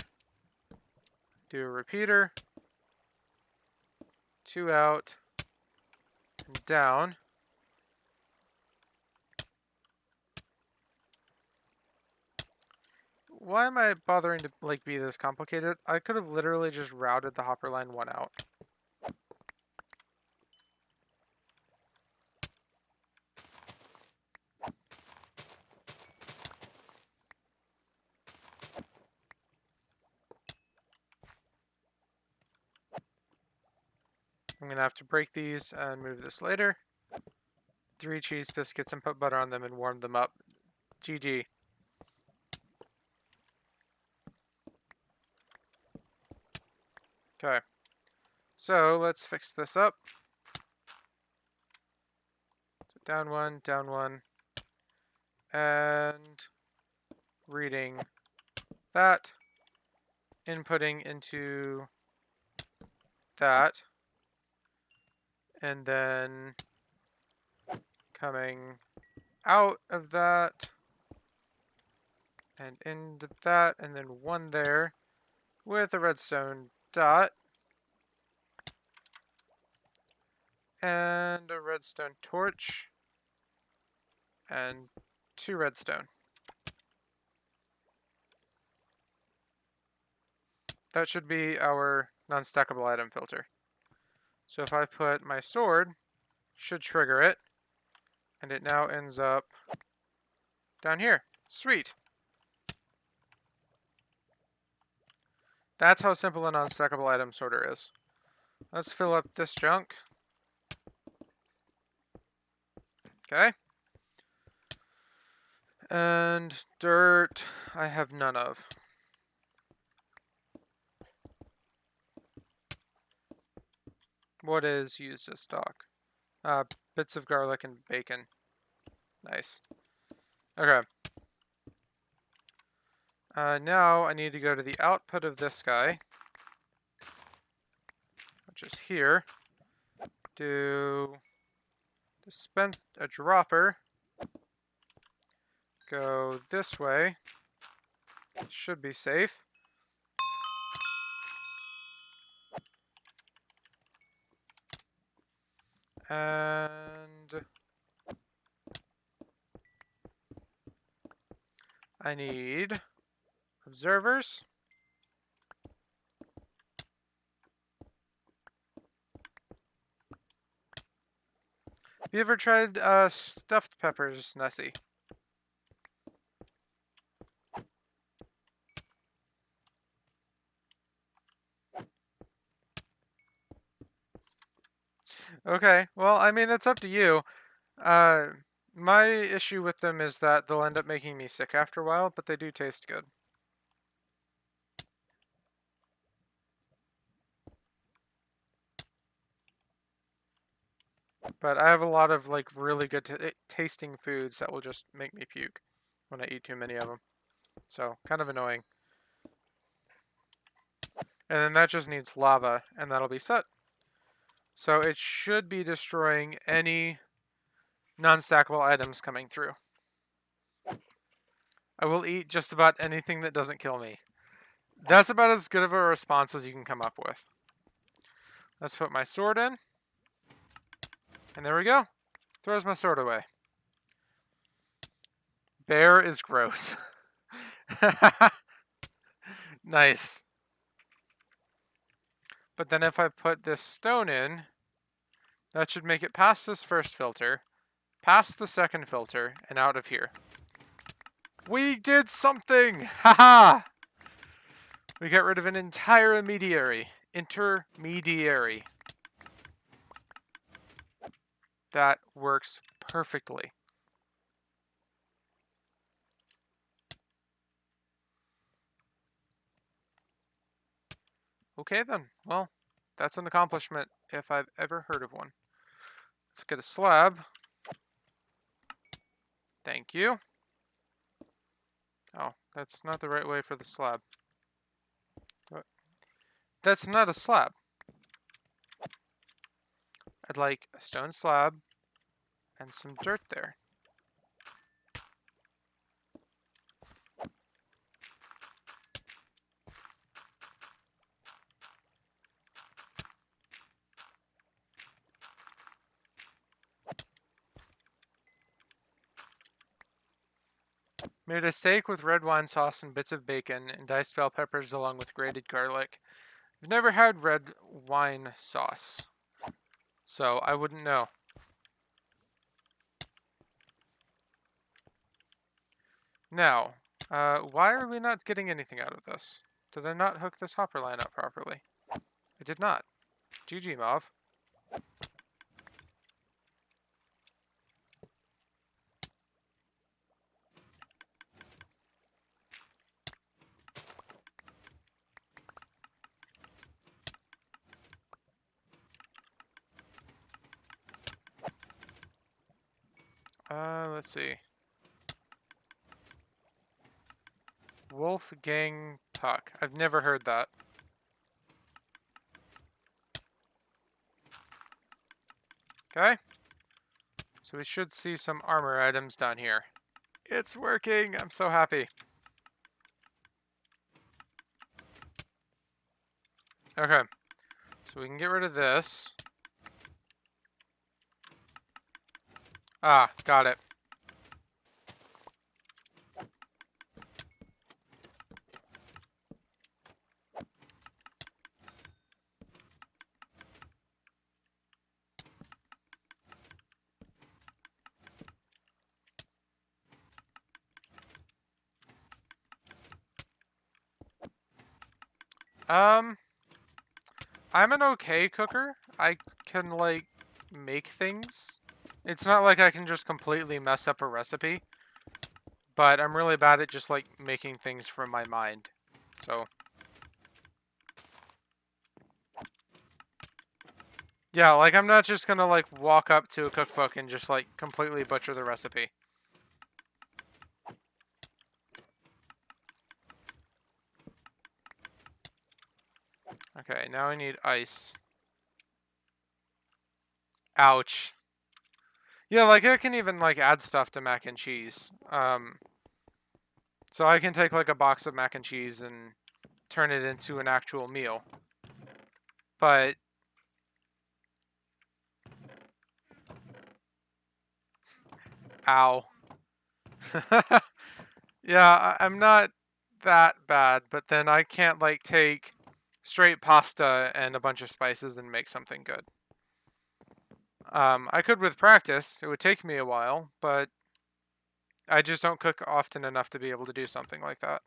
do a repeater, 2 out, and down. Why am I bothering to be this complicated? I could have literally just routed the hopper line 1 out. I'm gonna have to break these and move this later. 3 cheese biscuits and put butter on them and warm them up. GG. Okay. So let's fix this up. So down one, and reading that, inputting into that, and then coming out of that and into that, and then one there with a redstone dot and a redstone torch and 2 redstone. That should be our non-stackable item filter. So if I put my sword, should trigger it, and it now ends up down here. Sweet. That's how simple a non-stackable item sorter is. Let's fill up this junk. Okay. And dirt, I have none of. What is used as stock? Bits of garlic and bacon. Nice. Okay. Now I need to go to the output of this guy, which is here. Do dispense a dropper. Go this way. Should be safe. And I need observers. Have you ever tried stuffed peppers, Nessie? Okay, well, I mean, it's up to you. My issue with them is that they'll end up making me sick after a while, but they do taste good. But I have a lot of like really good tasting foods that will just make me puke when I eat too many of them. So, kind of annoying. And then that just needs lava, and that'll be set. So it should be destroying any non-stackable items coming through. I will eat just about anything that doesn't kill me. That's about as good of a response as you can come up with. Let's put my sword in. And there we go. Throws my sword away. Bear is gross. Nice. But then if I put this stone in, that should make it past this first filter, past the second filter, and out of here. We did something! Haha! We got rid of an entire intermediary. That works perfectly. Okay then, well, that's an accomplishment if I've ever heard of one. Let's get a slab. Thank you. Oh, that's not the right way for the slab. That's not a slab. I'd like a stone slab and some dirt there. Made a steak with red wine sauce and bits of bacon and diced bell peppers along with grated garlic. I've never had red wine sauce, so I wouldn't know. Now, why are we not getting anything out of this? Did I not hook this hopper line up properly? I did not. GG, Mauve. Let's see. Wolfgang Puck. I've never heard that. Okay. So we should see some armor items down here. It's working! I'm so happy. Okay. So we can get rid of this. Ah, got it. I'm an okay cooker. I can, like, make things. It's not like I can just completely mess up a recipe, but I'm really bad at just, like, making things from my mind. So, yeah, like, I'm not just gonna, like, walk up to a cookbook and just, like, completely butcher the recipe. Okay, now I need ice. Ouch. Yeah, like, I can even, like, add stuff to mac and cheese. So I can take, like, a box of mac and cheese and turn it into an actual meal. But, ow. Yeah, I'm not that bad, but then I can't, like, take straight pasta and a bunch of spices and make something good. I could with practice. It would take me a while, but I just don't cook often enough to be able to do something like that.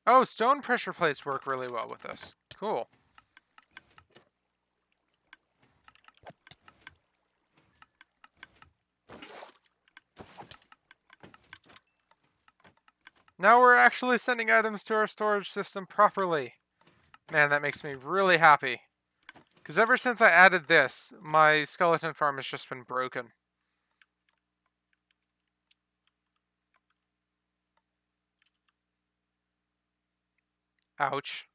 Oh, stone pressure plates work really well with this. Cool. Now we're actually sending items to our storage system properly. Man, that makes me really happy. Because ever since I added this, my skeleton farm has just been broken. Ouch.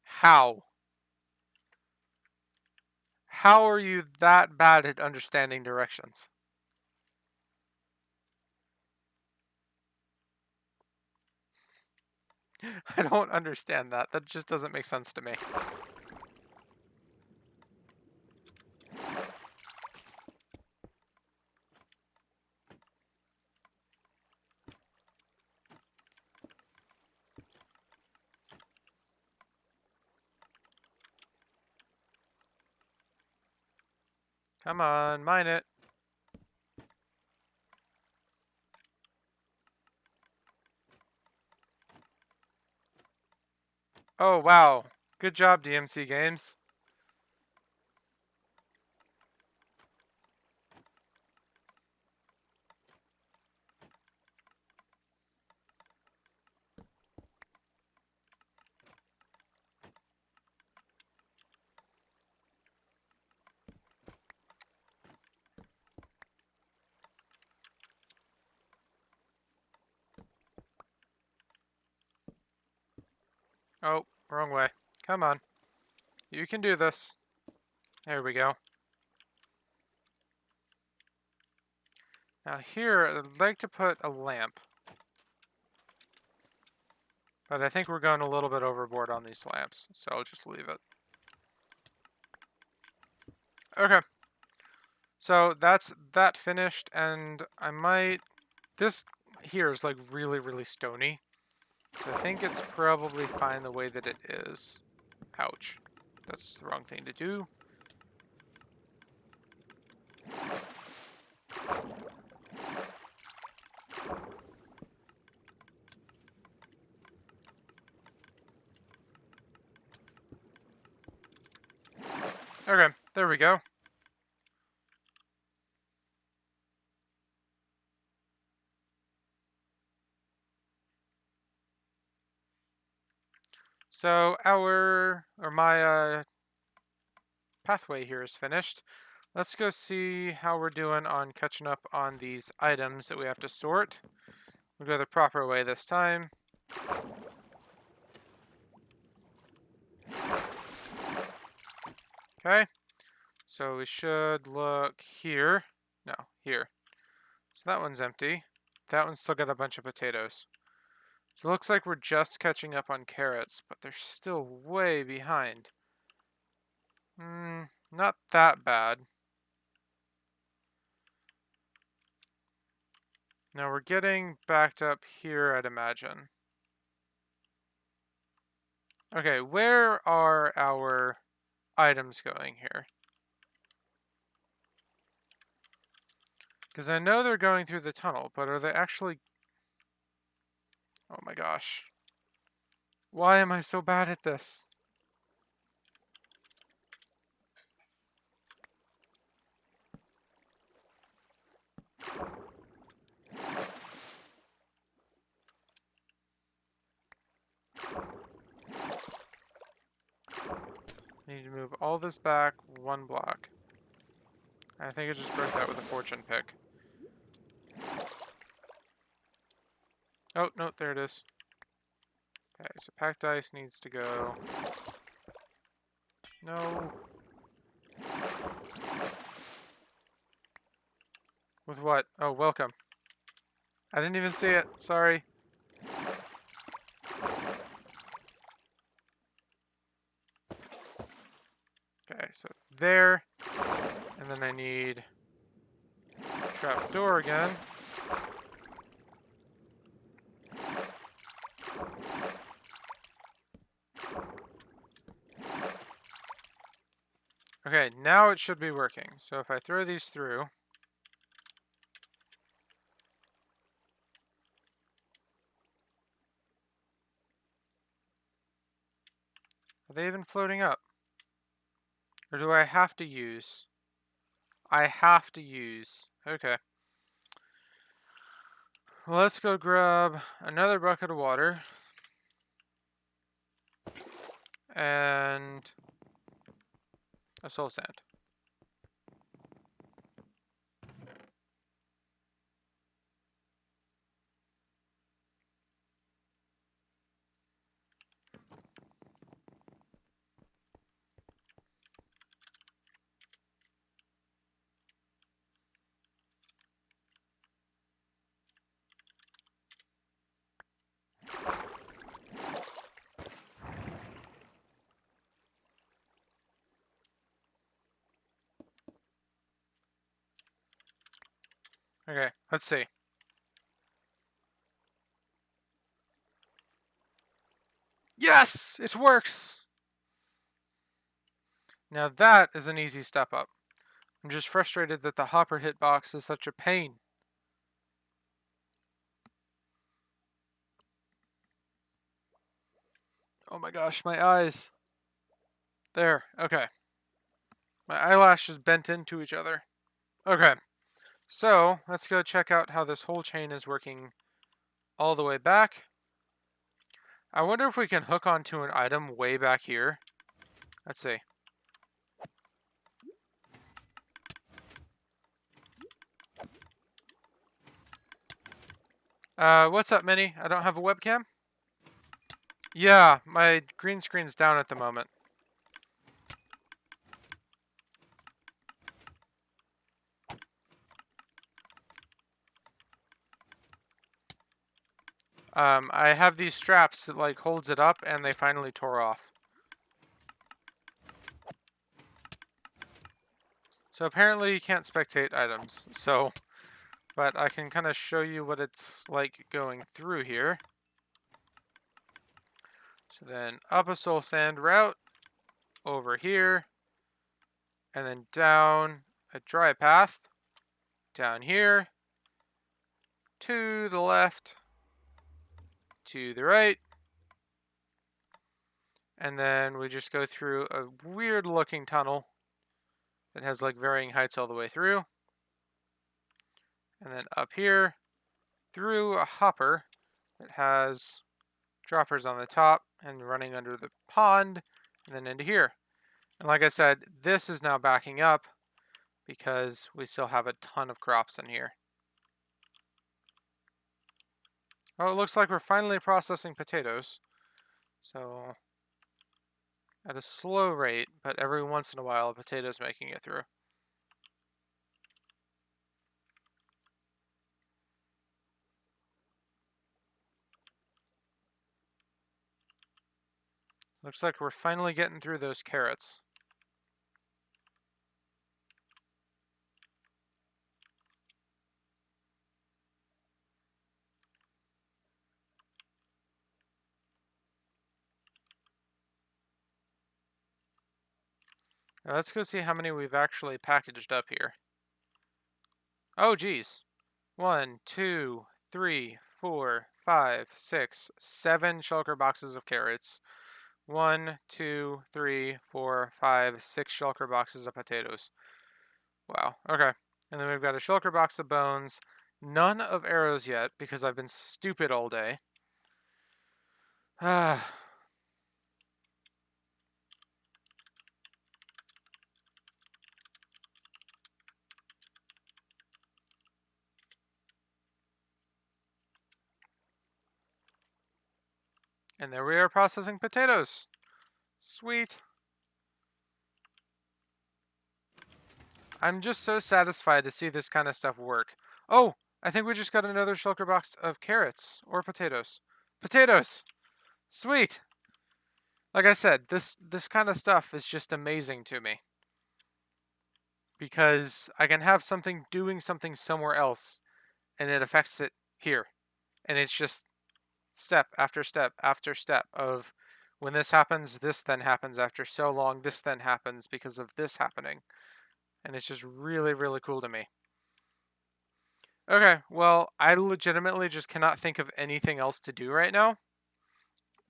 How? How are you that bad at understanding directions? I don't understand that. That just doesn't make sense to me. Come on, mine it. Oh, wow. Good job, DMC Games. Oh, wrong way. Come on. You can do this. There we go. Now here, I'd like to put a lamp. But I think we're going a little bit overboard on these lamps, so I'll just leave it. Okay. So that's that finished, and I might... This here is like really, really stony. So I think it's probably fine the way that it is. Ouch. That's the wrong thing to do. Okay, there we go. So my pathway here is finished. Let's go see how we're doing on catching up on these items that we have to sort. We'll go the proper way this time. Okay, so we should look here. No, here. So that one's empty. That one's still got a bunch of potatoes. So it looks like we're just catching up on carrots, but they're still way behind. Not that bad. Now we're getting backed up here, I'd imagine. Okay, where are our items going here? Because I know they're going through the tunnel, but are they actually... Oh my gosh. Why am I so bad at this? I need to move all this back 1 block. I think I just broke that with a fortune pick. Oh, no, there it is. Okay, so packed ice needs to go. No. With what? Oh, welcome. I didn't even see it. Sorry. Okay, so there. And then I need trap door again. Okay, now it should be working. So if I throw these through... Are they even floating up? Or do I have to use? I have to use. Okay. Well, let's go grab another bucket of water. And a soul sand. Okay, let's see. Yes! It works! Now that is an easy step up. I'm just frustrated that the hopper hitbox is such a pain. Oh my gosh, my eyes. There, okay. My eyelashes bent into each other. Okay, so let's go check out how this whole chain is working all the way back. I wonder if we can hook onto an item way back here. Let's see. What's up, Minnie? I don't have a webcam? Yeah, my green screen's down at the moment. I have these straps that like holds it up and they finally tore off. So apparently you can't spectate items, but I can kind of show you what it's like going through here. So then up a soul sand route, over here, and then down a dry path, down here, to the left, to the right, and then we just go through a weird looking tunnel that has like varying heights all the way through. And then up here through a hopper that has droppers on the top and running under the pond, and then into here. And like I said, this is now backing up because we still have a ton of crops in here. Oh, it looks like we're finally processing potatoes. So, at a slow rate, but every once in a while a potato's making it through. Looks like we're finally getting through those carrots. Now let's go see how many we've actually packaged up here. Oh, geez. 1, 2, 3, 4, 5, 6, 7 shulker boxes of carrots. 1, 2, 3, 4, 5, 6 shulker boxes of potatoes. Wow, okay. And then we've got a shulker box of bones. None of arrows yet, because I've been stupid all day. Ah. And there we are processing potatoes. Sweet. I'm just so satisfied to see this kind of stuff work. Oh, I think we just got another shulker box of carrots or potatoes. Potatoes! Sweet! Like I said, this kind of stuff is just amazing to me. Because I can have something doing something somewhere else and it affects it here. And it's just step after step after step of when this happens, this then happens after so long, this then happens because of this happening. And it's just really, really cool to me. Okay, well, I legitimately just cannot think of anything else to do right now.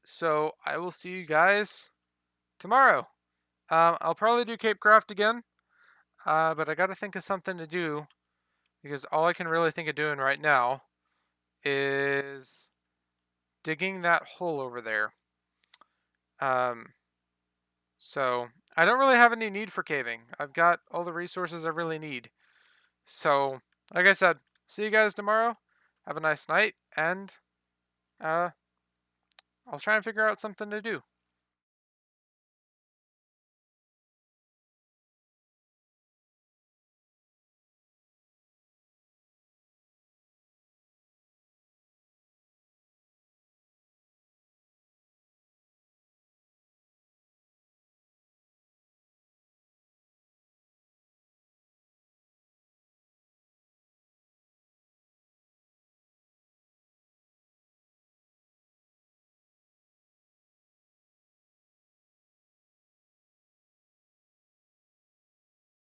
So I will see you guys tomorrow. I'll probably do capecraft again, but I gotta think of something to do because all I can really think of doing right now is digging that hole over there. So I don't really have any need for caving. I've got all the resources I really need. So, like I said, see you guys tomorrow. Have a nice night, and I'll try and figure out something to do.